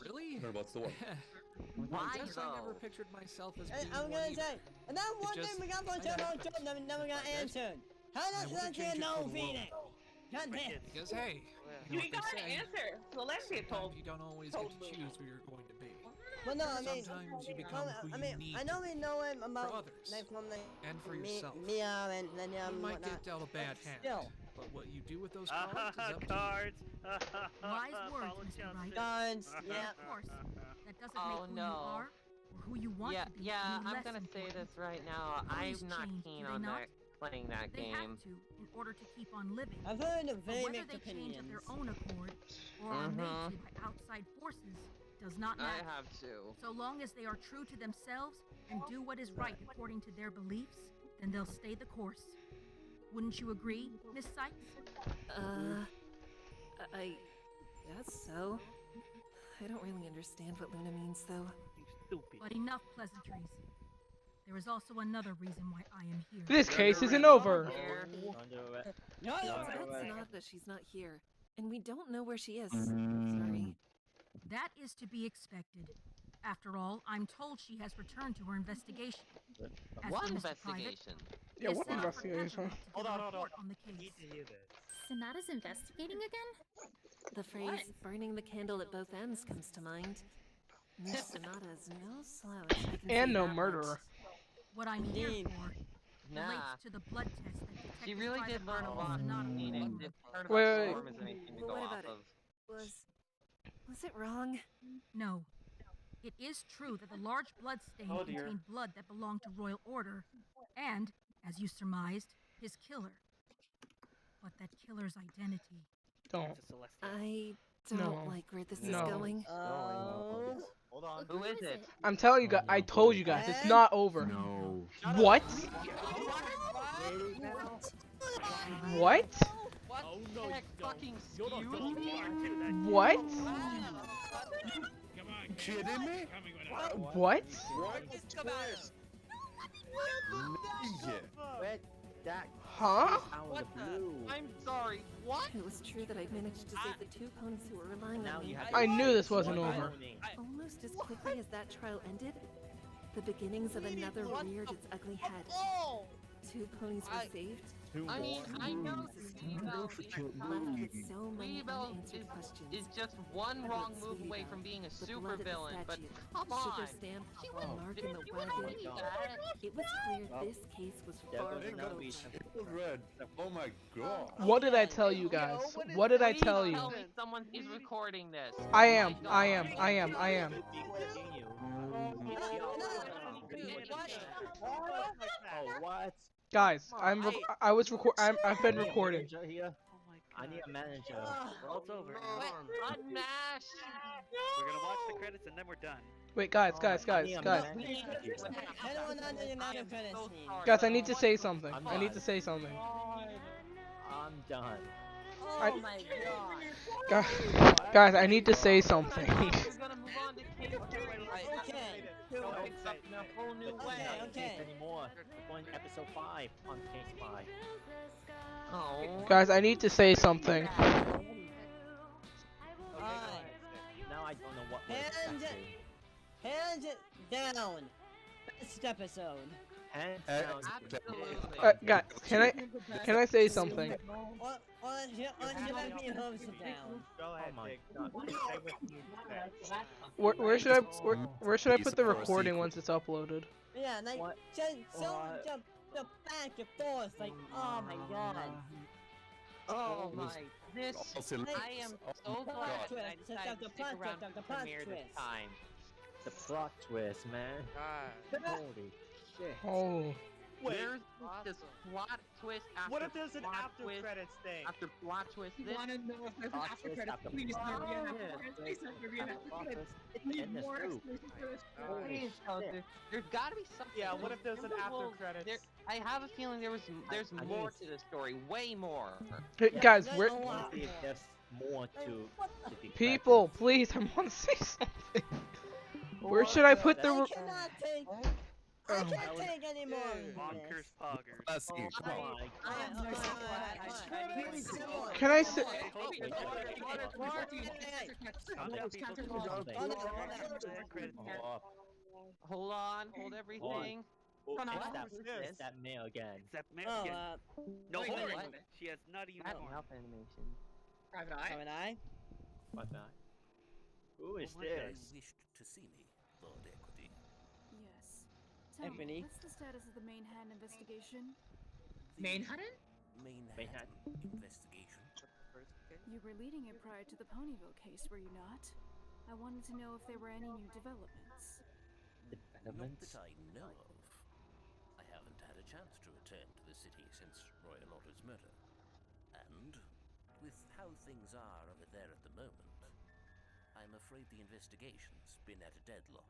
Really? Turnabout Storm. Why I guess I never though? pictured myself as being I'm one gonna either. say, and that one just- thing we got for I Turnabout got Storm that we never got answered. How does wouldn't that change get it no for the world. Phoenix? God damn. Because hey, You know got what an they say, answer. Celestia told. sometimes you don't always get to choose who you're going to be. Well, no, I mean, Sometimes you become who I you mean, need I know we know him for about others like from like and for me, yourself. Mia and Lenya You and might whatnot. get dealt a bad hand, Still, but what you do with those cards is up to you. Cards. Wise words, Mr. Wright. guns, yeah. Of course, that doesn't Oh, make who you no. are or who you want Yeah, to be yeah, any I'm less gonna say important. this right now. Ponies I'm not change, keen do they on not? that playing that They game. have to in order to keep on living. I've heard of But very whether mixed they change of opinions. their own accord or are made to by outside forces does not I matter. have to. So long as they are true to themselves and do what is right according to their beliefs, then they'll stay the course. Wouldn't you agree, Miss Sykes? I guess so. I don't really understand what Luna means, though. Stupid. But enough pleasantries. There is also another reason why I am here. This case isn't over. It's not that she's not here, and we don't know where she is. Sorry. That is to be expected. After all, I'm told she has returned to her investigation. As What for Mr. Private, investigation? Yeah, he what has sent out for investigation? Tetrabout to give a report on the case. Sonata's investigating again? The phrase burning the candle at both ends comes to mind. Miss Sonata's no slouch. I can And say no that murderer. What I'm here for Nah. relates to the blood test that Detective She really Private did learn a Ron lot Sonata from Phoenix. performed. If Turnabout Wait. Storm is anything to Well, go what off about it? of. Was it wrong? No. It is true that the large blood stain contained blood that belonged to Royal Order, and, as you surmised, his killer. But that killer's identity. Don't. I don't No. like where this No. is going. Hold on. Who is it? I'm telling you guys. I told you guys. It's not over. No. What? What? Oh no, Fucking you don't. What? Kidding me? What? Wait, that Huh? What the? I'm sorry, what? It was true that I managed to save the two ponies who were relying on me. I knew this wasn't over. Almost as quickly as that trial ended, the beginnings of another reared its ugly head. Two ponies were saved. I mean, I know Left with so many unanswered questions. is just one wrong move away from being a The blood at the supervillain, but statue, come on. sugar stamp, mark in the wagon. It was clear this case was far from over. Red. Oh my god. What did I tell you guys? What did I tell you? Tell me someone is recording this. I am. I am. Oh, what? Guys, I've been recording. I need a manager. Well, it's over. Unmash! We're gonna watch the credits and then we're done. Wait, guys. Guys, I need to say something. I'm done. Oh my god. Guys, I need to say something. We're gonna move on to case in a whole new way. Anymore. We're going to episode 5 on case 5. Oh. Guys, I need to say something. Now I don't know what Hands it down. Best episode. Hands Absolutely. Guys, can I say something? On me home sit down. Go ahead, Where should I put the recording once it's uploaded? Yeah, like just the back and forth, like oh my god. Oh my, this, Also, I am so glad that I decided to stick around for the premiere this time. The plot twist, man. Holy shit. Oh. There's this plot twist after What if there's an plot after twist credits thing? after plot twist? You want to know if there's an after credits? Please let there be an after credits. Please let there be an after credits. I need more explanation for this. Please, there's got to be something. Yeah, what if there's an after credits? I have a feeling there's more to the story, way more. Hey, guys, we're There's more to the people. Please, I want to say something. Where should I put the? I cannot take. I can't take any more. Bonkers poggers. Let's see. Come on. Can I say? Hold on, hold everything. It's that male again. It's that man again. No horn. She has not even That horn. mouth animation. Private Eye. Private Eye. What's that? Who is You this? wished to see me, Lord Equity. Yes. Tell me, what's the status of the Mainhand investigation? Mainhand? Mainhand investigation. You were leading it prior to the Ponyville case, were you not? I wanted to know if there were any new developments. Not that I know of. I haven't had a chance to return to the city since Roy and Otter's murder. And, with how things are over there at the moment, I'm afraid the investigation's been at a deadlock.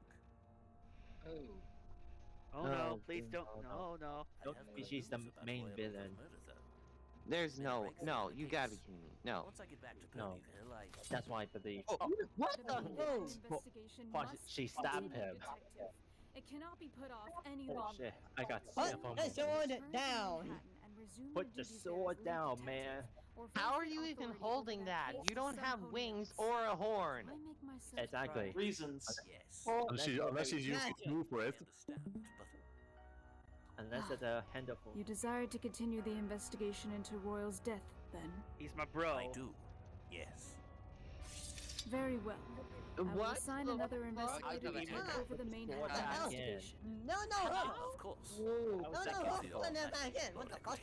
Oh no, please don't. No. Don't be she's the main villain. There's no, you gotta be kidding me. No. Once I get back to No. Ponyville, I... That's why I believe. What the? She stabbed him. It cannot be put off any Oh longer. shit! I got Put stuff on the my sword face. down. Put the sword down, man. How are you even holding that? You don't have wings or a horn. Exactly. Reasons. Yes. Unless she's used the tool for it. Unless it's a handful. You desire to continue the investigation into Royal's death, then? He's my bro. I do. Yes. Very well. I will What? assign another investigator to take over the Mainhand investigation. No. Of course. No. Put that back in. What the fuck?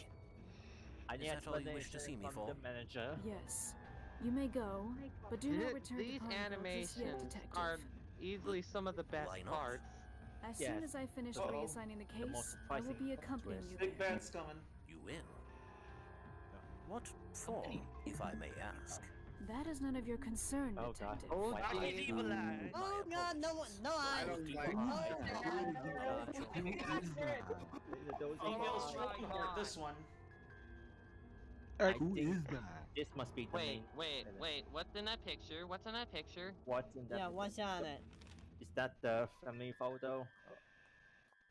I need Is that all you wish explanation to see me from for? the manager. Yes. You may go, but do not return to These Ponyville just yet, animations detective. are easily some of the best Why not? parts. As soon as I finish reassigning the case, most I will surprising be accompanying you Big there. Ben's coming. You will. What for, if I may ask? That is none of your concern, Oh, God. detective. Oh God, no, I don't This one. Who is that? This must be the main. Wait. What's in that picture? What's in that picture? What's in that? Yeah, what's on it? Is that the family photo?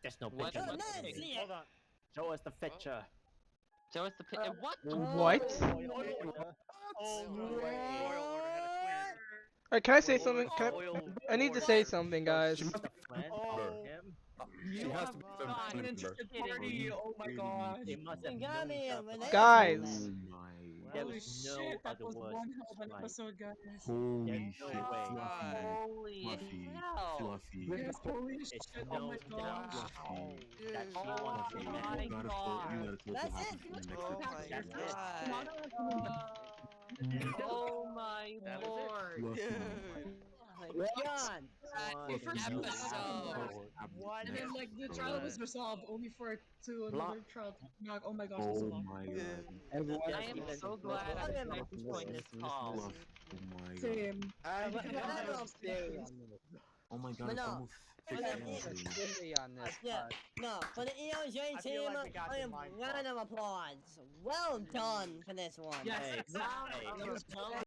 There's no What? picture. Hold on. Show us the picture. Show us the picture. What? What? Oh no. Royal Order had a Alright, can I say something? I need to say something, guys. She must be friend of him. She has to be An friend interested party. Oh my god. They must have Got me a known relation. Guys. There Holy was no shit, that other was words one to hell of an describe. episode, guys. Holy no shit, way. Fluffy, hell. Fluffy, Yes, holy It's shit, no oh my god. Fluffy. That she Oh wants my to God. You gotta talk That's what it. happens in the next episode. Oh my lord. John. And then, like, the trial was resolved only for it to another trial to knock. Oh my gosh, it's so Oh long. my god. I am so glad I decided to join this call. Fluff. Oh my god. Same. Oh my god, But it's no. almost 6 hours. Yeah, no, for the EOJ team, I am round of applause. Well done for this one. Yes, Hey, exactly. hey. That was